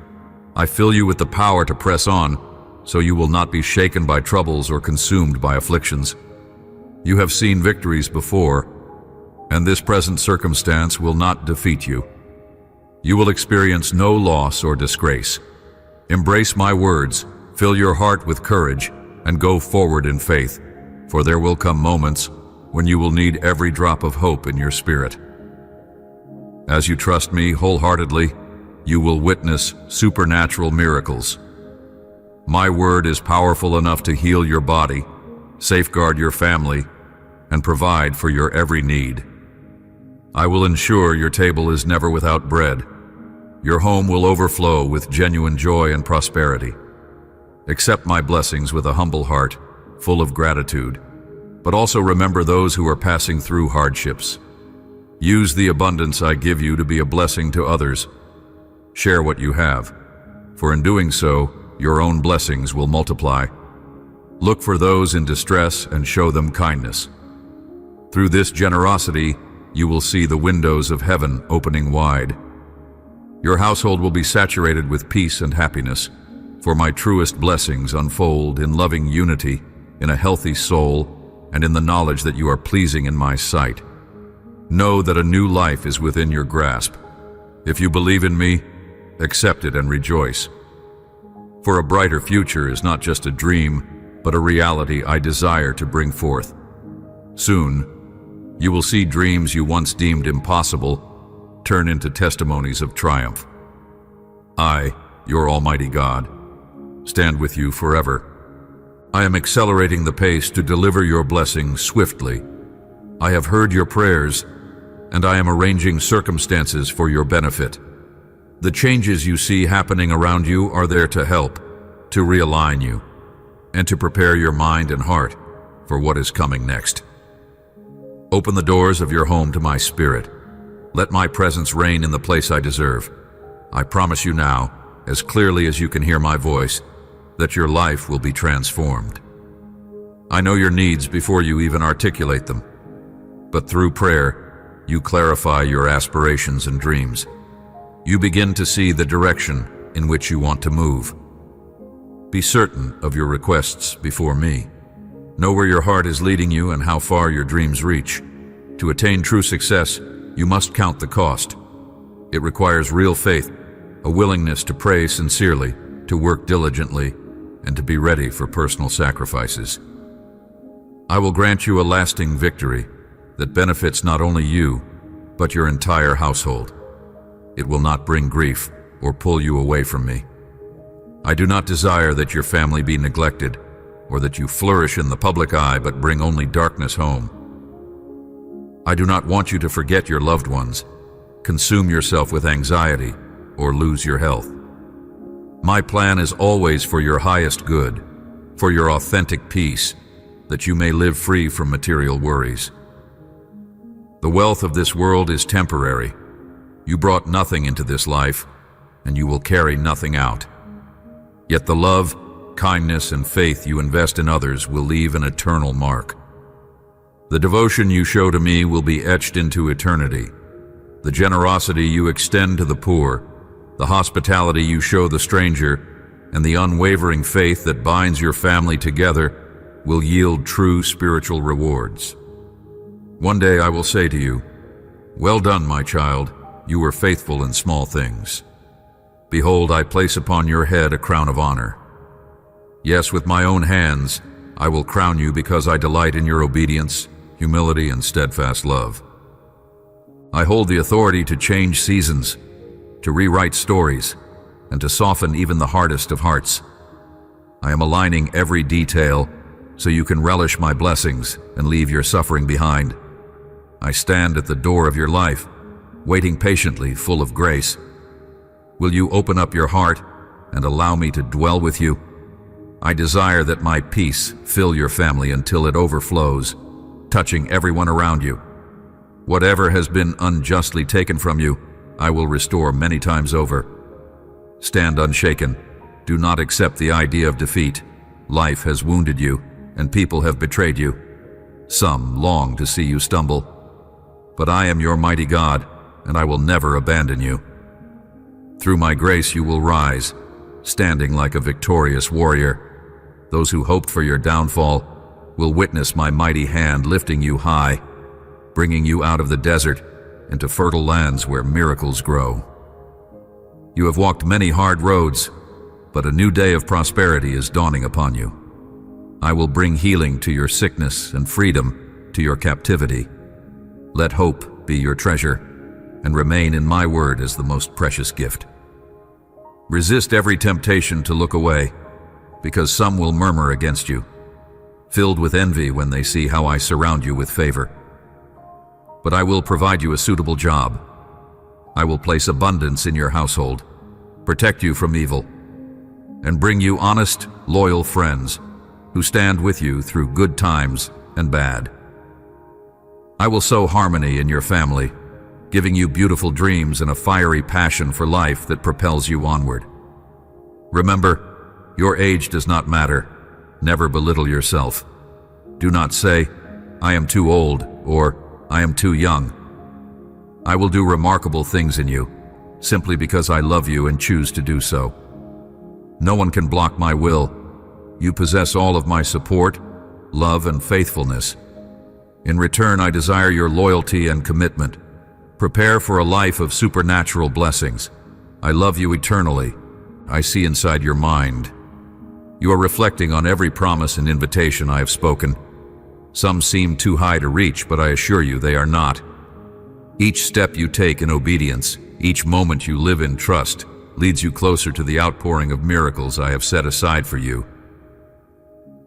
Speaker 1: I fill you with the power to press on, so you will not be shaken by troubles or consumed by afflictions. You have seen victories before, and this present circumstance will not defeat you. You will experience no loss or disgrace. Embrace my words, fill your heart with courage, and go forward in faith, for there will come moments when you will need every drop of hope in your spirit. As you trust me wholeheartedly, you will witness supernatural miracles. My word is powerful enough to heal your body, safeguard your family, and provide for your every need. I will ensure your table is never without bread. Your home will overflow with genuine joy and prosperity. Accept my blessings with a humble heart, full of gratitude, but also remember those who are passing through hardships. Use the abundance I give you to be a blessing to others. Share what you have, for in doing so, your own blessings will multiply. Look for those in distress and show them kindness. Through this generosity, you will see the windows of heaven opening wide. Your household will be saturated with peace and happiness, for my truest blessings unfold in loving unity, in a healthy soul, and in the knowledge that you are pleasing in my sight. Know that a new life is within your grasp. If you believe in me, accept it and rejoice. For a brighter future is not just a dream, but a reality I desire to bring forth. Soon, you will see dreams you once deemed impossible turn into testimonies of triumph. I, your Almighty God, stand with you forever. I am accelerating the pace to deliver your blessings swiftly. I have heard your prayers, and I am arranging circumstances for your benefit. The changes you see happening around you are there to help, to realign you, and to prepare your mind and heart for what is coming next. Open the doors of your home to my spirit. Let my presence reign in the place I deserve. I promise you now, as clearly as you can hear my voice, that your life will be transformed. I know your needs before you even articulate them, but through prayer, you clarify your aspirations and dreams. You begin to see the direction in which you want to move. Be certain of your requests before me. Know where your heart is leading you and how far your dreams reach. To attain true success, you must count the cost. It requires real faith, a willingness to pray sincerely, to work diligently, and to be ready for personal sacrifices. I will grant you a lasting victory that benefits not only you, but your entire household. It will not bring grief or pull you away from me. I do not desire that your family be neglected, or that you flourish in the public eye but bring only darkness home. I do not want you to forget your loved ones, consume yourself with anxiety, or lose your health. My plan is always for your highest good, for your authentic peace, that you may live free from material worries. The wealth of this world is temporary. You brought nothing into this life, and you will carry nothing out. Yet the love, kindness, and faith you invest in others will leave an eternal mark. The devotion you show to me will be etched into eternity. The generosity you extend to the poor, The hospitality you show the stranger and the unwavering faith that binds your family together will yield true spiritual rewards. One day I will say to you, "Well done, my child, you were faithful in small things. Behold, I place upon your head a crown of honor. Yes, with my own hands I will crown you because I delight in your obedience, humility, and steadfast love. I hold the authority to change seasons, to rewrite stories, and to soften even the hardest of hearts. I am aligning every detail so you can relish my blessings and leave your suffering behind. I stand at the door of your life, waiting patiently, full of grace. Will you open up your heart and allow me to dwell with you? I desire that my peace fill your family until it overflows, touching everyone around you. Whatever has been unjustly taken from you, I will restore many times over. Stand unshaken. Do not accept the idea of defeat. Life has wounded you, and people have betrayed you. Some long to see you stumble. But I am your mighty God, and I will never abandon you. Through my grace you will rise, standing like a victorious warrior. Those who hoped for your downfall will witness my mighty hand lifting you high, bringing you out of the desert into fertile lands where miracles grow. You have walked many hard roads, but a new day of prosperity is dawning upon you. I will bring healing to your sickness and freedom to your captivity. Let hope be your treasure, and remain in my word as the most precious gift. Resist every temptation to look away, because some will murmur against you, filled with envy when they see how I surround you with favor. But I will provide you a suitable job. I will place abundance in your household, protect you from evil, and bring you honest, loyal friends who stand with you through good times and bad. I will sow harmony in your family, giving you beautiful dreams and a fiery passion for life that propels you onward. Remember, your age does not matter. Never belittle yourself. Do not say, "I am too old," or "I am too young." I will do remarkable things in you, simply because I love you and choose to do so. No one can block my will. You possess all of my support, love, and faithfulness. In return, I desire your loyalty and commitment. Prepare for a life of supernatural blessings. I love you eternally. I see inside your mind. You are reflecting on every promise and invitation I have spoken. Some seem too high to reach, but I assure you they are not. Each step you take in obedience, each moment you live in trust, leads you closer to the outpouring of miracles I have set aside for you.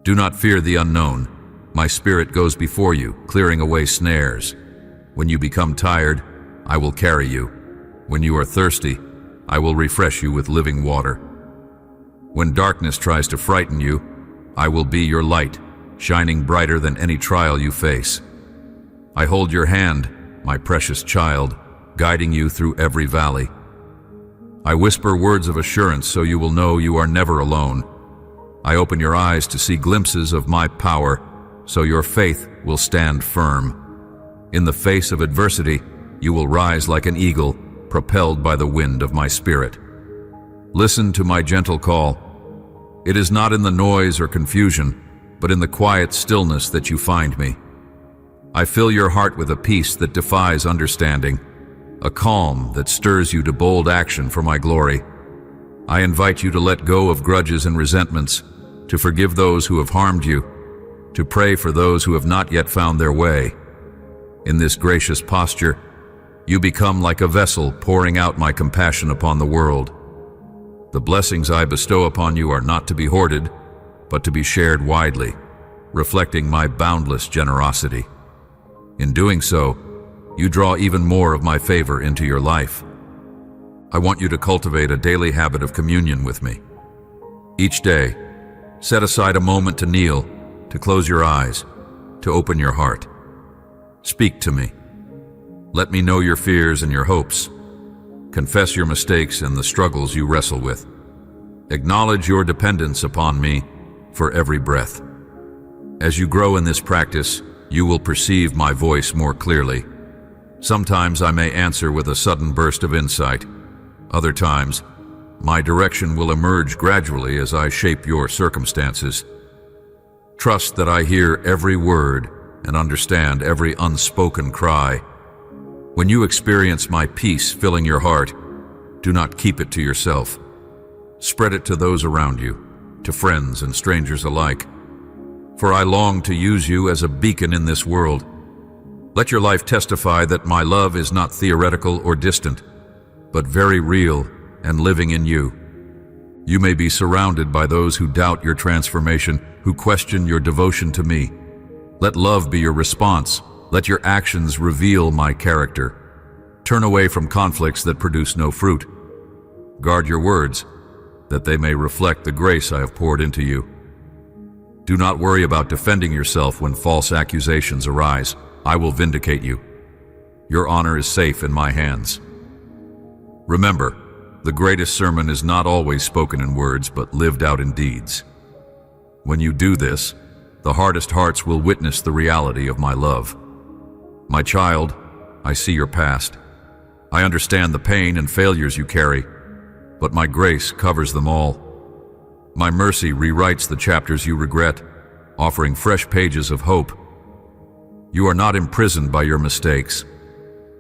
Speaker 1: Do not fear the unknown. My spirit goes before you, clearing away snares. When you become tired, I will carry you. When you are thirsty, I will refresh you with living water. When darkness tries to frighten you, I will be your light, shining brighter than any trial you face. I hold your hand, my precious child, guiding you through every valley. I whisper words of assurance so you will know you are never alone. I open your eyes to see glimpses of my power, so your faith will stand firm. In the face of adversity, you will rise like an eagle, propelled by the wind of my spirit. Listen to my gentle call. It is not in the noise or confusion, but in the quiet stillness that you find me. I fill your heart with a peace that defies understanding, a calm that stirs you to bold action for my glory. I invite you to let go of grudges and resentments, to forgive those who have harmed you, to pray for those who have not yet found their way. In this gracious posture, you become like a vessel pouring out my compassion upon the world. The blessings I bestow upon you are not to be hoarded, but to be shared widely, reflecting my boundless generosity. In doing so, you draw even more of my favor into your life. I want you to cultivate a daily habit of communion with me. Each day, set aside a moment to kneel, to close your eyes, to open your heart. Speak to me. Let me know your fears and your hopes. Confess your mistakes and the struggles you wrestle with. Acknowledge your dependence upon me for every breath. As you grow in this practice, you will perceive my voice more clearly. Sometimes I may answer with a sudden burst of insight. Other times, my direction will emerge gradually as I shape your circumstances. Trust that I hear every word and understand every unspoken cry. When you experience my peace filling your heart, do not keep it to yourself. Spread it to those around you, to friends and strangers alike. For I long to use you as a beacon in this world. Let your life testify that my love is not theoretical or distant, but very real and living in you. You may be surrounded by those who doubt your transformation, who question your devotion to me. Let love be your response. Let your actions reveal my character. Turn away from conflicts that produce no fruit. Guard your words, that they may reflect the grace I have poured into you. Do not worry about defending yourself when false accusations arise. I will vindicate you. Your honor is safe in my hands. Remember, the greatest sermon is not always spoken in words, but lived out in deeds. When you do this, the hardest hearts will witness the reality of my love. My child, I see your past. I understand the pain and failures you carry, but my grace covers them all. My mercy rewrites the chapters you regret, offering fresh pages of hope. You are not imprisoned by your mistakes.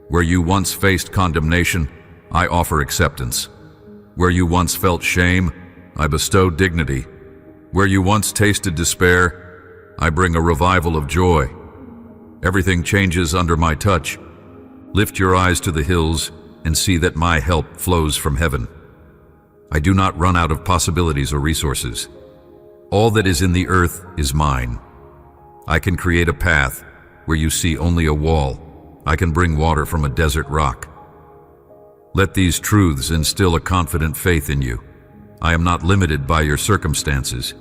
Speaker 1: Where you once faced condemnation, I offer acceptance. Where you once felt shame, I bestow dignity. Where you once tasted despair, I bring a revival of joy. Everything changes under my touch. Lift your eyes to the hills and see that my help flows from heaven. I do not run out of possibilities or resources. All that is in the earth is mine. I can create a path where you see only a wall. I can bring water from a desert rock. Let these truths instill a confident faith in you. I am not limited by your circumstances.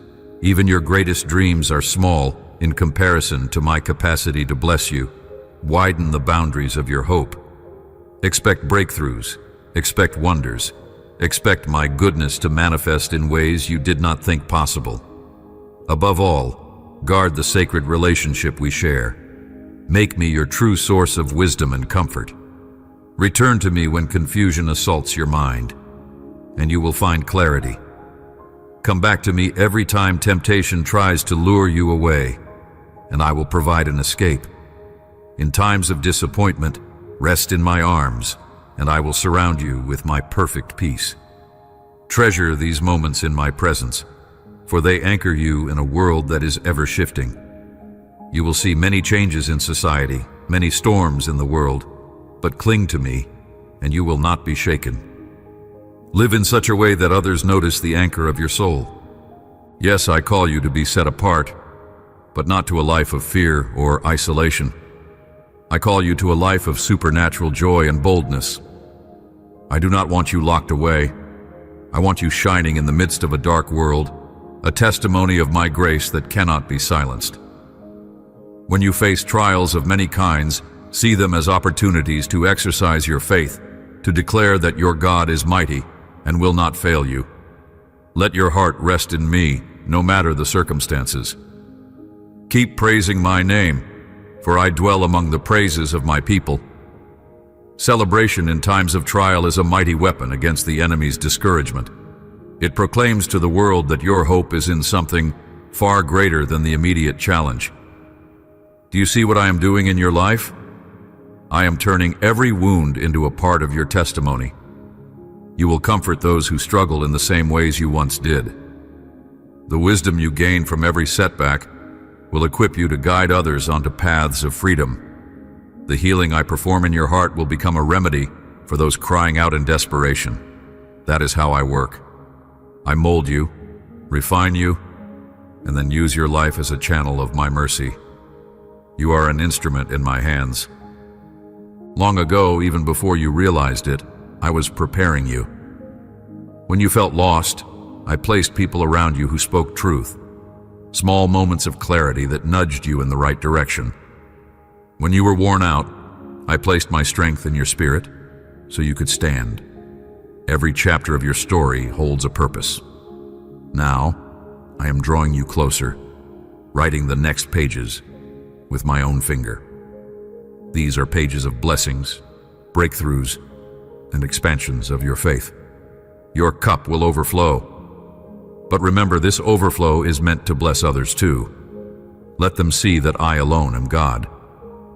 Speaker 1: Even your greatest dreams are small in comparison to my capacity to bless you. Widen the boundaries of your hope. Expect breakthroughs. Expect wonders. Expect my goodness to manifest in ways you did not think possible. Above all, guard the sacred relationship we share. Make me your true source of wisdom and comfort. Return to me when confusion assaults your mind, and you will find clarity. Come back to me every time temptation tries to lure you away, and I will provide an escape. In times of disappointment, rest in my arms, and I will surround you with my perfect peace. Treasure these moments in my presence, for they anchor you in a world that is ever shifting. You will see many changes in society, many storms in the world, but cling to me, and you will not be shaken. Live in such a way that others notice the anchor of your soul. Yes, I call you to be set apart, but not to a life of fear or isolation. I call you to a life of supernatural joy and boldness. I do not want you locked away. I want you shining in the midst of a dark world, a testimony of my grace that cannot be silenced. When you face trials of many kinds, see them as opportunities to exercise your faith, to declare that your God is mighty and will not fail you. Let your heart rest in me, no matter the circumstances. Keep praising my name, for I dwell among the praises of my people. Celebration in times of trial is a mighty weapon against the enemy's discouragement. It proclaims to the world that your hope is in something far greater than the immediate challenge. Do you see what I am doing in your life? I am turning every wound into a part of your testimony. You will comfort those who struggle in the same ways you once did. The wisdom you gain from every setback will equip you to guide others onto paths of freedom. The healing I perform in your heart will become a remedy for those crying out in desperation. That is how I work. I mold you, refine you, and then use your life as a channel of my mercy. You are an instrument in my hands. Long ago, even before you realized it, I was preparing you. When you felt lost, I placed people around you who spoke truth. Small moments of clarity that nudged you in the right direction. When you were worn out, I placed my strength in your spirit so you could stand. Every chapter of your story holds a purpose. Now, I am drawing you closer, writing the next pages with my own finger. These are pages of blessings, breakthroughs, and expansions of your faith. Your cup will overflow. But remember, this overflow is meant to bless others too. Let them see that I alone am God.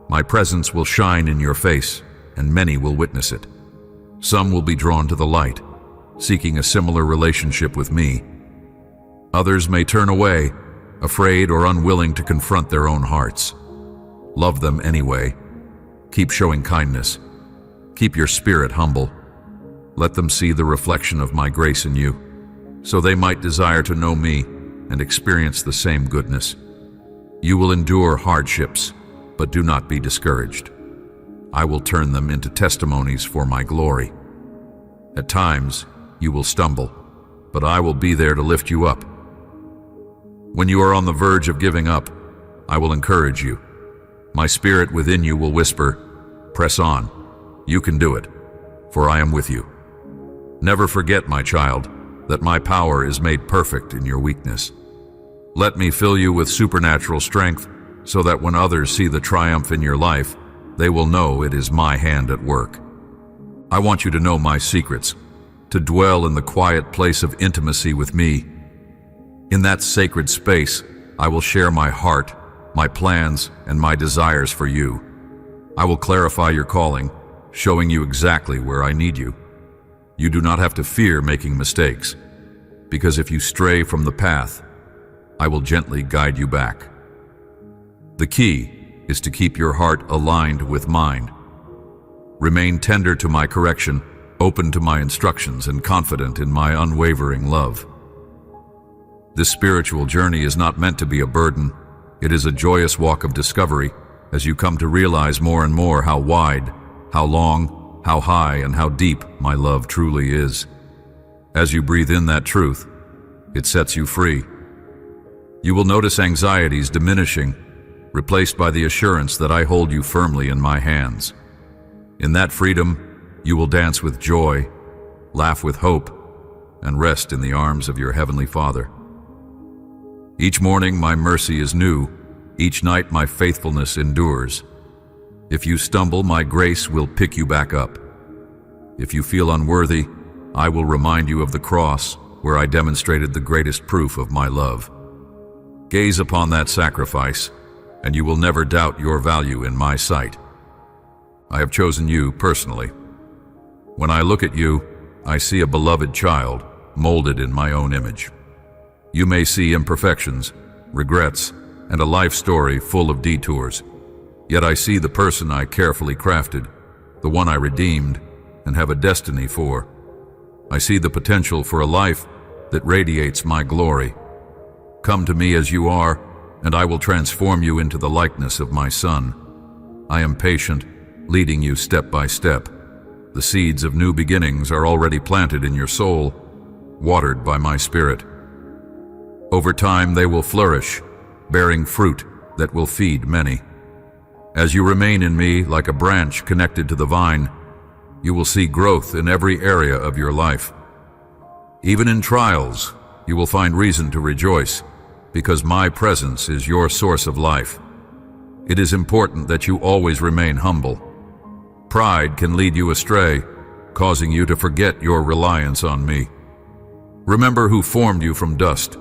Speaker 1: My presence will shine in your face, and many will witness it. Some will be drawn to the light, seeking a similar relationship with me. Others may turn away, afraid or unwilling to confront their own hearts. Love them anyway. Keep showing kindness. Keep your spirit humble. Let them see the reflection of my grace in you, so they might desire to know me and experience the same goodness. You will endure hardships, but do not be discouraged. I will turn them into testimonies for my glory. At times, you will stumble, but I will be there to lift you up. When you are on the verge of giving up, I will encourage you. My spirit within you will whisper, "Press on. You can do it, for I am with you." Never forget, my child, that my power is made perfect in your weakness. Let me fill you with supernatural strength so that when others see the triumph in your life, they will know it is my hand at work. I want you to know my secrets, to dwell in the quiet place of intimacy with me. In that sacred space, I will share my heart, my plans, and my desires for you. I will clarify your calling, showing you exactly where I need you. You do not have to fear making mistakes, because if you stray from the path, I will gently guide you back. The key is to keep your heart aligned with mine. Remain tender to my correction, open to my instructions, and confident in my unwavering love. This spiritual journey is not meant to be a burden. It is a joyous walk of discovery as you come to realize more and more how wide, how long, how high, and how deep my love truly is. As you breathe in that truth, it sets you free. You will notice anxieties diminishing, replaced by the assurance that I hold you firmly in my hands. In that freedom, you will dance with joy, laugh with hope, and rest in the arms of your Heavenly Father. Each morning my mercy is new, each night my faithfulness endures. If you stumble, my grace will pick you back up. If you feel unworthy, I will remind you of the cross, where I demonstrated the greatest proof of my love. Gaze upon that sacrifice, and you will never doubt your value in my sight. I have chosen you personally. When I look at you, I see a beloved child, molded in my own image. You may see imperfections, regrets, and a life story full of detours. Yet I see the person I carefully crafted, the one I redeemed, and have a destiny for. I see the potential for a life that radiates my glory. Come to me as you are, and I will transform you into the likeness of my Son. I am patient, leading you step by step. The seeds of new beginnings are already planted in your soul, watered by my Spirit. Over time they will flourish, bearing fruit that will feed many. As you remain in me like a branch connected to the vine, you will see growth in every area of your life. Even in trials, you will find reason to rejoice, because my presence is your source of life. It is important that you always remain humble. Pride can lead you astray, causing you to forget your reliance on me. Remember who formed you from dust.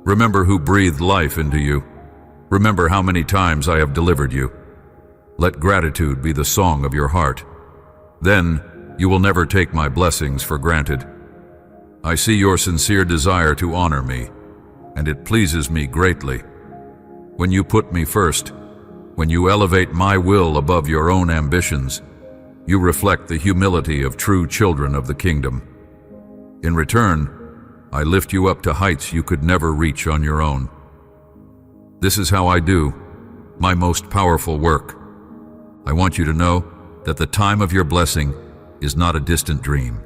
Speaker 1: Remember who breathed life into you. Remember how many times I have delivered you. Let gratitude be the song of your heart. Then you will never take my blessings for granted. I see your sincere desire to honor me, and it pleases me greatly. When you put me first, when you elevate my will above your own ambitions, you reflect the humility of true children of the kingdom. In return, I lift you up to heights you could never reach on your own. This is how I do my most powerful work. I want you to know that the time of your blessing is not a distant dream.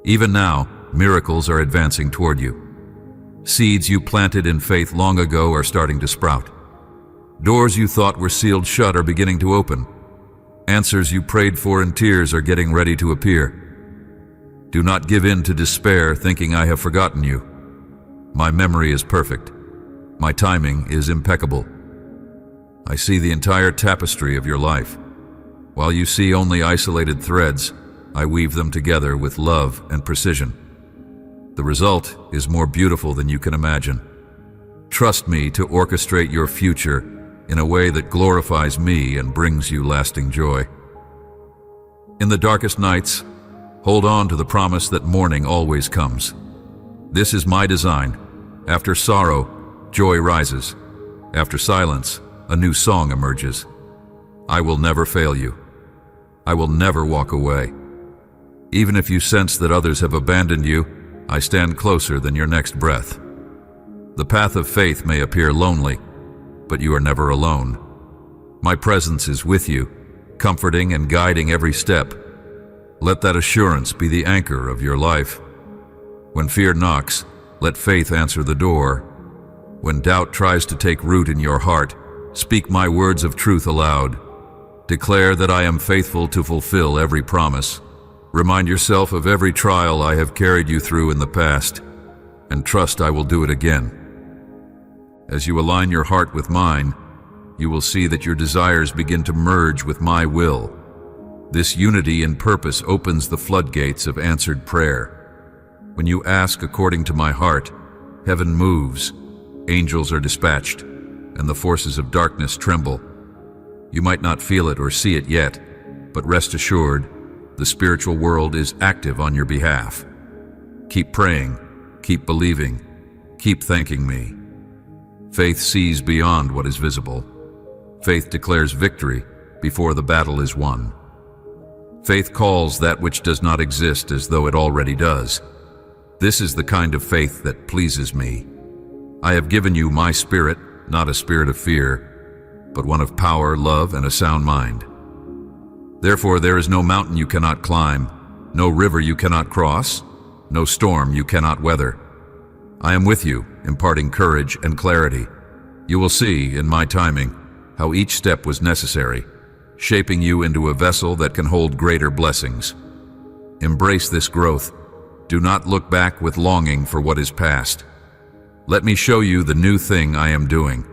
Speaker 1: Even now, miracles are advancing toward you. Seeds you planted in faith long ago are starting to sprout. Doors you thought were sealed shut are beginning to open. Answers you prayed for in tears are getting ready to appear. Do not give in to despair, thinking I have forgotten you. My memory is perfect. My timing is impeccable. I see the entire tapestry of your life. While you see only isolated threads, I weave them together with love and precision. The result is more beautiful than you can imagine. Trust me to orchestrate your future in a way that glorifies me and brings you lasting joy. In the darkest nights, hold on to the promise that morning always comes. This is my design. After sorrow, joy rises. After silence, a new song emerges. I will never fail you. I will never walk away. Even if you sense that others have abandoned you, I stand closer than your next breath. The path of faith may appear lonely, but you are never alone. My presence is with you, comforting and guiding every step. Let that assurance be the anchor of your life. When fear knocks, let faith answer the door. When doubt tries to take root in your heart, speak my words of truth aloud. Declare that I am faithful to fulfill every promise. Remind yourself of every trial I have carried you through in the past, and trust I will do it again. As you align your heart with mine, you will see that your desires begin to merge with my will. This unity in purpose opens the floodgates of answered prayer. When you ask according to my heart, heaven moves, angels are dispatched, and the forces of darkness tremble. You might not feel it or see it yet, but rest assured, the spiritual world is active on your behalf. Keep praying, keep believing, keep thanking me. Faith sees beyond what is visible. Faith declares victory before the battle is won. Faith calls that which does not exist as though it already does. This is the kind of faith that pleases me. I have given you my spirit, not a spirit of fear, but one of power, love, and a sound mind. Therefore, there is no mountain you cannot climb, no river you cannot cross, no storm you cannot weather. I am with you, imparting courage and clarity. You will see, in my timing, how each step was necessary, shaping you into a vessel that can hold greater blessings. Embrace this growth. Do not look back with longing for what is past. Let me show you the new thing I am doing.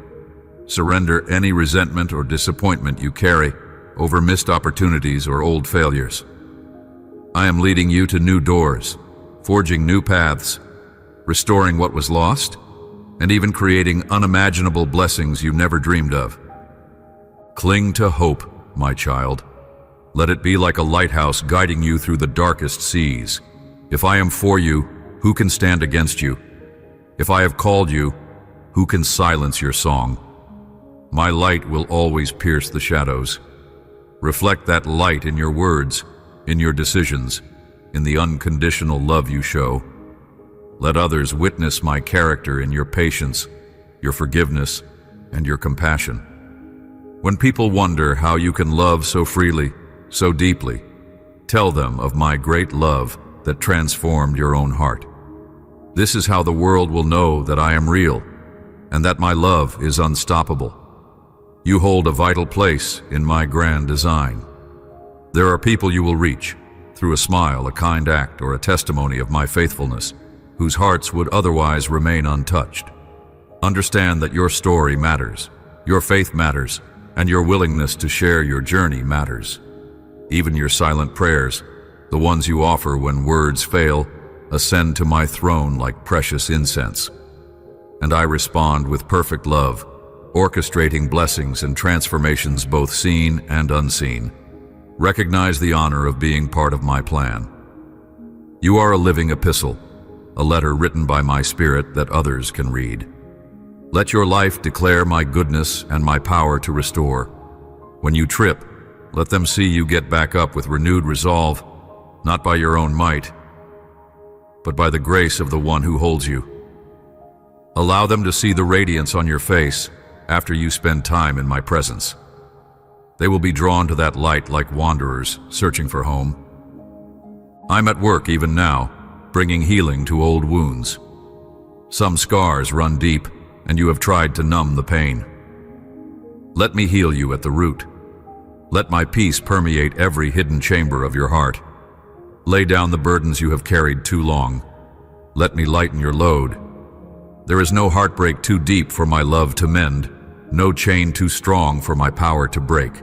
Speaker 1: Surrender any resentment or disappointment you carry over missed opportunities or old failures. I am leading you to new doors, forging new paths, restoring what was lost, and even creating unimaginable blessings you never dreamed of. Cling to hope, my child. Let it be like a lighthouse guiding you through the darkest seas. If I am for you, who can stand against you? If I have called you, who can silence your song? My light will always pierce the shadows. Reflect that light in your words, in your decisions, in the unconditional love you show. Let others witness my character in your patience, your forgiveness, and your compassion. When people wonder how you can love so freely, so deeply, tell them of my great love that transformed your own heart. This is how the world will know that I am real, and that my love is unstoppable. You hold a vital place in my grand design. There are people you will reach, through a smile, a kind act, or a testimony of my faithfulness, whose hearts would otherwise remain untouched. Understand that your story matters, your faith matters, and your willingness to share your journey matters. Even your silent prayers, the ones you offer when words fail, ascend to my throne like precious incense. And I respond with perfect love, orchestrating blessings and transformations both seen and unseen. Recognize the honor of being part of my plan. You are a living epistle, a letter written by my spirit that others can read. Let your life declare my goodness and my power to restore. When you trip, let them see you get back up with renewed resolve, not by your own might, but by the grace of the one who holds you. Allow them to see the radiance on your face after you spend time in my presence. They will be drawn to that light like wanderers searching for home. I'm at work even now, bringing healing to old wounds. Some scars run deep, and you have tried to numb the pain. Let me heal you at the root. Let my peace permeate every hidden chamber of your heart. Lay down the burdens you have carried too long. Let me lighten your load. There is no heartbreak too deep for my love to mend, no chain too strong for my power to break.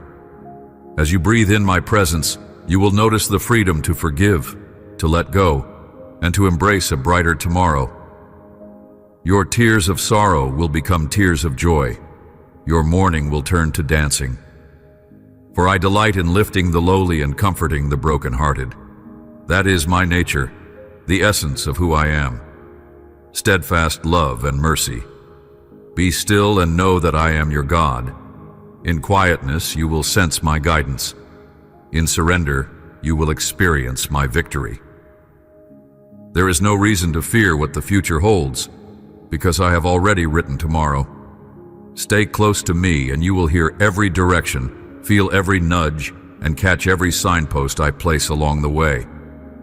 Speaker 1: As you breathe in my presence, you will notice the freedom to forgive, to let go, and to embrace a brighter tomorrow. Your tears of sorrow will become tears of joy. Your mourning will turn to dancing. For I delight in lifting the lowly and comforting the brokenhearted. That is my nature, the essence of who I am. Steadfast love and mercy. Be still and know that I am your God. In quietness you will sense my guidance. In surrender you will experience my victory. There is no reason to fear what the future holds, because I have already written tomorrow. Stay close to me and you will hear every direction, feel every nudge, and catch every signpost I place along the way.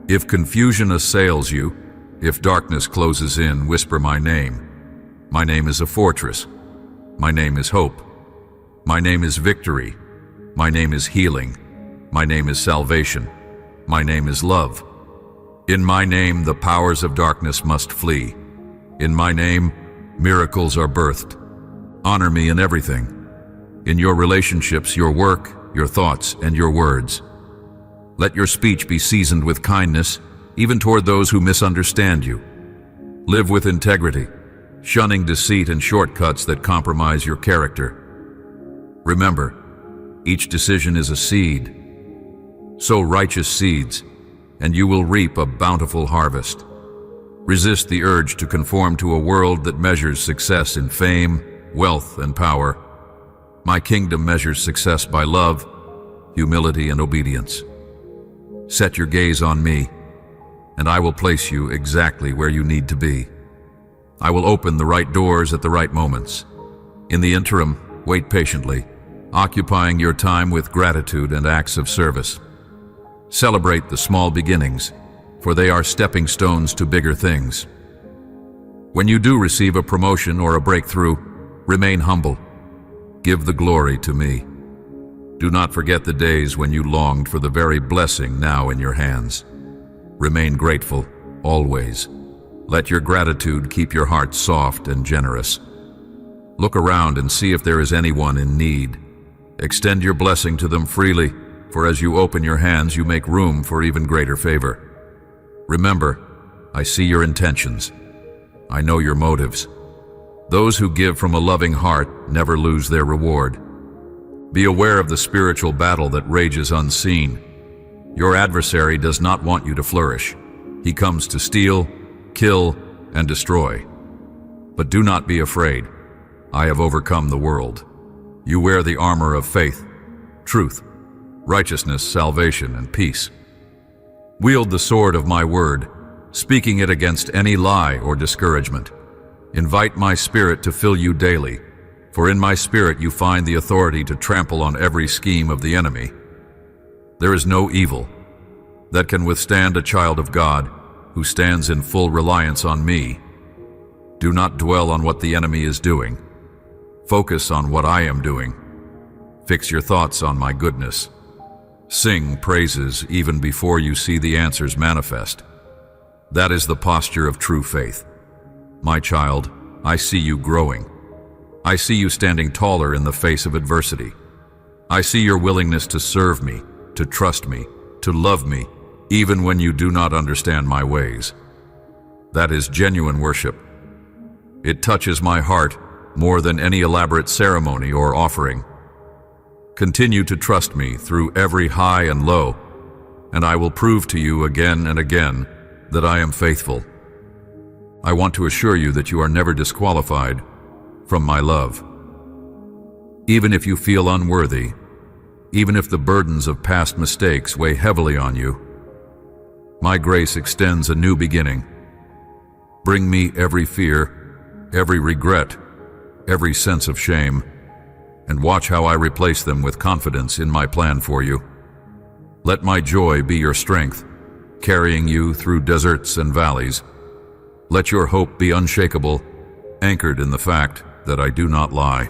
Speaker 1: If confusion assails you, if darkness closes in, whisper my name. My name is a fortress. My name is hope. My name is victory. My name is healing. My name is salvation. My name is love. In my name, the powers of darkness must flee. In my name, miracles are birthed. Honor me in everything. In your relationships, your work, your thoughts, and your words. Let your speech be seasoned with kindness, even toward those who misunderstand you. Live with integrity, shunning deceit and shortcuts that compromise your character. Remember, each decision is a seed. Sow righteous seeds, and you will reap a bountiful harvest. Resist the urge to conform to a world that measures success in fame, wealth, and power. My kingdom measures success by love, humility, and obedience. Set your gaze on me, and I will place you exactly where you need to be. I will open the right doors at the right moments. In the interim, wait patiently, occupying your time with gratitude and acts of service. Celebrate the small beginnings, for they are stepping stones to bigger things. When you do receive a promotion or a breakthrough, remain humble. Give the glory to me. Do not forget the days when you longed for the very blessing now in your hands. Remain grateful, always. Let your gratitude keep your heart soft and generous. Look around and see if there is anyone in need. Extend your blessing to them freely, for as you open your hands, you make room for even greater favor. Remember, I see your intentions. I know your motives. Those who give from a loving heart never lose their reward. Be aware of the spiritual battle that rages unseen. Your adversary does not want you to flourish. He comes to steal, kill, and destroy. But do not be afraid. I have overcome the world. You wear the armor of faith, truth, righteousness, salvation, and peace. Wield the sword of my word, speaking it against any lie or discouragement. Invite my spirit to fill you daily, for in my spirit you find the authority to trample on every scheme of the enemy. There is no evil that can withstand a child of God who stands in full reliance on me. Do not dwell on what the enemy is doing. Focus on what I am doing. Fix your thoughts on my goodness. Sing praises even before you see the answers manifest. That is the posture of true faith. My child, I see you growing. I see you standing taller in the face of adversity. I see your willingness to serve me, to trust me, to love me, even when you do not understand my ways. That is genuine worship. It touches my heart more than any elaborate ceremony or offering. Continue to trust me through every high and low, and I will prove to you again and again that I am faithful. I want to assure you that you are never disqualified from my love. Even if you feel unworthy, even if the burdens of past mistakes weigh heavily on you, my grace extends a new beginning. Bring me every fear, every regret, every sense of shame, and watch how I replace them with confidence in my plan for you. Let my joy be your strength, carrying you through deserts and valleys. Let your hope be unshakable, anchored in the fact that I do not lie.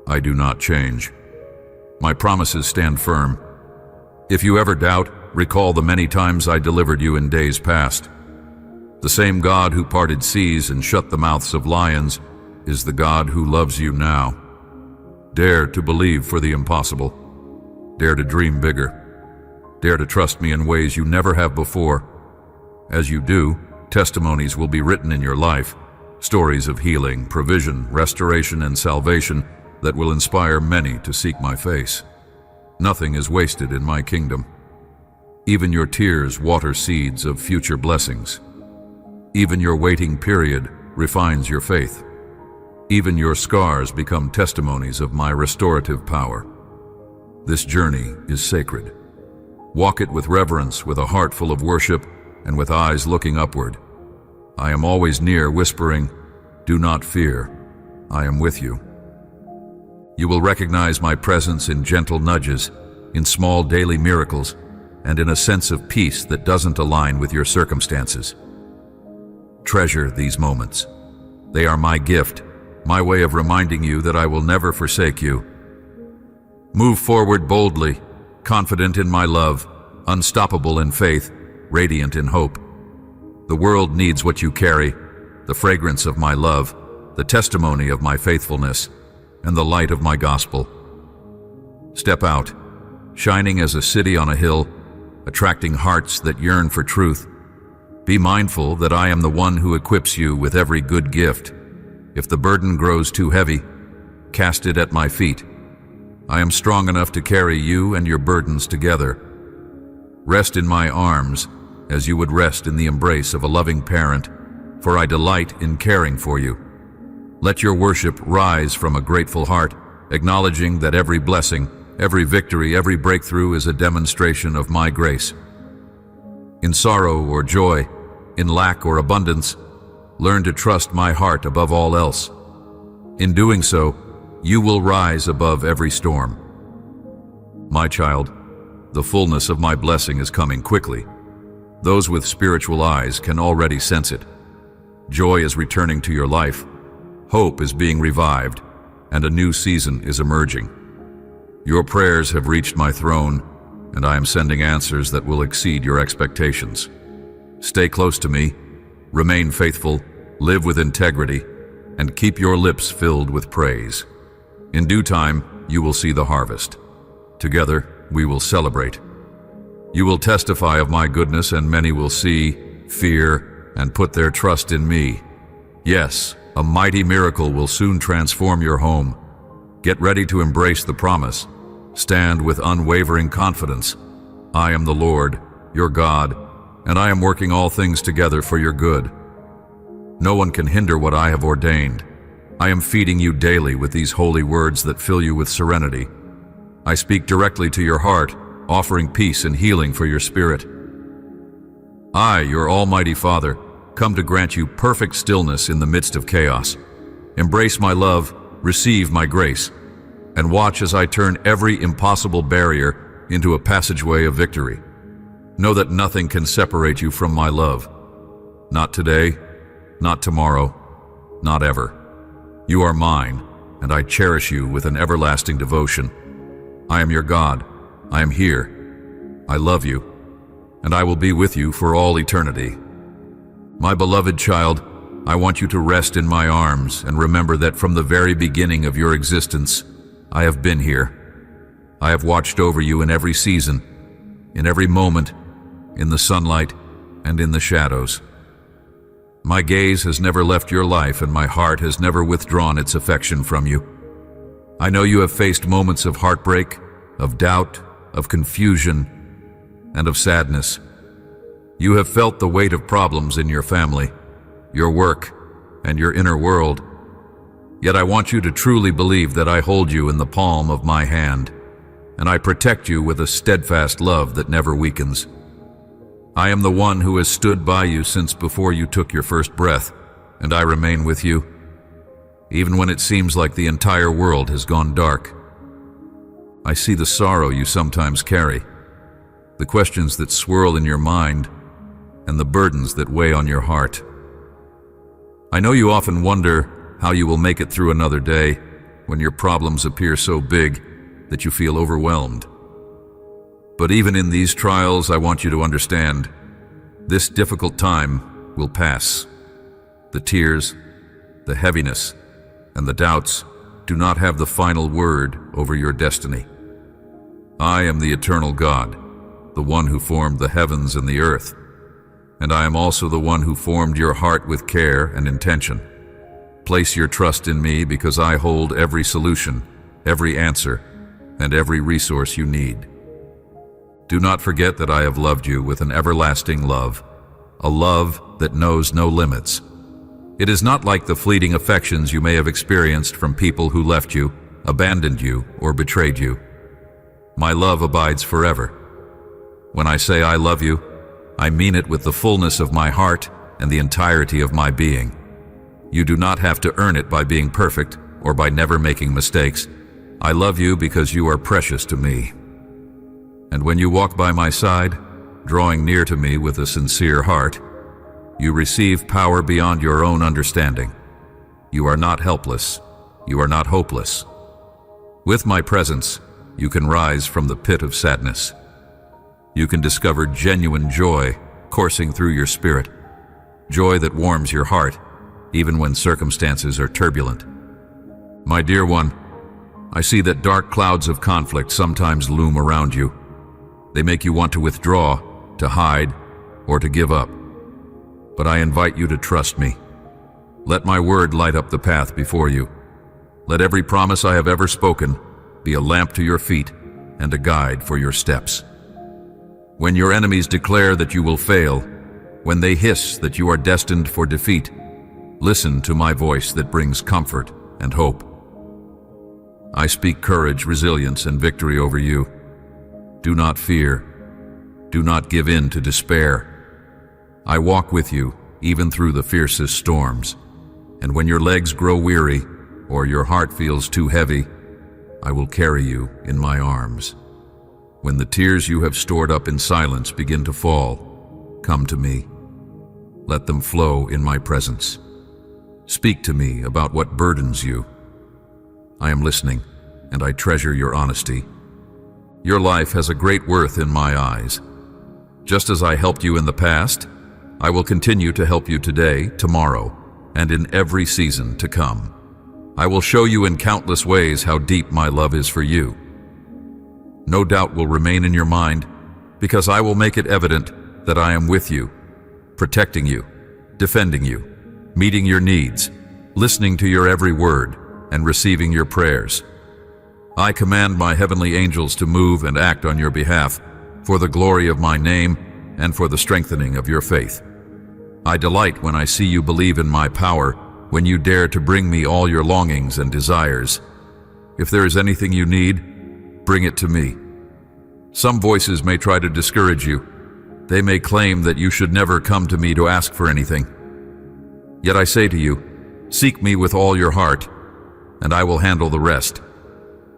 Speaker 1: I do not change. My promises stand firm. If you ever doubt, recall the many times I delivered you in days past. The same God who parted seas and shut the mouths of lions is the God who loves you now. Dare to believe for the impossible. Dare to dream bigger. Dare to trust me in ways you never have before. As you do, testimonies will be written in your life, stories of healing, provision, restoration, and salvation that will inspire many to seek my face. Nothing is wasted in my kingdom. Even your tears water seeds of future blessings. Even your waiting period refines your faith. Even your scars become testimonies of my restorative power. This journey is sacred. Walk it with reverence, with a heart full of worship, and with eyes looking upward. I am always near, whispering, "Do not fear. I am with you." You will recognize my presence in gentle nudges, in small daily miracles, and in a sense of peace that doesn't align with your circumstances. Treasure these moments. They are my gift, my way of reminding you that I will never forsake you. Move forward boldly, confident in my love, unstoppable in faith, radiant in hope. The world needs what you carry, the fragrance of my love, the testimony of my faithfulness, and the light of my gospel. Step out, shining as a city on a hill, attracting hearts that yearn for truth. Be mindful that I am the one who equips you with every good gift. If the burden grows too heavy, cast it at my feet. I am strong enough to carry you and your burdens together. Rest in my arms as you would rest in the embrace of a loving parent, for I delight in caring for you. Let your worship rise from a grateful heart, acknowledging that every blessing, every victory, every breakthrough is a demonstration of my grace. In sorrow or joy, in lack or abundance, learn to trust my heart above all else. In doing so, you will rise above every storm. My child, the fullness of my blessing is coming quickly. Those with spiritual eyes can already sense it. Joy is returning to your life. Hope is being revived, and a new season is emerging. Your prayers have reached my throne, and I am sending answers that will exceed your expectations. Stay close to me, remain faithful, live with integrity, and keep your lips filled with praise. In due time, you will see the harvest. Together, we will celebrate. You will testify of my goodness, and many will see, fear, and put their trust in me. Yes, a mighty miracle will soon transform your home. Get ready to embrace the promise. Stand with unwavering confidence. I am the Lord, your God, and I am working all things together for your good. No one can hinder what I have ordained. I am feeding you daily with these holy words that fill you with serenity. I speak directly to your heart, offering peace and healing for your spirit. I, your Almighty Father, come to grant you perfect stillness in the midst of chaos. Embrace my love, receive my grace, and watch as I turn every impossible barrier into a passageway of victory. Know that nothing can separate you from my love. Not today, not tomorrow, not ever. You are mine, and I cherish you with an everlasting devotion. I am your God. I am here. I love you, and I will be with you for all eternity. My beloved child, I want you to rest in my arms and remember that from the very beginning of your existence, I have been here. I have watched over you in every season, in every moment, in the sunlight and in the shadows. My gaze has never left your life, and my heart has never withdrawn its affection from you. I know you have faced moments of heartbreak, of doubt, of confusion, and of sadness. You have felt the weight of problems in your family, your work, and your inner world. Yet I want you to truly believe that I hold you in the palm of my hand, and I protect you with a steadfast love that never weakens. I am the one who has stood by you since before you took your first breath, and I remain with you, even when it seems like the entire world has gone dark. I see the sorrow you sometimes carry, the questions that swirl in your mind, and the burdens that weigh on your heart. I know you often wonder how you will make it through another day when your problems appear so big that you feel overwhelmed. But even in these trials, I want you to understand, this difficult time will pass. The tears, the heaviness, and the doubts do not have the final word over your destiny. I am the eternal God, the one who formed the heavens and the earth. And I am also the one who formed your heart with care and intention. Place your trust in me because I hold every solution, every answer, and every resource you need. Do not forget that I have loved you with an everlasting love, a love that knows no limits. It is not like the fleeting affections you may have experienced from people who left you, abandoned you, or betrayed you. My love abides forever. When I say I love you, I mean it with the fullness of my heart and the entirety of my being. You do not have to earn it by being perfect or by never making mistakes. I love you because you are precious to me. And when you walk by my side, drawing near to me with a sincere heart, you receive power beyond your own understanding. You are not helpless. You are not hopeless. With my presence, you can rise from the pit of sadness. You can discover genuine joy coursing through your spirit, joy that warms your heart, even when circumstances are turbulent. My dear one, I see that dark clouds of conflict sometimes loom around you. They make you want to withdraw, to hide, or to give up. But I invite you to trust me. Let my word light up the path before you. Let every promise I have ever spoken be a lamp to your feet and a guide for your steps. When your enemies declare that you will fail, when they hiss that you are destined for defeat, listen to my voice that brings comfort and hope. I speak courage, resilience, and victory over you. Do not fear. Do not give in to despair. I walk with you, even through the fiercest storms. And when your legs grow weary, or your heart feels too heavy, I will carry you in my arms. When the tears you have stored up in silence begin to fall, come to me. Let them flow in my presence. Speak to me about what burdens you. I am listening, and I treasure your honesty. Your life has a great worth in my eyes. Just as I helped you in the past, I will continue to help you today, tomorrow, and in every season to come. I will show you in countless ways how deep my love is for you. No doubt will remain in your mind, because I will make it evident that I am with you, protecting you, defending you, meeting your needs, listening to your every word, and receiving your prayers. I command my heavenly angels to move and act on your behalf for the glory of my name and for the strengthening of your faith. I delight when I see you believe in my power, when you dare to bring me all your longings and desires. If there is anything you need, bring it to me. Some voices may try to discourage you. They may claim that you should never come to me to ask for anything. Yet I say to you, seek me with all your heart, and I will handle the rest.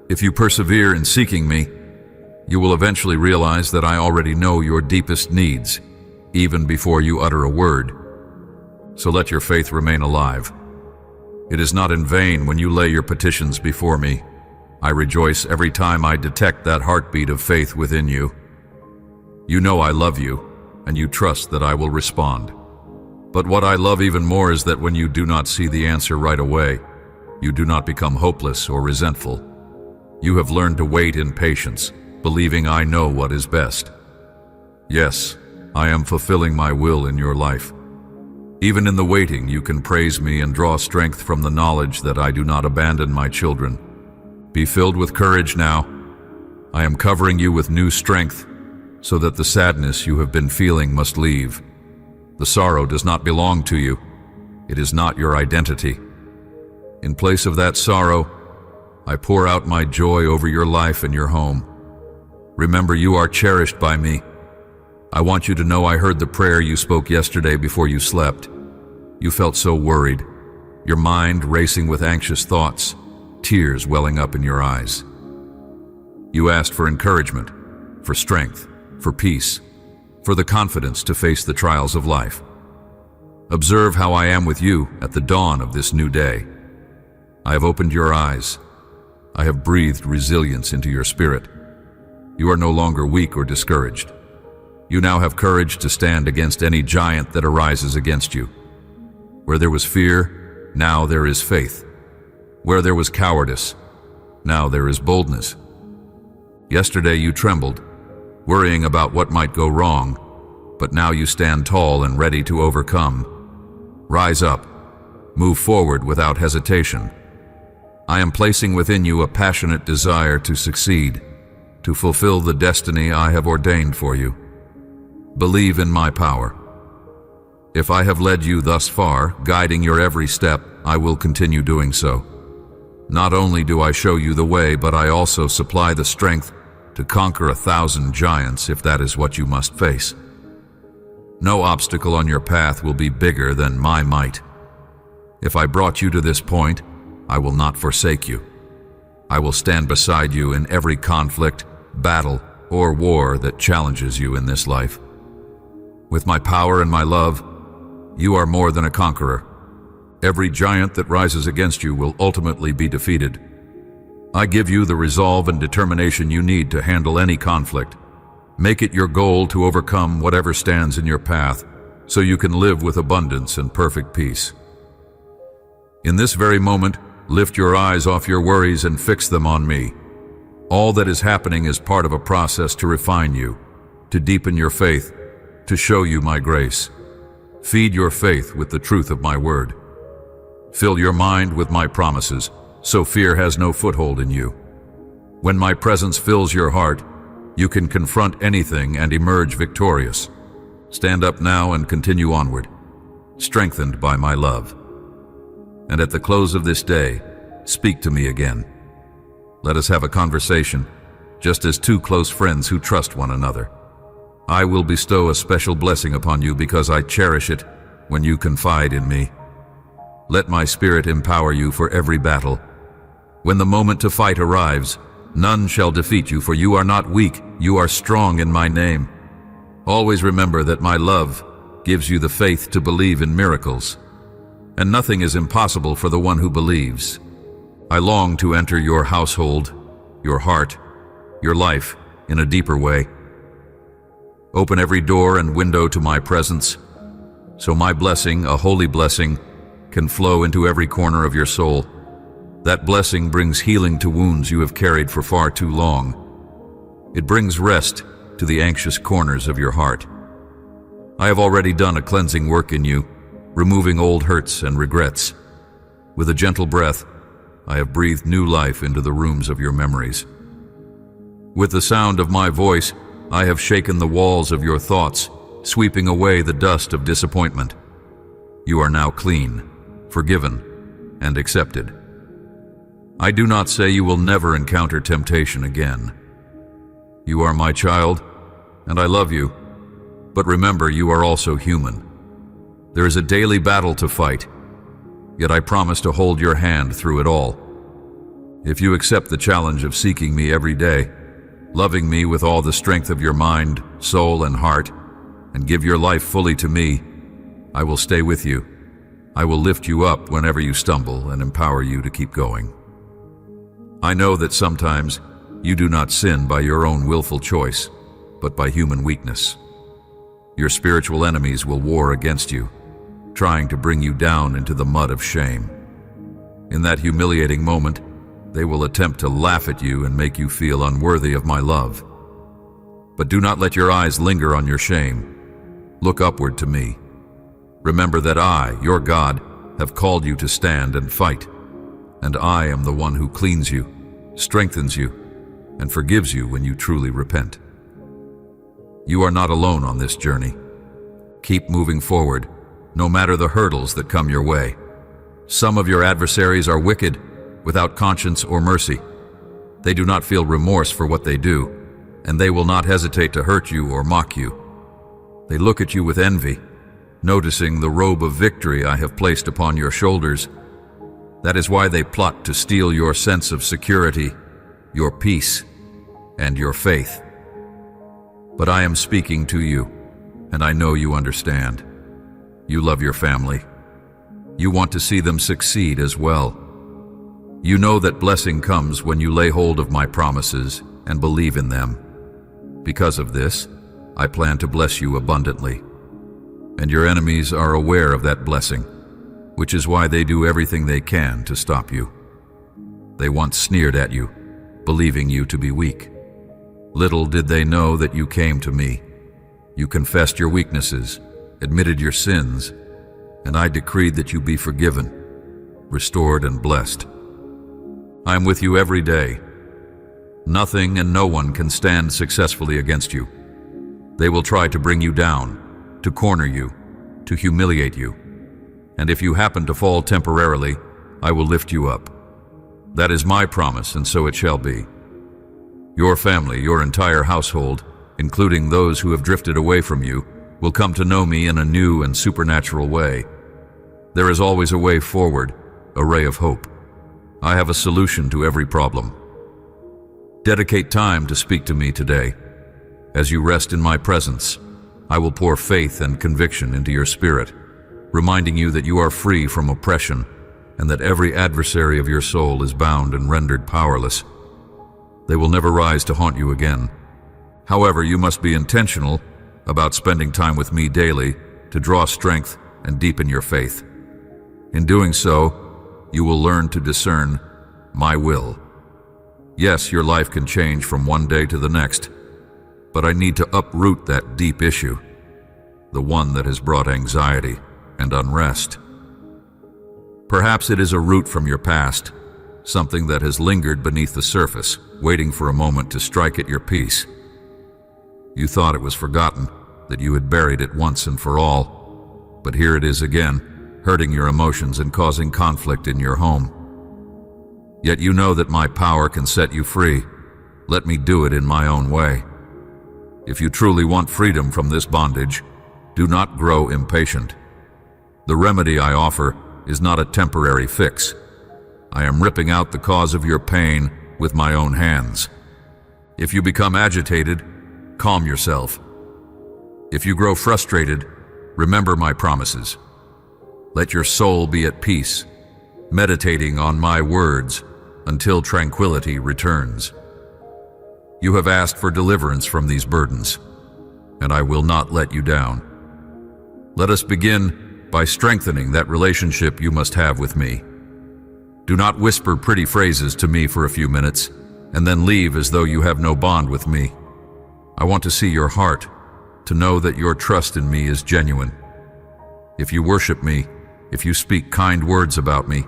Speaker 1: If you persevere in seeking me, you will eventually realize that I already know your deepest needs, even before you utter a word. So let your faith remain alive. It is not in vain when you lay your petitions before me. I rejoice every time I detect that heartbeat of faith within you. You know I love you, and you trust that I will respond. But what I love even more is that when you do not see the answer right away, you do not become hopeless or resentful. You have learned to wait in patience, believing I know what is best. Yes, I am fulfilling my will in your life. Even in the waiting, you can praise me and draw strength from the knowledge that I do not abandon my children. Be filled with courage now. I am covering you with new strength, so that the sadness you have been feeling must leave. The sorrow does not belong to you. It is not your identity. In place of that sorrow, I pour out my joy over your life and your home. Remember, you are cherished by me. I want you to know I heard the prayer you spoke yesterday before you slept. You felt so worried, your mind racing with anxious thoughts, tears welling up in your eyes. You asked for encouragement, for strength, for peace, for the confidence to face the trials of life. Observe how I am with you at the dawn of this new day. I have opened your eyes. I have breathed resilience into your spirit. You are no longer weak or discouraged. You now have courage to stand against any giant that arises against you. Where there was fear, now there is faith. Where there was cowardice, now there is boldness. Yesterday you trembled. worrying about what might go wrong, but now you stand tall and ready to overcome. Rise up. Move forward without hesitation. I am placing within you a passionate desire to succeed, to fulfill the destiny I have ordained for you. Believe in my power. If I have led you thus far, guiding your every step, I will continue doing so. Not only do I show you the way, but I also supply the strength to conquer 1,000 giants if that is what you must face. No obstacle on your path will be bigger than my might. If I brought you to this point, I will not forsake you. I will stand beside you in every conflict, battle, or war that challenges you in this life. With my power and my love, you are more than a conqueror. Every giant that rises against you will ultimately be defeated. I give you the resolve and determination you need to handle any conflict. Make it your goal to overcome whatever stands in your path, so you can live with abundance and perfect peace. In this very moment, lift your eyes off your worries and fix them on me. All that is happening is part of a process to refine you, to deepen your faith, to show you my grace. Feed your faith with the truth of my word. Fill your mind with my promises, so fear has no foothold in you. When my presence fills your heart, you can confront anything and emerge victorious. Stand up now and continue onward, strengthened by my love. And at the close of this day, speak to me again. Let us have a conversation, just as two close friends who trust one another. I will bestow a special blessing upon you because I cherish it when you confide in me. Let my spirit empower you for every battle. When the moment to fight arrives, none shall defeat you, for you are not weak, you are strong in my name. Always remember that my love gives you the faith to believe in miracles, and nothing is impossible for the one who believes. I long to enter your household, your heart, your life in a deeper way. Open every door and window to my presence, so my blessing, a holy blessing, can flow into every corner of your soul. That blessing brings healing to wounds you have carried for far too long. It brings rest to the anxious corners of your heart. I have already done a cleansing work in you, removing old hurts and regrets. With a gentle breath, I have breathed new life into the rooms of your memories. With the sound of my voice, I have shaken the walls of your thoughts, sweeping away the dust of disappointment. You are now clean, forgiven, and accepted. I do not say you will never encounter temptation again. You are my child, and I love you, but remember you are also human. There is a daily battle to fight, yet I promise to hold your hand through it all. If you accept the challenge of seeking me every day, loving me with all the strength of your mind, soul, and heart, and give your life fully to me, I will stay with you. I will lift you up whenever you stumble and empower you to keep going. I know that sometimes you do not sin by your own willful choice, but by human weakness. Your spiritual enemies will war against you, trying to bring you down into the mud of shame. In that humiliating moment, they will attempt to laugh at you and make you feel unworthy of my love. But do not let your eyes linger on your shame. Look upward to me. Remember that I, your God, have called you to stand and fight, and I am the one who cleans you, strengthens you, and forgives you when you truly repent. You are not alone on this journey. Keep moving forward, no matter the hurdles that come your way. Some of your adversaries are wicked, without conscience or mercy. They do not feel remorse for what they do, and they will not hesitate to hurt you or mock you. They look at you with envy, noticing the robe of victory I have placed upon your shoulders. That is why they plot to steal your sense of security, your peace, and your faith. But I am speaking to you, and I know you understand. You love your family. You want to see them succeed as well. You know that blessing comes when you lay hold of my promises and believe in them. Because of this, I plan to bless you abundantly. And your enemies are aware of that blessing, which is why they do everything they can to stop you. They once sneered at you, believing you to be weak. Little did they know that you came to me. You confessed your weaknesses, admitted your sins, and I decreed that you be forgiven, restored, and blessed. I am with you every day. Nothing and no one can stand successfully against you. They will try to bring you down, to corner you, to humiliate you. And if you happen to fall temporarily, I will lift you up. That is my promise, and so it shall be. Your family, your entire household, including those who have drifted away from you, will come to know me in a new and supernatural way. There is always a way forward, a ray of hope. I have a solution to every problem. Dedicate time to speak to me today. As you rest in my presence, I will pour faith and conviction into your spirit, reminding you that you are free from oppression and that every adversary of your soul is bound and rendered powerless. They will never rise to haunt you again. However, you must be intentional about spending time with me daily to draw strength and deepen your faith. In doing so, you will learn to discern my will. Yes, your life can change from one day to the next, but I need to uproot that deep issue, the one that has brought anxiety and unrest. Perhaps it is a root from your past, something that has lingered beneath the surface, waiting for a moment to strike at your peace. You thought it was forgotten, that you had buried it once and for all, but here it is again, hurting your emotions and causing conflict in your home. Yet you know that my power can set you free. Let me do it in my own way. If you truly want freedom from this bondage, do not grow impatient. The remedy I offer is not a temporary fix. I am ripping out the cause of your pain with my own hands. If you become agitated, calm yourself. If you grow frustrated, remember my promises. Let your soul be at peace, meditating on my words until tranquility returns. You have asked for deliverance from these burdens, and I will not let you down. Let us begin by strengthening that relationship you must have with me. Do not whisper pretty phrases to me for a few minutes and then leave as though you have no bond with me. I want to see your heart, to know that your trust in me is genuine. If you worship me, if you speak kind words about me,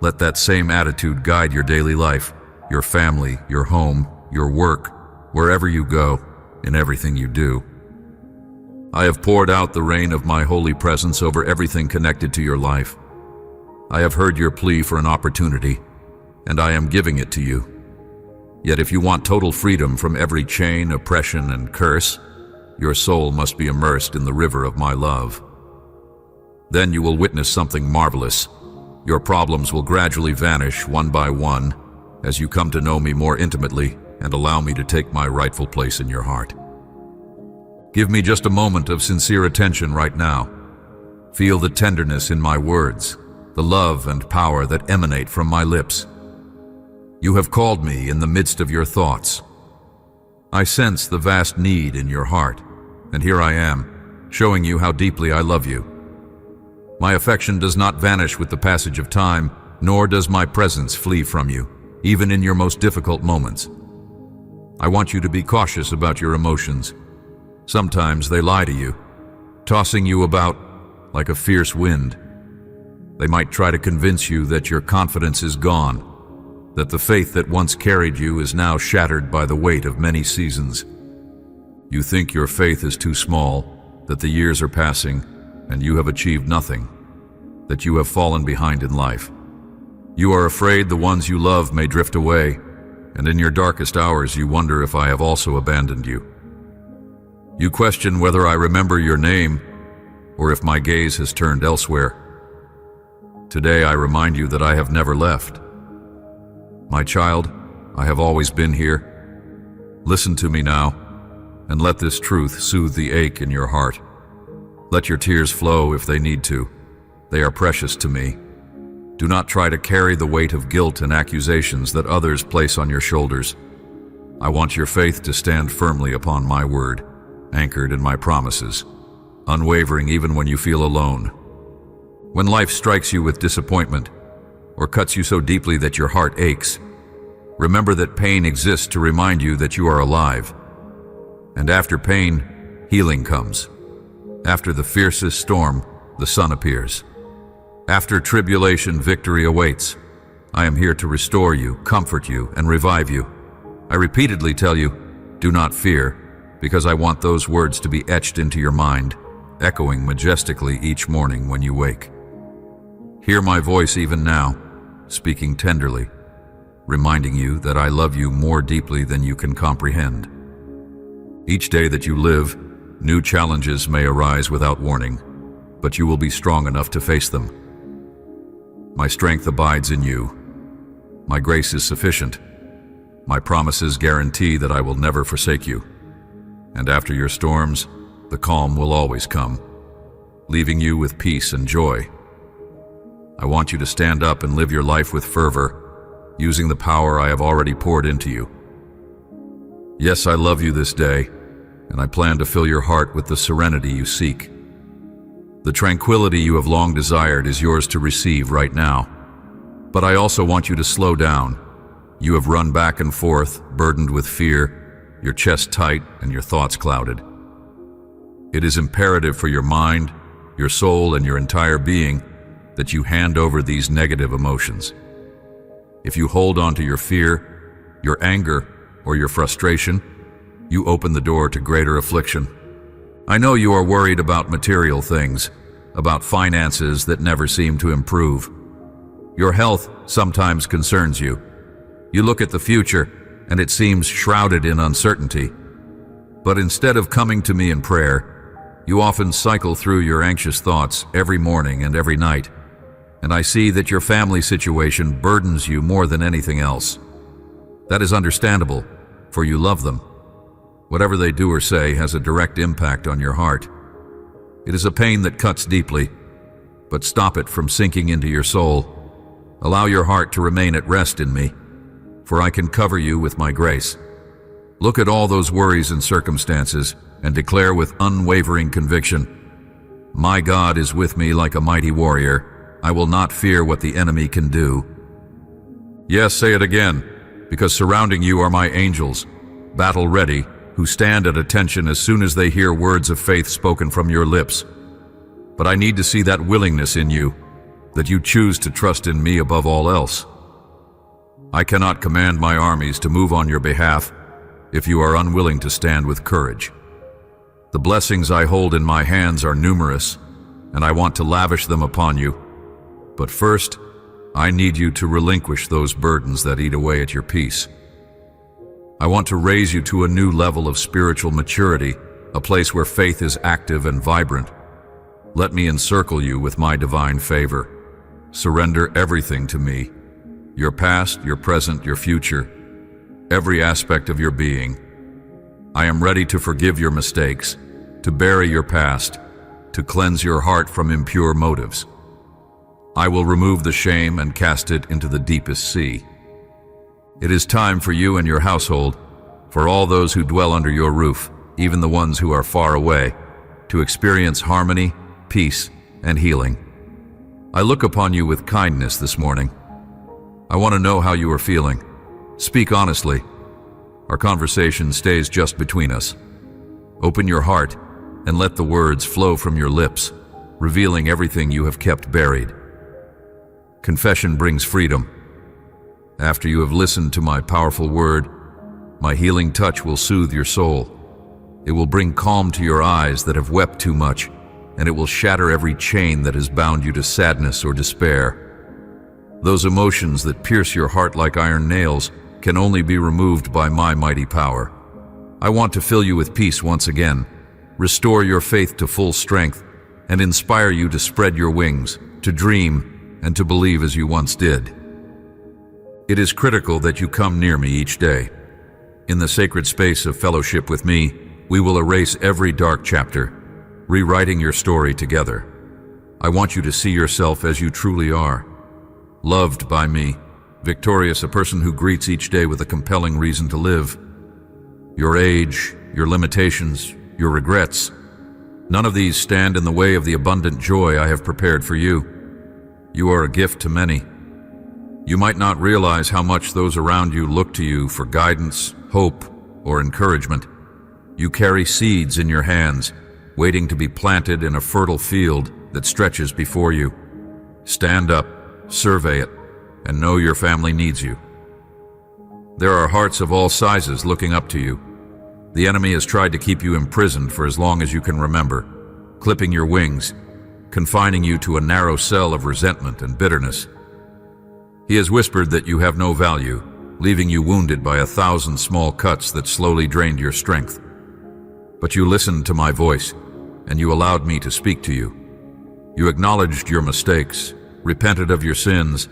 Speaker 1: let that same attitude guide your daily life, your family, your home, your work, wherever you go, in everything you do. I have poured out the rain of my holy presence over everything connected to your life. I have heard your plea for an opportunity, and I am giving it to you. Yet if you want total freedom from every chain, oppression, and curse, your soul must be immersed in the river of my love. Then you will witness something marvelous. Your problems will gradually vanish one by one as you come to know me more intimately and allow me to take my rightful place in your heart. Give me just a moment of sincere attention right now. Feel the tenderness in my words, the love and power that emanate from my lips. You have called me in the midst of your thoughts. I sense the vast need in your heart, and here I am, showing you how deeply I love you. My affection does not vanish with the passage of time, nor does my presence flee from you, even in your most difficult moments. I want you to be cautious about your emotions. Sometimes they lie to you, tossing you about like a fierce wind. They might try to convince you that your confidence is gone, that the faith that once carried you is now shattered by the weight of many seasons. You think your faith is too small, that the years are passing, and you have achieved nothing, that you have fallen behind in life. You are afraid the ones you love may drift away, and in your darkest hours you wonder if I have also abandoned you. You question whether I remember your name, or if my gaze has turned elsewhere. Today I remind you that I have never left. My child, I have always been here. Listen to me now, and let this truth soothe the ache in your heart. Let your tears flow if they need to. They are precious to me. Do not try to carry the weight of guilt and accusations that others place on your shoulders. I want your faith to stand firmly upon my word, anchored in my promises, unwavering even when you feel alone. When life strikes you with disappointment, or cuts you so deeply that your heart aches, remember that pain exists to remind you that you are alive, And after pain, healing comes. After the fiercest storm, the sun appears. After tribulation, victory awaits. I am here to restore you, comfort you, and revive you. I repeatedly tell you, do not fear, because I want those words to be etched into your mind, echoing majestically each morning when you wake. Hear my voice even now, speaking tenderly, reminding you that I love you more deeply than you can comprehend. Each day that you live, new challenges may arise without warning, but you will be strong enough to face them. My strength abides in you. My grace is sufficient. My promises guarantee that I will never forsake you. And after your storms, the calm will always come, leaving you with peace and joy. I want you to stand up and live your life with fervor, using the power I have already poured into you. Yes, I love you this day, and I plan to fill your heart with the serenity you seek. The tranquility you have long desired is yours to receive right now. But I also want you to slow down. You have run back and forth, burdened with fear, your chest tight and your thoughts clouded. It is imperative for your mind, your soul, and your entire being that you hand over these negative emotions. If you hold on to your fear, your anger, or your frustration, you open the door to greater affliction. I know you are worried about material things, about finances that never seem to improve. Your health sometimes concerns you. You look at the future, and it seems shrouded in uncertainty. But instead of coming to me in prayer, you often cycle through your anxious thoughts every morning and every night. And I see that your family situation burdens you more than anything else. That is understandable, for you love them. Whatever they do or say has a direct impact on your heart. It is a pain that cuts deeply, but stop it from sinking into your soul. Allow your heart to remain at rest in me, for I can cover you with my grace. Look at all those worries and circumstances and declare with unwavering conviction, my God is with me like a mighty warrior. I will not fear what the enemy can do. Yes, say it again, because surrounding you are my angels, battle ready, who stand at attention as soon as they hear words of faith spoken from your lips. But I need to see that willingness in you, that you choose to trust in me above all else. I cannot command my armies to move on your behalf if you are unwilling to stand with courage. The blessings I hold in my hands are numerous, and I want to lavish them upon you. But first, I need you to relinquish those burdens that eat away at your peace. I want to raise you to a new level of spiritual maturity, a place where faith is active and vibrant. Let me encircle you with my divine favor. Surrender everything to me, your past, your present, your future, every aspect of your being. I am ready to forgive your mistakes, to bury your past, to cleanse your heart from impure motives. I will remove the shame and cast it into the deepest sea. It is time for you and your household, for all those who dwell under your roof, even the ones who are far away, to experience harmony, peace, and healing. I look upon you with kindness this morning. I want to know how you are feeling. Speak honestly. Our conversation stays just between us. Open your heart and let the words flow from your lips, revealing everything you have kept buried. Confession brings freedom. After you have listened to my powerful word, my healing touch will soothe your soul. It will bring calm to your eyes that have wept too much, and it will shatter every chain that has bound you to sadness or despair. Those emotions that pierce your heart like iron nails can only be removed by my mighty power. I want to fill you with peace once again, restore your faith to full strength, and inspire you to spread your wings, to dream, and to believe as you once did. It is critical that you come near me each day. In the sacred space of fellowship with me, we will erase every dark chapter, rewriting your story together. I want you to see yourself as you truly are. Loved by me, victorious, a person who greets each day with a compelling reason to live. Your age, your limitations, your regrets, none of these stand in the way of the abundant joy I have prepared for you. You are a gift to many. You might not realize how much those around you look to you for guidance, hope, or encouragement. You carry seeds in your hands, waiting to be planted in a fertile field that stretches before you. Stand up, survey it, and know your family needs you. There are hearts of all sizes looking up to you. The enemy has tried to keep you imprisoned for as long as you can remember, clipping your wings, confining you to a narrow cell of resentment and bitterness. He has whispered that you have no value, leaving you wounded by 1,000 small cuts that slowly drained your strength. But you listened to my voice, and you allowed me to speak to you. You acknowledged your mistakes, repented of your sins,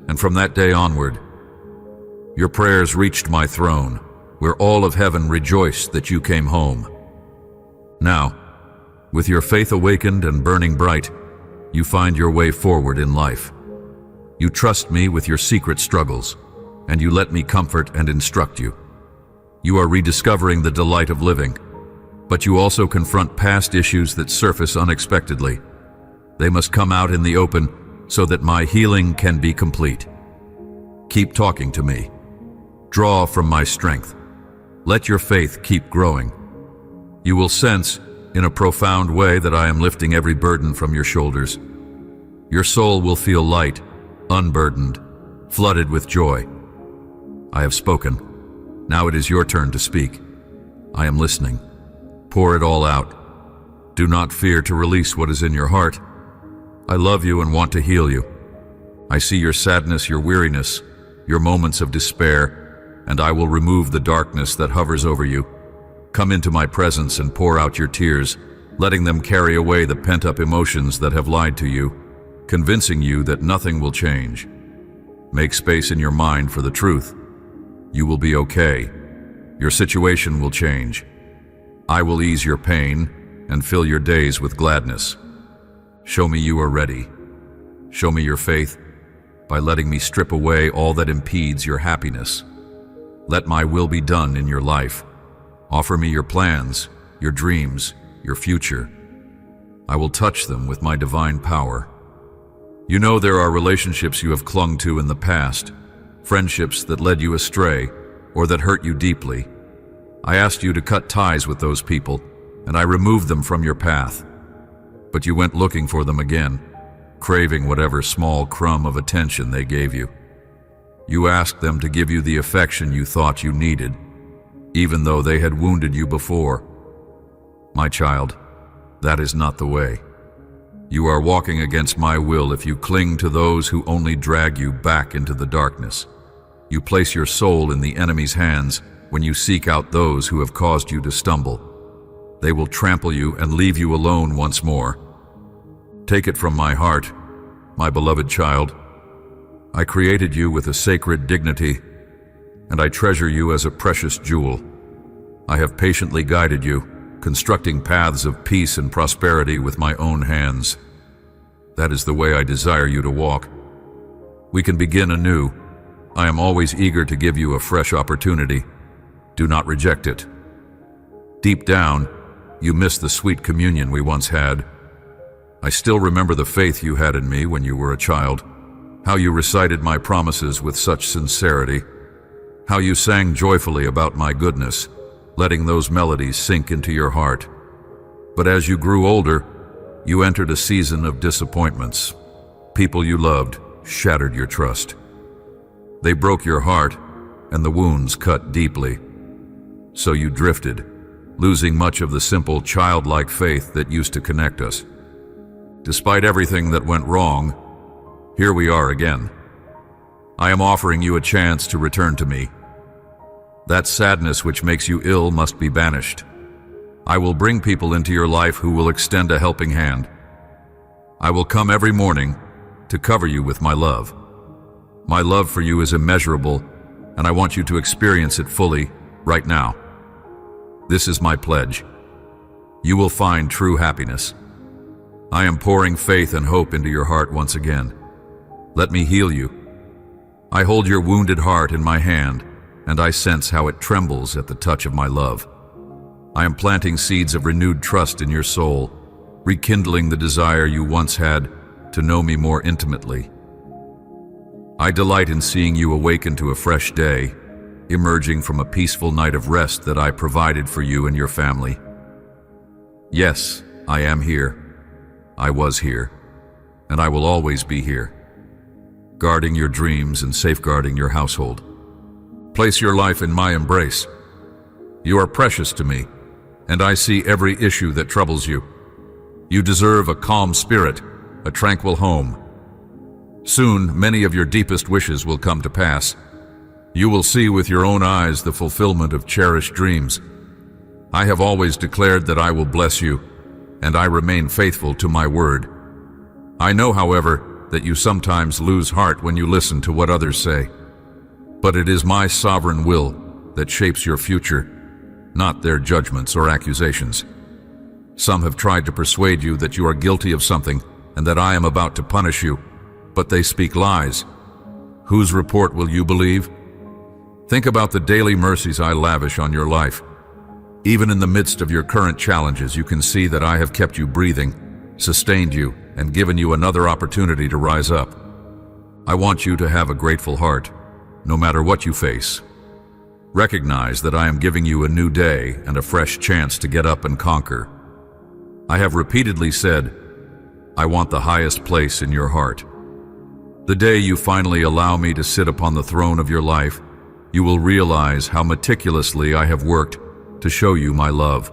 Speaker 1: and from that day onward, your prayers reached my throne, where all of heaven rejoiced that you came home. Now, with your faith awakened and burning bright, you find your way forward in life. You trust me with your secret struggles, and you let me comfort and instruct you. You are rediscovering the delight of living, but you also confront past issues that surface unexpectedly. They must come out in the open so that my healing can be complete. Keep talking to me. Draw from my strength. Let your faith keep growing. You will sense, in a profound way, that I am lifting every burden from your shoulders. Your soul will feel light, unburdened, flooded with joy. I have spoken. Now it is your turn to speak. I am listening. Pour it all out. Do not fear to release what is in your heart. I love you and want to heal you. I see your sadness, your weariness, your moments of despair, and I will remove the darkness that hovers over you. Come into my presence and pour out your tears, letting them carry away the pent-up emotions that have lied to you, convincing you that nothing will change. Make space in your mind for the truth. You will be okay. Your situation will change. I will ease your pain and fill your days with gladness. Show me you are ready. Show me your faith by letting me strip away all that impedes your happiness. Let my will be done in your life. Offer me your plans, your dreams, your future. I will touch them with my divine power. You know there are relationships you have clung to in the past, friendships that led you astray or that hurt you deeply. I asked you to cut ties with those people, and I removed them from your path. But you went looking for them again, craving whatever small crumb of attention they gave you. You asked them to give you the affection you thought you needed, even though they had wounded you before. My child, that is not the way. You are walking against my will if you cling to those who only drag you back into the darkness. You place your soul in the enemy's hands when you seek out those who have caused you to stumble. They will trample you and leave you alone once more. Take it from my heart, my beloved child. I created you with a sacred dignity, and I treasure you as a precious jewel. I have patiently guided you, constructing paths of peace and prosperity with my own hands. That is the way I desire you to walk. We can begin anew. I am always eager to give you a fresh opportunity. Do not reject it. Deep down, you miss the sweet communion we once had. I still remember the faith you had in me when you were a child, how you recited my promises with such sincerity, how you sang joyfully about my goodness, letting those melodies sink into your heart. But as you grew older, you entered a season of disappointments. People you loved shattered your trust. They broke your heart, and the wounds cut deeply. So you drifted, losing much of the simple childlike faith that used to connect us. Despite everything that went wrong, here we are again. I am offering you a chance to return to me. That sadness which makes you ill must be banished. I will bring people into your life who will extend a helping hand. I will come every morning to cover you with my love. My love for you is immeasurable, and I want you to experience it fully right now. This is my pledge. You will find true happiness. I am pouring faith and hope into your heart once again. Let me heal you. I hold your wounded heart in my hand, and I sense how it trembles at the touch of my love. I am planting seeds of renewed trust in your soul, rekindling the desire you once had to know me more intimately. I delight in seeing you awaken to a fresh day, emerging from a peaceful night of rest that I provided for you and your family. Yes, I am here. I was here, and I will always be here, guarding your dreams and safeguarding your household. Place your life in my embrace. You are precious to me, and I see every issue that troubles you. You deserve a calm spirit, a tranquil home. Soon, many of your deepest wishes will come to pass. You will see with your own eyes the fulfillment of cherished dreams. I have always declared that I will bless you, and I remain faithful to my word. I know, however, that you sometimes lose heart when you listen to what others say. But it is my sovereign will that shapes your future, not their judgments or accusations. Some have tried to persuade you that you are guilty of something and that I am about to punish you, but they speak lies. Whose report will you believe? Think about the daily mercies I lavish on your life. Even in the midst of your current challenges, you can see that I have kept you breathing, sustained you, and given you another opportunity to rise up. I want you to have a grateful heart, no matter what you face. Recognize that I am giving you a new day and a fresh chance to get up and conquer. I have repeatedly said, I want the highest place in your heart. The day you finally allow me to sit upon the throne of your life, you will realize how meticulously I have worked to show you my love.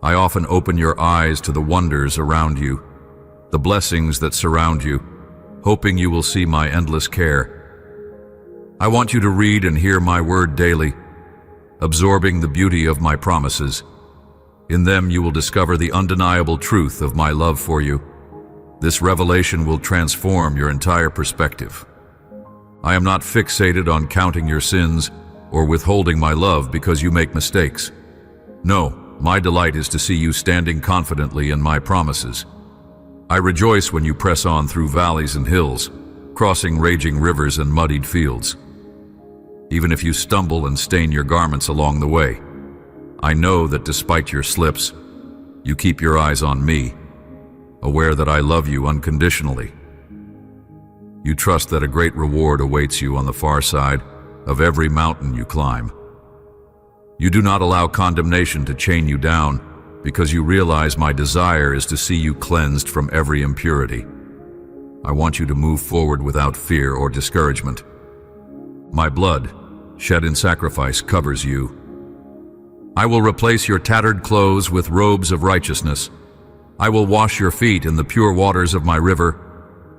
Speaker 1: I often open your eyes to the wonders around you, the blessings that surround you, hoping you will see my endless care. I want you to read and hear my word daily, absorbing the beauty of my promises. In them you will discover the undeniable truth of my love for you. This revelation will transform your entire perspective. I am not fixated on counting your sins or withholding my love because you make mistakes. No, my delight is to see you standing confidently in my promises. I rejoice when you press on through valleys and hills, crossing raging rivers and muddied fields. Even if you stumble and stain your garments along the way, I know that despite your slips, you keep your eyes on me, aware that I love you unconditionally. You trust that a great reward awaits you on the far side of every mountain you climb. You do not allow condemnation to chain you down because you realize my desire is to see you cleansed from every impurity. I want you to move forward without fear or discouragement. My blood, shed in sacrifice, covers you. I will replace your tattered clothes with robes of righteousness. I will wash your feet in the pure waters of my river.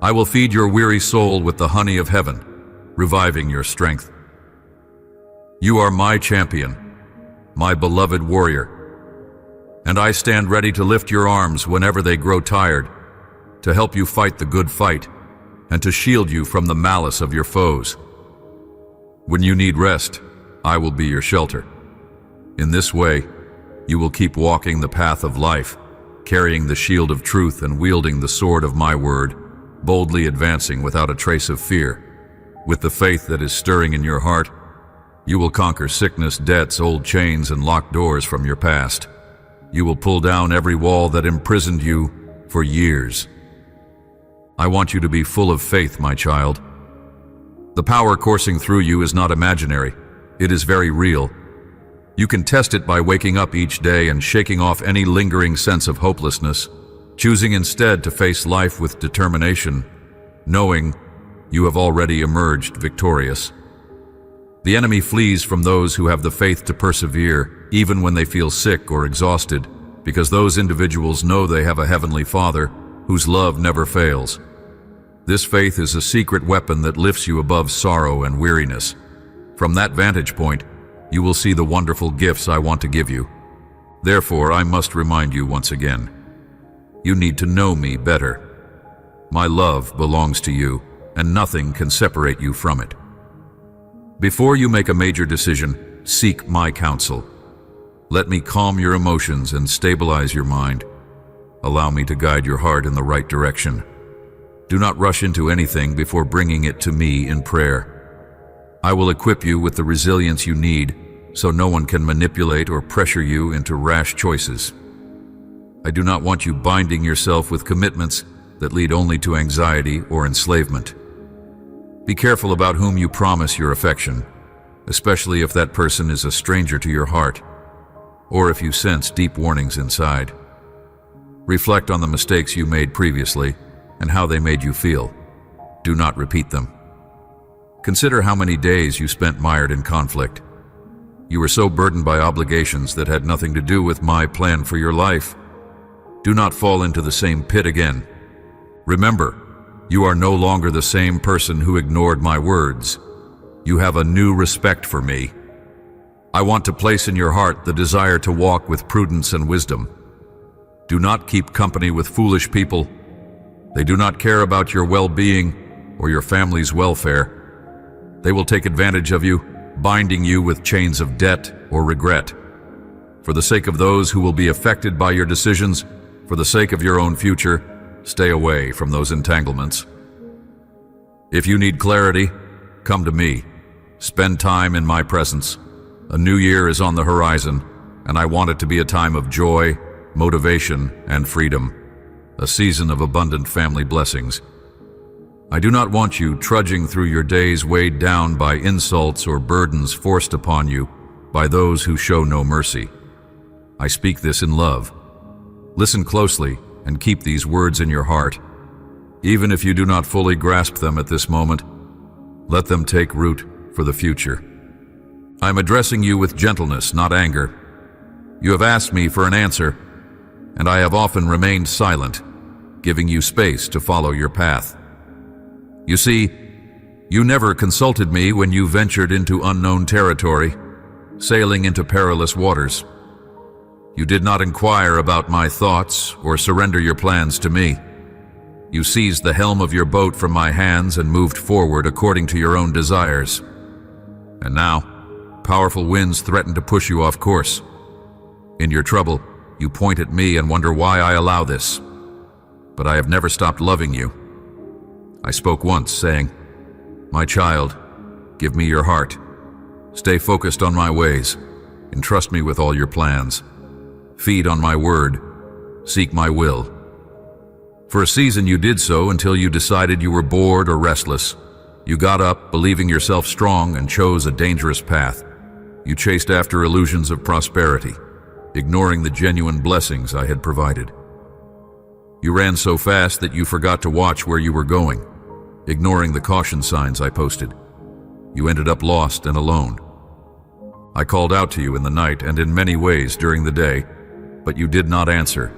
Speaker 1: I will feed your weary soul with the honey of heaven, reviving your strength. You are my champion, my beloved warrior, and I stand ready to lift your arms whenever they grow tired, to help you fight the good fight, and to shield you from the malice of your foes. When you need rest, I will be your shelter. In this way, you will keep walking the path of life, carrying the shield of truth and wielding the sword of my word, boldly advancing without a trace of fear. With the faith that is stirring in your heart, you will conquer sickness, debts, old chains, and locked doors from your past. You will pull down every wall that imprisoned you for years. I want you to be full of faith, my child. The power coursing through you is not imaginary. It is very real. You can test it by waking up each day and shaking off any lingering sense of hopelessness, choosing instead to face life with determination, knowing you have already emerged victorious. The enemy flees from those who have the faith to persevere, even when they feel sick or exhausted, because those individuals know they have a heavenly Father whose love never fails. This faith is a secret weapon that lifts you above sorrow and weariness. From that vantage point, you will see the wonderful gifts I want to give you. Therefore, I must remind you once again, you need to know me better. My love belongs to you, and nothing can separate you from it. Before you make a major decision, seek my counsel. Let me calm your emotions and stabilize your mind. Allow me to guide your heart in the right direction. Do not rush into anything before bringing it to me in prayer. I will equip you with the resilience you need so no one can manipulate or pressure you into rash choices. I do not want you binding yourself with commitments that lead only to anxiety or enslavement. Be careful about whom you promise your affection. especially if that person is a stranger to your heart, or if you sense deep warnings inside. Reflect on the mistakes you made previously and how they made you feel. Do not repeat them. Consider how many days you spent mired in conflict. You were so burdened by obligations that had nothing to do with my plan for your life. Do not fall into the same pit again. Remember, you are no longer the same person who ignored my words. You have a new respect for me. I want to place in your heart the desire to walk with prudence and wisdom. Do not keep company with foolish people. They do not care about your well-being or your family's welfare. They will take advantage of you, binding you with chains of debt or regret. For the sake of those who will be affected by your decisions, for the sake of your own future, stay away from those entanglements. If you need clarity, come to me. Spend time in my presence. A new year is on the horizon, and I want it to be a time of joy, motivation, and freedom, a season of abundant family blessings. I do not want you trudging through your days weighed down by insults or burdens forced upon you by those who show no mercy. I speak this in love. Listen closely and keep these words in your heart. Even if you do not fully grasp them at this moment, let them take root for the future. I am addressing you with gentleness, not anger. You have asked me for an answer, and I have often remained silent, giving you space to follow your path. You see, you never consulted me when you ventured into unknown territory, sailing into perilous waters. You did not inquire about my thoughts or surrender your plans to me. You seized the helm of your boat from my hands and moved forward according to your own desires. And now, powerful winds threaten to push you off course. In your trouble, you point at me and wonder why I allow this. But I have never stopped loving you. I spoke once, saying, "My child, give me your heart. Stay focused on my ways. Entrust me with all your plans. Feed on my word. Seek my will." For a season you did so until you decided you were bored or restless. You got up, believing yourself strong, and chose a dangerous path. You chased after illusions of prosperity, ignoring the genuine blessings I had provided. You ran so fast that you forgot to watch where you were going, ignoring the caution signs I posted. You ended up lost and alone. I called out to you in the night and in many ways during the day, but you did not answer.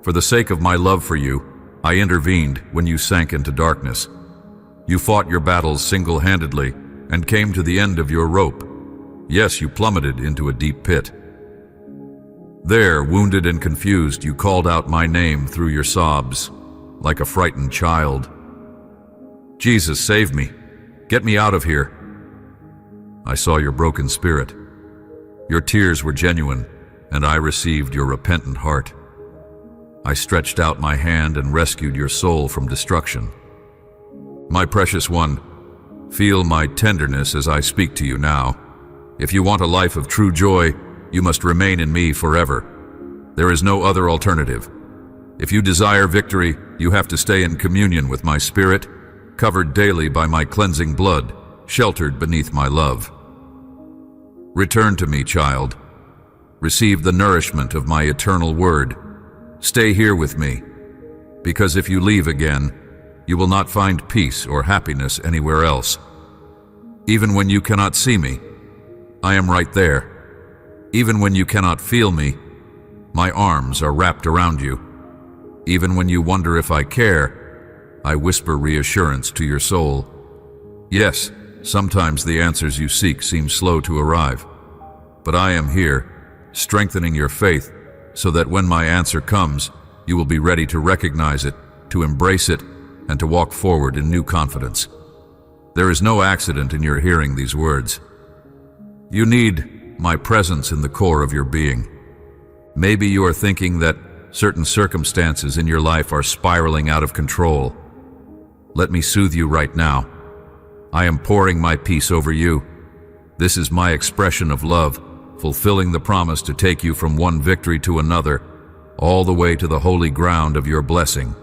Speaker 1: For the sake of my love for you, I intervened when you sank into darkness. You fought your battles single-handedly and came to the end of your rope. Yes, you plummeted into a deep pit. There, wounded and confused, you called out my name through your sobs, like a frightened child. "Jesus, save me. Get me out of here." I saw your broken spirit. Your tears were genuine, and I received your repentant heart. I stretched out my hand and rescued your soul from destruction. My precious one, feel my tenderness as I speak to you now. If you want a life of true joy, you must remain in me forever. There is no other alternative. If you desire victory, you have to stay in communion with my spirit, covered daily by my cleansing blood, sheltered beneath my love. Return to me, child. Receive the nourishment of my eternal word. Stay here with me, because if you leave again, you will not find peace or happiness anywhere else. Even when you cannot see me, I am right there. Even when you cannot feel me, my arms are wrapped around you. Even when you wonder if I care, I whisper reassurance to your soul. Yes, sometimes the answers you seek seem slow to arrive, but I am here, strengthening your faith so that when my answer comes, you will be ready to recognize it, to embrace it, and to walk forward in new confidence. There is no accident in your hearing these words. You need my presence in the core of your being. Maybe you are thinking that certain circumstances in your life are spiraling out of control. Let me soothe you right now. I am pouring my peace over you. This is my expression of love, fulfilling the promise to take you from one victory to another, all the way to the holy ground of your blessing.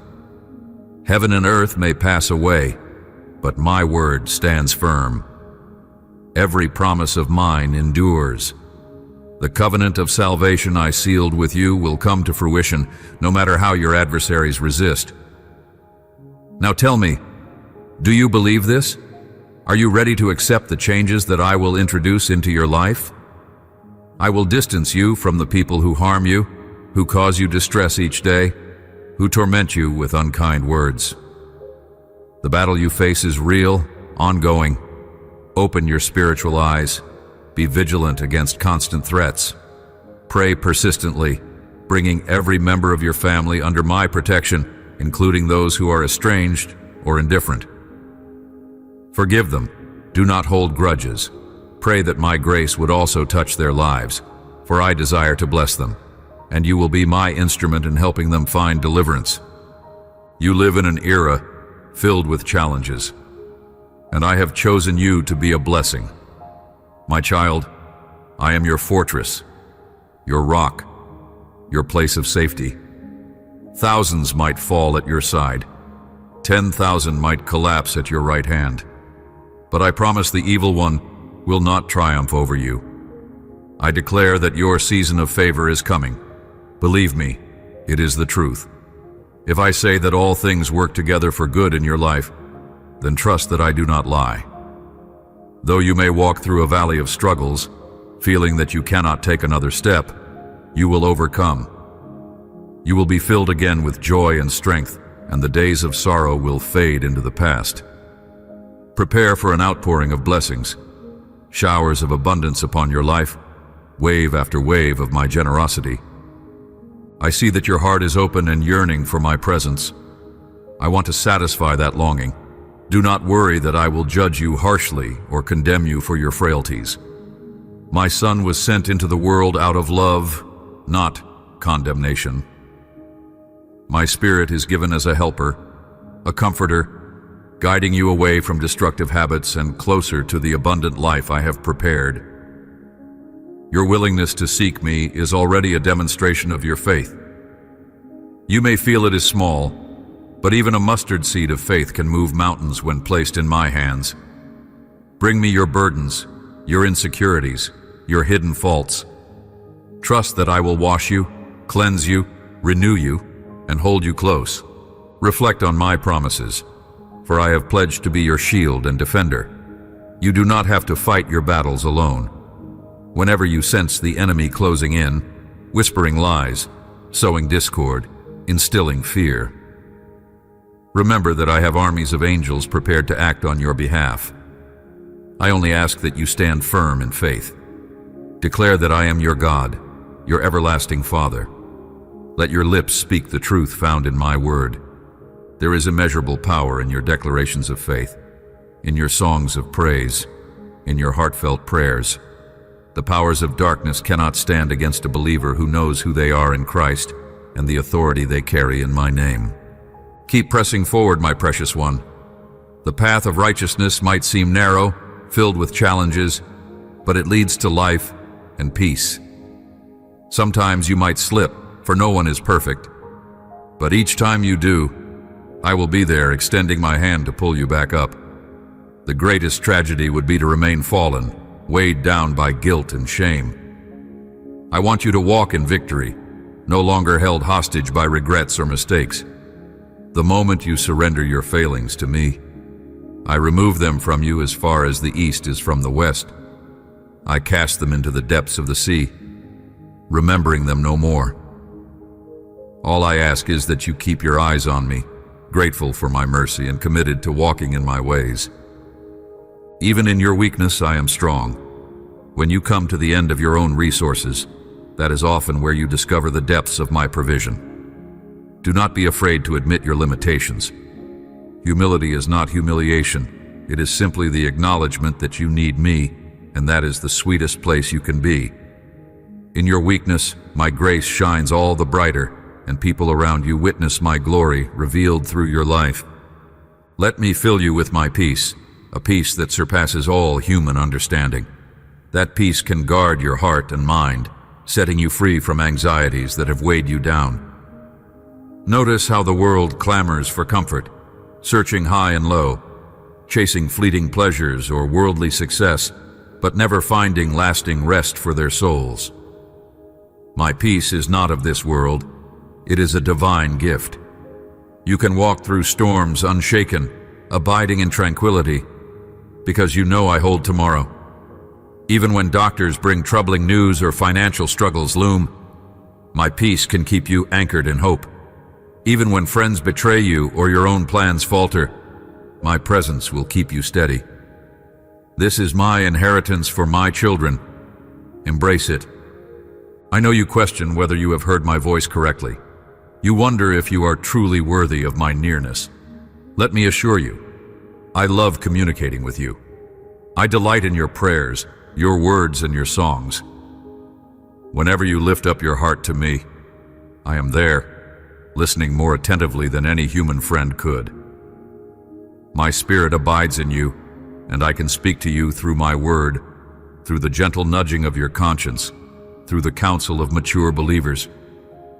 Speaker 1: Heaven and earth may pass away, but my word stands firm. Every promise of mine endures. The covenant of salvation I sealed with you will come to fruition, no matter how your adversaries resist. Now tell me, do you believe this? Are you ready to accept the changes that I will introduce into your life? I will distance you from the people who harm you, who cause you distress each day, who torment you with unkind words. The battle you face is real, ongoing. Open your spiritual eyes. Be vigilant against constant threats. Pray persistently, bringing every member of your family under my protection, including those who are estranged or indifferent. Forgive them. Do not hold grudges. Pray that my grace would also touch their lives, for I desire to bless them, and you will be my instrument in helping them find deliverance. You live in an era filled with challenges, and I have chosen you to be a blessing. My child, I am your fortress, your rock, your place of safety. Thousands might fall at your side. 10,000 might collapse at your right hand. But I promise the evil one will not triumph over you. I declare that your season of favor is coming. Believe me, it is the truth. If I say that all things work together for good in your life, then trust that I do not lie. Though you may walk through a valley of struggles, feeling that you cannot take another step, you will overcome. You will be filled again with joy and strength, and the days of sorrow will fade into the past. Prepare for an outpouring of blessings, showers of abundance upon your life, wave after wave of my generosity. I see that your heart is open and yearning for my presence. I want to satisfy that longing. Do not worry that I will judge you harshly or condemn you for your frailties. My Son was sent into the world out of love, not condemnation. My Spirit is given as a helper, a comforter, guiding you away from destructive habits and closer to the abundant life I have prepared. Your willingness to seek me is already a demonstration of your faith. You may feel it is small, but even a mustard seed of faith can move mountains when placed in my hands. Bring me your burdens, your insecurities, your hidden faults. Trust that I will wash you, cleanse you, renew you, and hold you close. Reflect on my promises, for I have pledged to be your shield and defender. You do not have to fight your battles alone. Whenever you sense the enemy closing in, whispering lies, sowing discord, instilling fear, remember that I have armies of angels prepared to act on your behalf. I only ask that you stand firm in faith. Declare that I am your God, your everlasting Father. Let your lips speak the truth found in my word. There is immeasurable power in your declarations of faith, in your songs of praise, in your heartfelt prayers. The powers of darkness cannot stand against a believer who knows who they are in Christ and the authority they carry in my name. Keep pressing forward, my precious one. The path of righteousness might seem narrow, filled with challenges, but it leads to life and peace. Sometimes you might slip, for no one is perfect. But each time you do, I will be there extending my hand to pull you back up. The greatest tragedy would be to remain fallen, weighed down by guilt and shame. I want you to walk in victory, no longer held hostage by regrets or mistakes. The moment you surrender your failings to me, I remove them from you as far as the east is from the west. I cast them into the depths of the sea, remembering them no more. All I ask is that you keep your eyes on me, grateful for my mercy and committed to walking in my ways. Even in your weakness, I am strong. When you come to the end of your own resources, that is often where you discover the depths of my provision. Do not be afraid to admit your limitations. Humility is not humiliation. It is simply the acknowledgement that you need me, and that is the sweetest place you can be. In your weakness, my grace shines all the brighter, and people around you witness my glory revealed through your life. Let me fill you with my peace, a peace that surpasses all human understanding. That peace can guard your heart and mind, setting you free from anxieties that have weighed you down. Notice how the world clamors for comfort, searching high and low, chasing fleeting pleasures or worldly success, but never finding lasting rest for their souls. My peace is not of this world. It is a divine gift. You can walk through storms unshaken, abiding in tranquility, because you know I hold tomorrow. Even when doctors bring troubling news or financial struggles loom, my peace can keep you anchored in hope. Even when friends betray you or your own plans falter, my presence will keep you steady. This is my inheritance for my children. Embrace it. I know you question whether you have heard my voice correctly. You wonder if you are truly worthy of my nearness. Let me assure you, I love communicating with you. I delight in your prayers, your words, and your songs. Whenever you lift up your heart to me, I am there, listening more attentively than any human friend could. My spirit abides in you, and I can speak to you through my word, through the gentle nudging of your conscience, through the counsel of mature believers,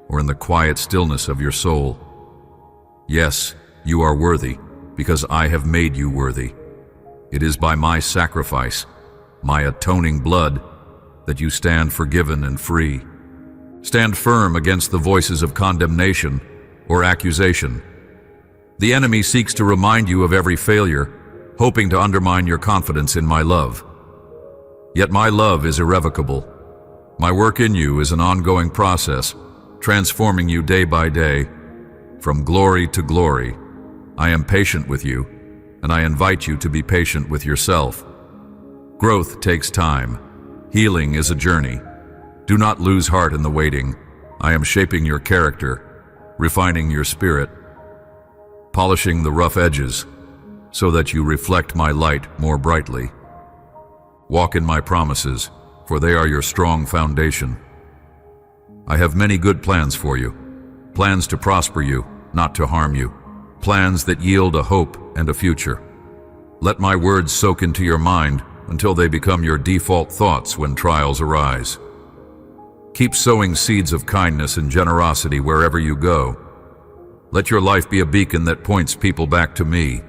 Speaker 1: or in the quiet stillness of your soul. Yes, you are worthy, because I have made you worthy. It is by my sacrifice, my atoning blood, that you stand forgiven and free. Stand firm against the voices of condemnation or accusation. The enemy seeks to remind you of every failure, hoping to undermine your confidence in my love. Yet my love is irrevocable. My work in you is an ongoing process, transforming you day by day. From glory to glory, I am patient with you, and I invite you to be patient with yourself. Growth takes time. Healing is a journey. Do not lose heart in the waiting. I am shaping your character, refining your spirit, polishing the rough edges, so that you reflect my light more brightly. Walk in my promises, for they are your strong foundation. I have many good plans for you, plans to prosper you, not to harm you, plans that yield a hope and a future. Let my words soak into your mind until they become your default thoughts when trials arise. Keep sowing seeds of kindness and generosity wherever you go. Let your life be a beacon that points people back to me.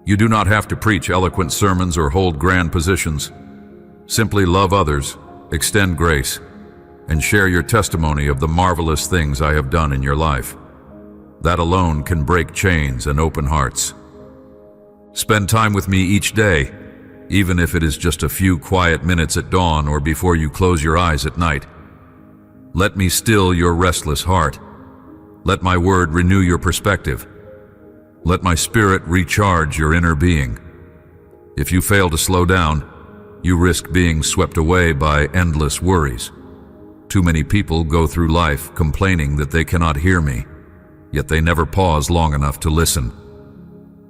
Speaker 1: You do not have to preach eloquent sermons or hold grand positions. Simply love others, extend grace, and share your testimony of the marvelous things I have done in your life. That alone can break chains and open hearts. Spend time with me each day, even if it is just a few quiet minutes at dawn or before you close your eyes at night. Let me still your restless heart. Let my word renew your perspective. Let my spirit recharge your inner being. If you fail to slow down, you risk being swept away by endless worries. Too many people go through life complaining that they cannot hear me, yet they never pause long enough to listen.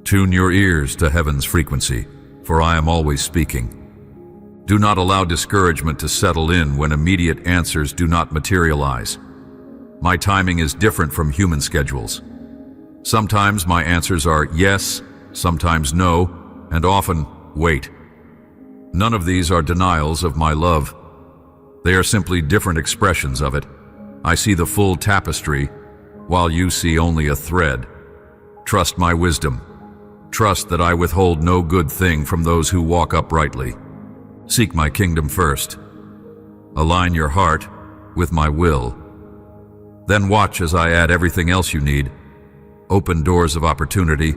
Speaker 1: Tune your ears to heaven's frequency, for I am always speaking. Do not allow discouragement to settle in when immediate answers do not materialize. My timing is different from human schedules. Sometimes my answers are yes, sometimes no, and often wait. None of these are denials of my love. They are simply different expressions of it. I see the full tapestry, while you see only a thread. Trust my wisdom. Trust that I withhold no good thing from those who walk uprightly. Seek my kingdom first. Align your heart with my will. Then watch as I add everything else you need. Open doors of opportunity,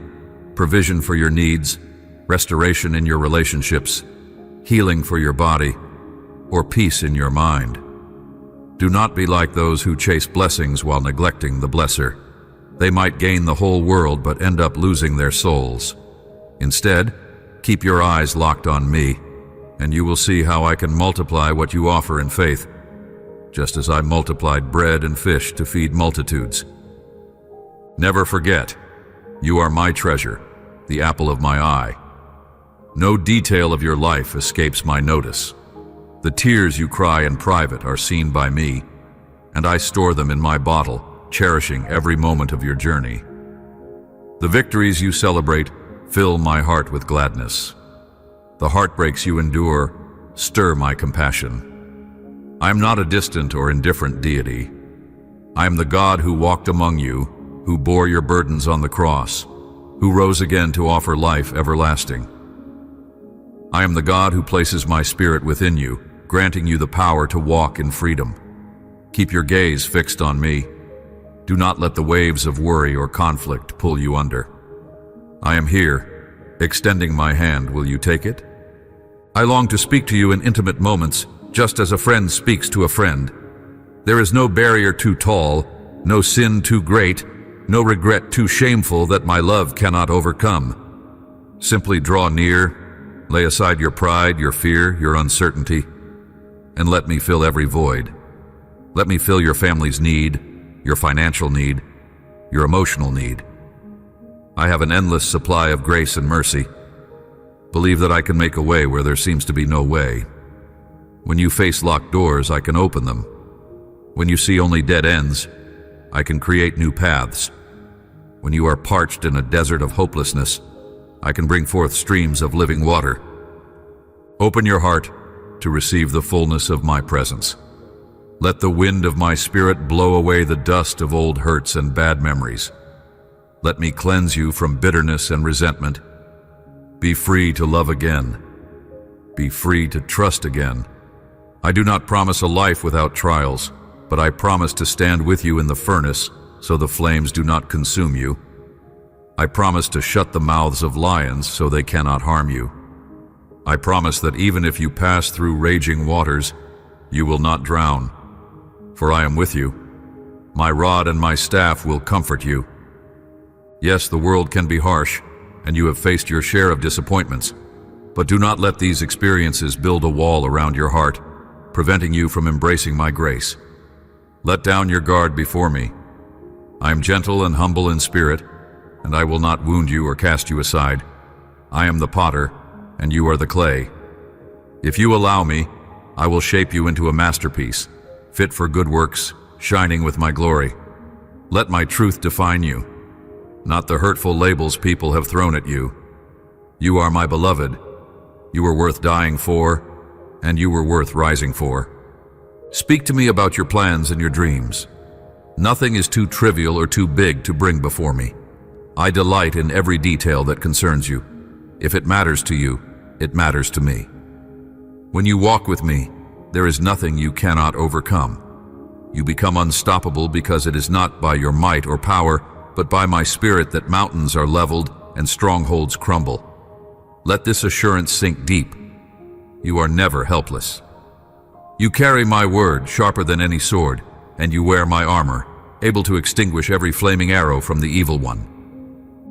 Speaker 1: provision for your needs, restoration in your relationships, healing for your body, or peace in your mind. Do not be like those who chase blessings while neglecting the blesser. They might gain the whole world but end up losing their souls. Instead, keep your eyes locked on me, and you will see how I can multiply what you offer in faith, just as I multiplied bread and fish to feed multitudes. Never forget, you are my treasure, the apple of my eye. No detail of your life escapes my notice. The tears you cry in private are seen by me, and I store them in my bottle, cherishing every moment of your journey. The victories you celebrate fill my heart with gladness. The heartbreaks you endure stir my compassion. I am not a distant or indifferent deity. I am the God who walked among you, who bore your burdens on the cross, who rose again to offer life everlasting. I am the God who places my spirit within you, granting you the power to walk in freedom. Keep your gaze fixed on me. Do not let the waves of worry or conflict pull you under. I am here, extending my hand. Will you take it? I long to speak to you in intimate moments, just as a friend speaks to a friend. There is no barrier too tall, no sin too great, no regret too shameful that my love cannot overcome. Simply draw near, lay aside your pride, your fear, your uncertainty, and let me fill every void. Let me fill your family's need, your financial need, your emotional need. I have an endless supply of grace and mercy. Believe that I can make a way where there seems to be no way. When you face locked doors, I can open them. When you see only dead ends, I can create new paths. When you are parched in a desert of hopelessness, I can bring forth streams of living water. Open your heart to receive the fullness of my presence. Let the wind of my spirit blow away the dust of old hurts and bad memories. Let me cleanse you from bitterness and resentment. Be free to love again. Be free to trust again. I do not promise a life without trials, but I promise to stand with you in the furnace so the flames do not consume you. I promise to shut the mouths of lions so they cannot harm you. I promise that even if you pass through raging waters, you will not drown. For I am with you. My rod and my staff will comfort you. Yes, the world can be harsh, and you have faced your share of disappointments, but do not let these experiences build a wall around your heart, preventing you from embracing my grace. Let down your guard before me. I am gentle and humble in spirit, and I will not wound you or cast you aside. I am the potter, and you are the clay. If you allow me, I will shape you into a masterpiece, fit for good works, shining with my glory. Let my truth define you, not the hurtful labels people have thrown at you. You are my beloved. You were worth dying for, and you were worth rising for. Speak to me about your plans and your dreams. Nothing is too trivial or too big to bring before me. I delight in every detail that concerns you. If it matters to you, it matters to me. When you walk with me, there is nothing you cannot overcome. You become unstoppable because it is not by your might or power, but by my spirit that mountains are leveled and strongholds crumble. Let this assurance sink deep. You are never helpless. You carry my word sharper than any sword, and you wear my armor, able to extinguish every flaming arrow from the evil one.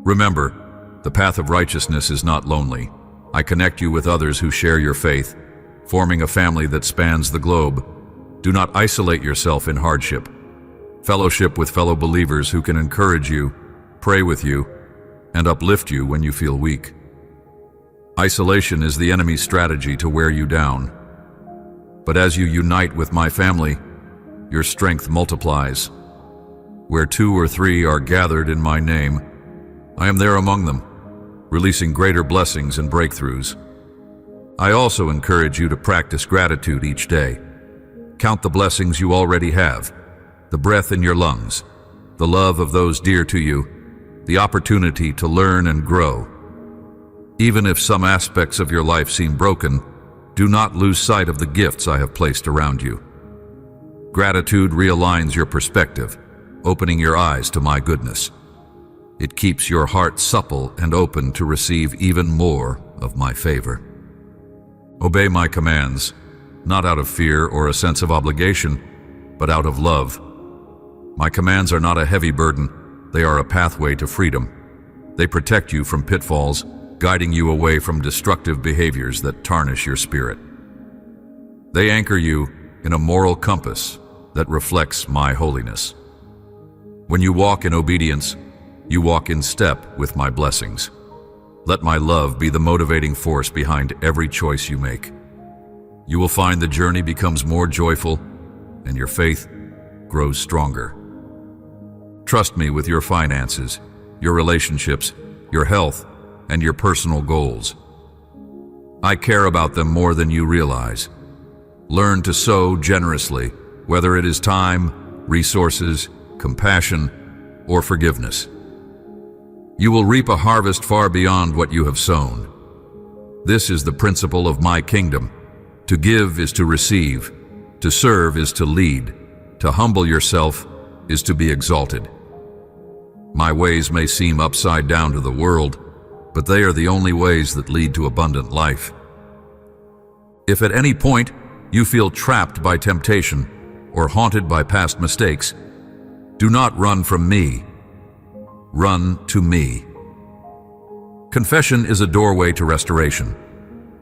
Speaker 1: Remember, the path of righteousness is not lonely. I connect you with others who share your faith, forming a family that spans the globe. Do not isolate yourself in hardship. Fellowship with fellow believers who can encourage you, pray with you, and uplift you when you feel weak. Isolation is the enemy's strategy to wear you down. But as you unite with my family, your strength multiplies. Where 2 or 3 are gathered in my name, I am there among them, releasing greater blessings and breakthroughs. I also encourage you to practice gratitude each day. Count the blessings you already have, the breath in your lungs, the love of those dear to you, the opportunity to learn and grow. Even if some aspects of your life seem broken, do not lose sight of the gifts I have placed around you. Gratitude realigns your perspective, opening your eyes to my goodness. It keeps your heart supple and open to receive even more of my favor. Obey my commands, not out of fear or a sense of obligation, but out of love. My commands are not a heavy burden, they are a pathway to freedom. They protect you from pitfalls, guiding you away from destructive behaviors that tarnish your spirit. They anchor you in a moral compass that reflects my holiness. When you walk in obedience, you walk in step with my blessings. Let my love be the motivating force behind every choice you make. You will find the journey becomes more joyful and your faith grows stronger. Trust me with your finances, your relationships, your health, and your personal goals. I care about them more than you realize. Learn to sow generously, whether it is time, resources, compassion, or forgiveness. You will reap a harvest far beyond what you have sown. This is the principle of my kingdom. To give is to receive. To serve is to lead. To humble yourself is to be exalted. My ways may seem upside down to the world, but they are the only ways that lead to abundant life. If at any point you feel trapped by temptation or haunted by past mistakes, do not run from me. Run to me. Confession is a doorway to restoration.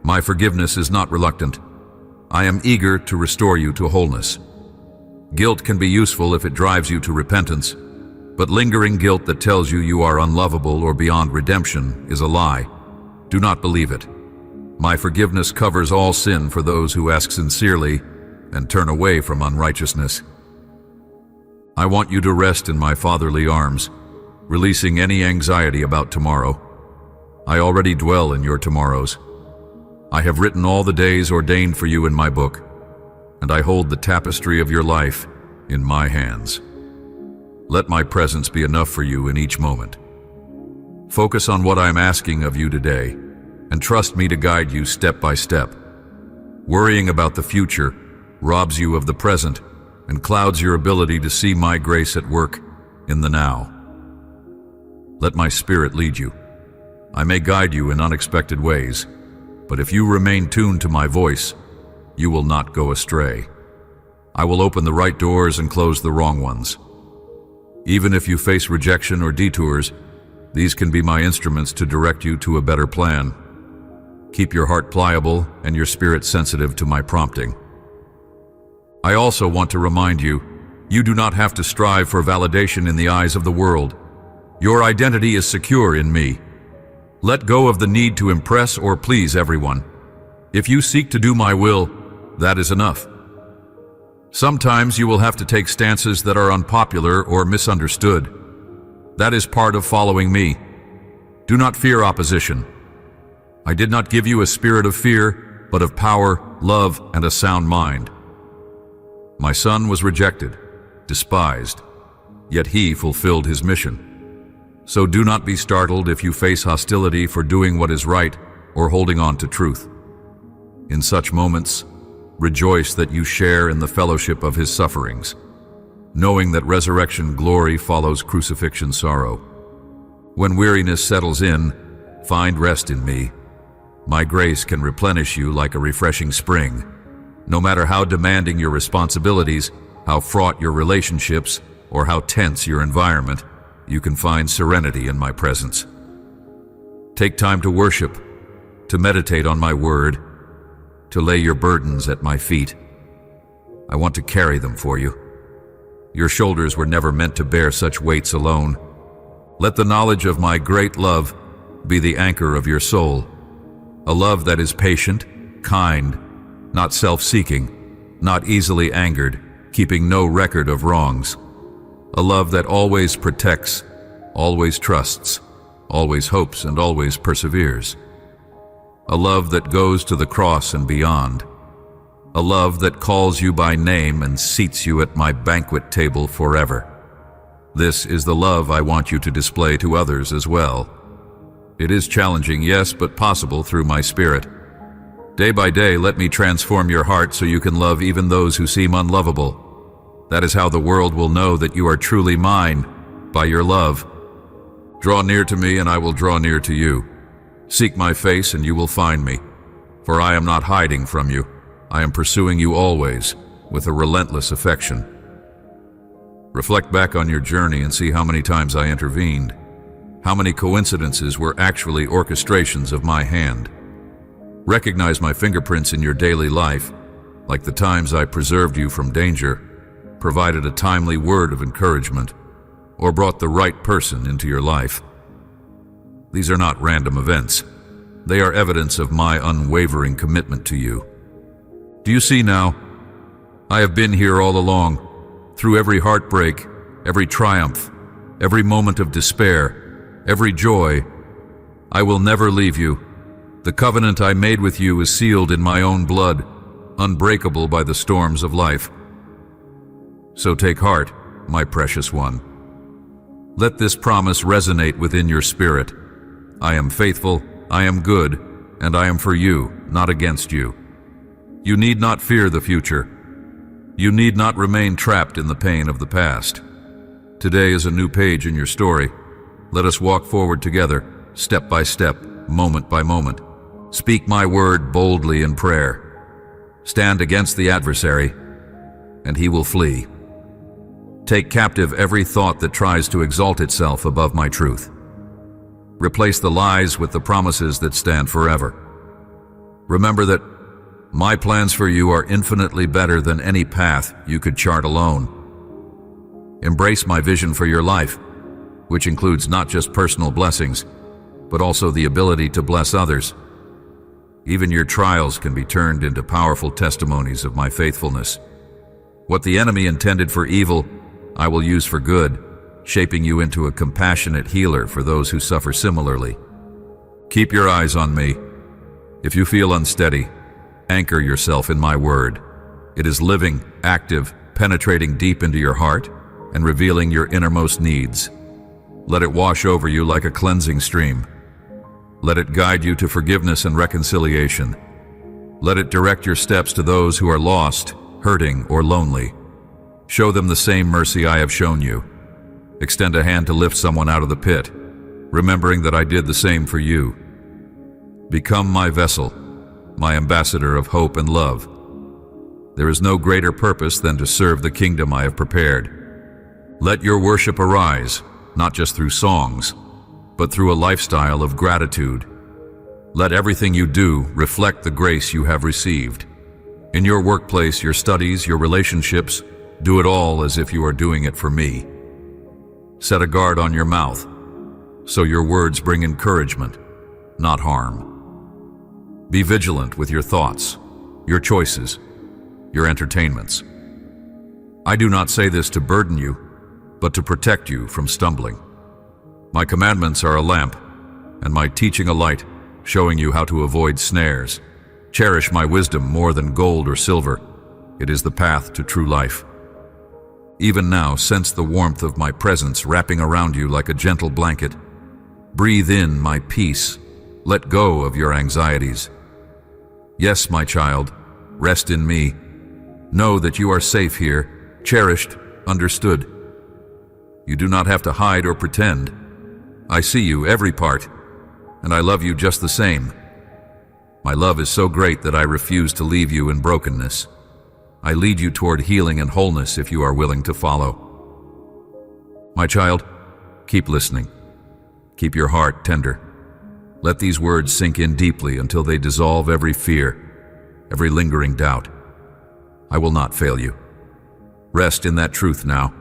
Speaker 1: My forgiveness is not reluctant. I am eager to restore you to wholeness. Guilt can be useful if it drives you to repentance, but lingering guilt that tells you you are unlovable or beyond redemption is a lie. Do not believe it. My forgiveness covers all sin for those who ask sincerely and turn away from unrighteousness. I want you to rest in my fatherly arms, releasing any anxiety about tomorrow. I already dwell in your tomorrows. I have written all the days ordained for you in my book, and I hold the tapestry of your life in my hands. Let my presence be enough for you in each moment. Focus on what I am asking of you today, and trust me to guide you step by step. Worrying about the future robs you of the present and clouds your ability to see my grace at work in the now. Let my spirit lead you. I may guide you in unexpected ways, but if you remain tuned to my voice, you will not go astray. I will open the right doors and close the wrong ones. Even if you face rejection or detours, these can be my instruments to direct you to a better plan. Keep your heart pliable and your spirit sensitive to my prompting. I also want to remind you, you do not have to strive for validation in the eyes of the world. Your identity is secure in me. Let go of the need to impress or please everyone. If you seek to do my will, that is enough. Sometimes you will have to take stances that are unpopular or misunderstood. That is part of following me. Do not fear opposition. I did not give you a spirit of fear, but of power, love, and a sound mind. My son was rejected, despised, yet he fulfilled his mission. So do not be startled if you face hostility for doing what is right or holding on to truth. In such moments, rejoice that you share in the fellowship of his sufferings, knowing that resurrection glory follows crucifixion sorrow. When weariness settles in, find rest in me. My grace can replenish you like a refreshing spring. No matter how demanding your responsibilities, how fraught your relationships, or how tense your environment, you can find serenity in my presence. Take time to worship, to meditate on my word, to lay your burdens at my feet. I want to carry them for you. Your shoulders were never meant to bear such weights alone. Let the knowledge of my great love be the anchor of your soul. A love that is patient, kind, not self-seeking, not easily angered, keeping no record of wrongs. A love that always protects, always trusts, always hopes, and always perseveres. A love that goes to the cross and beyond. A love that calls you by name and seats you at my banquet table forever. This is the love I want you to display to others as well. It is challenging, yes, but possible through my Spirit. Day by day, let me transform your heart so you can love even those who seem unlovable. That is how the world will know that you are truly mine, by your love. Draw near to me and I will draw near to you. Seek my face and you will find me. For I am not hiding from you. I am pursuing you always, with a relentless affection. Reflect back on your journey and see how many times I intervened. How many coincidences were actually orchestrations of my hand. Recognize my fingerprints in your daily life, like the times I preserved you from danger, provided a timely word of encouragement, or brought the right person into your life. These are not random events. They are evidence of my unwavering commitment to you. Do you see now? I have been here all along, through every heartbreak, every triumph, every moment of despair, every joy. I will never leave you. The covenant I made with you is sealed in my own blood, unbreakable by the storms of life. So take heart, my precious one. Let this promise resonate within your spirit. I am faithful, I am good, and I am for you, not against you. You need not fear the future. You need not remain trapped in the pain of the past. Today is a new page in your story. Let us walk forward together, step by step, moment by moment. Speak my word boldly in prayer. Stand against the adversary, and he will flee. Take captive every thought that tries to exalt itself above my truth. Replace the lies with the promises that stand forever. Remember that my plans for you are infinitely better than any path you could chart alone. Embrace my vision for your life, which includes not just personal blessings, but also the ability to bless others. Even your trials can be turned into powerful testimonies of my faithfulness. What the enemy intended for evil, I will use for good, shaping you into a compassionate healer for those who suffer similarly. Keep your eyes on me. If you feel unsteady, anchor yourself in my word. It is living, active, penetrating deep into your heart and revealing your innermost needs. Let it wash over you like a cleansing stream. Let it guide you to forgiveness and reconciliation. Let it direct your steps to those who are lost, hurting, or lonely. Show them the same mercy I have shown you. Extend a hand to lift someone out of the pit, remembering that I did the same for you. Become my vessel, my ambassador of hope and love. There is no greater purpose than to serve the kingdom I have prepared. Let your worship arise, not just through songs, but through a lifestyle of gratitude. Let everything you do reflect the grace you have received. In your workplace, your studies, your relationships, do it all as if you are doing it for me. Set a guard on your mouth, so your words bring encouragement, not harm. Be vigilant with your thoughts, your choices, your entertainments. I do not say this to burden you, but to protect you from stumbling. My commandments are a lamp, and my teaching a light, showing you how to avoid snares. Cherish my wisdom more than gold or silver. It is the path to true life. Even now, sense the warmth of my presence wrapping around you like a gentle blanket. Breathe in my peace. Let go of your anxieties. Yes, my child, rest in me. Know that you are safe here, cherished, understood. You do not have to hide or pretend. I see you, every part, and I love you just the same. My love is so great that I refuse to leave you in brokenness. I lead you toward healing and wholeness if you are willing to follow. My child, keep listening. Keep your heart tender. Let these words sink in deeply until they dissolve every fear, every lingering doubt. I will not fail you. Rest in that truth now,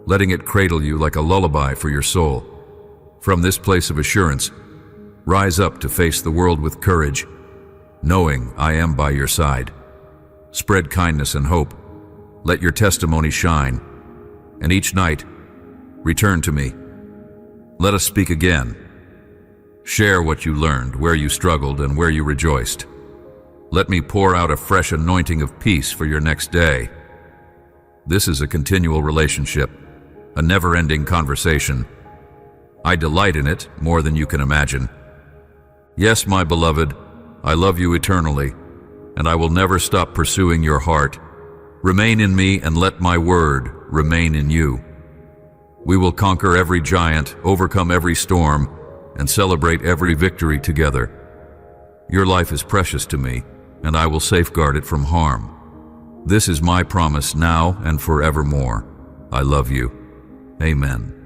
Speaker 1: letting it cradle you like a lullaby for your soul. From this place of assurance, rise up to face the world with courage, knowing I am by your side. Spread kindness and hope. Let your testimony shine. And each night, return to me. Let us speak again. Share what you learned, where you struggled, and where you rejoiced. Let me pour out a fresh anointing of peace for your next day. This is a continual relationship, a never-ending conversation. I delight in it more than you can imagine. Yes, my beloved, I love you eternally, and I will never stop pursuing your heart. Remain in me and let my word remain in you. We will conquer every giant, overcome every storm, and celebrate every victory together. Your life is precious to me, and I will safeguard it from harm. This is my promise now and forevermore. I love you. Amen.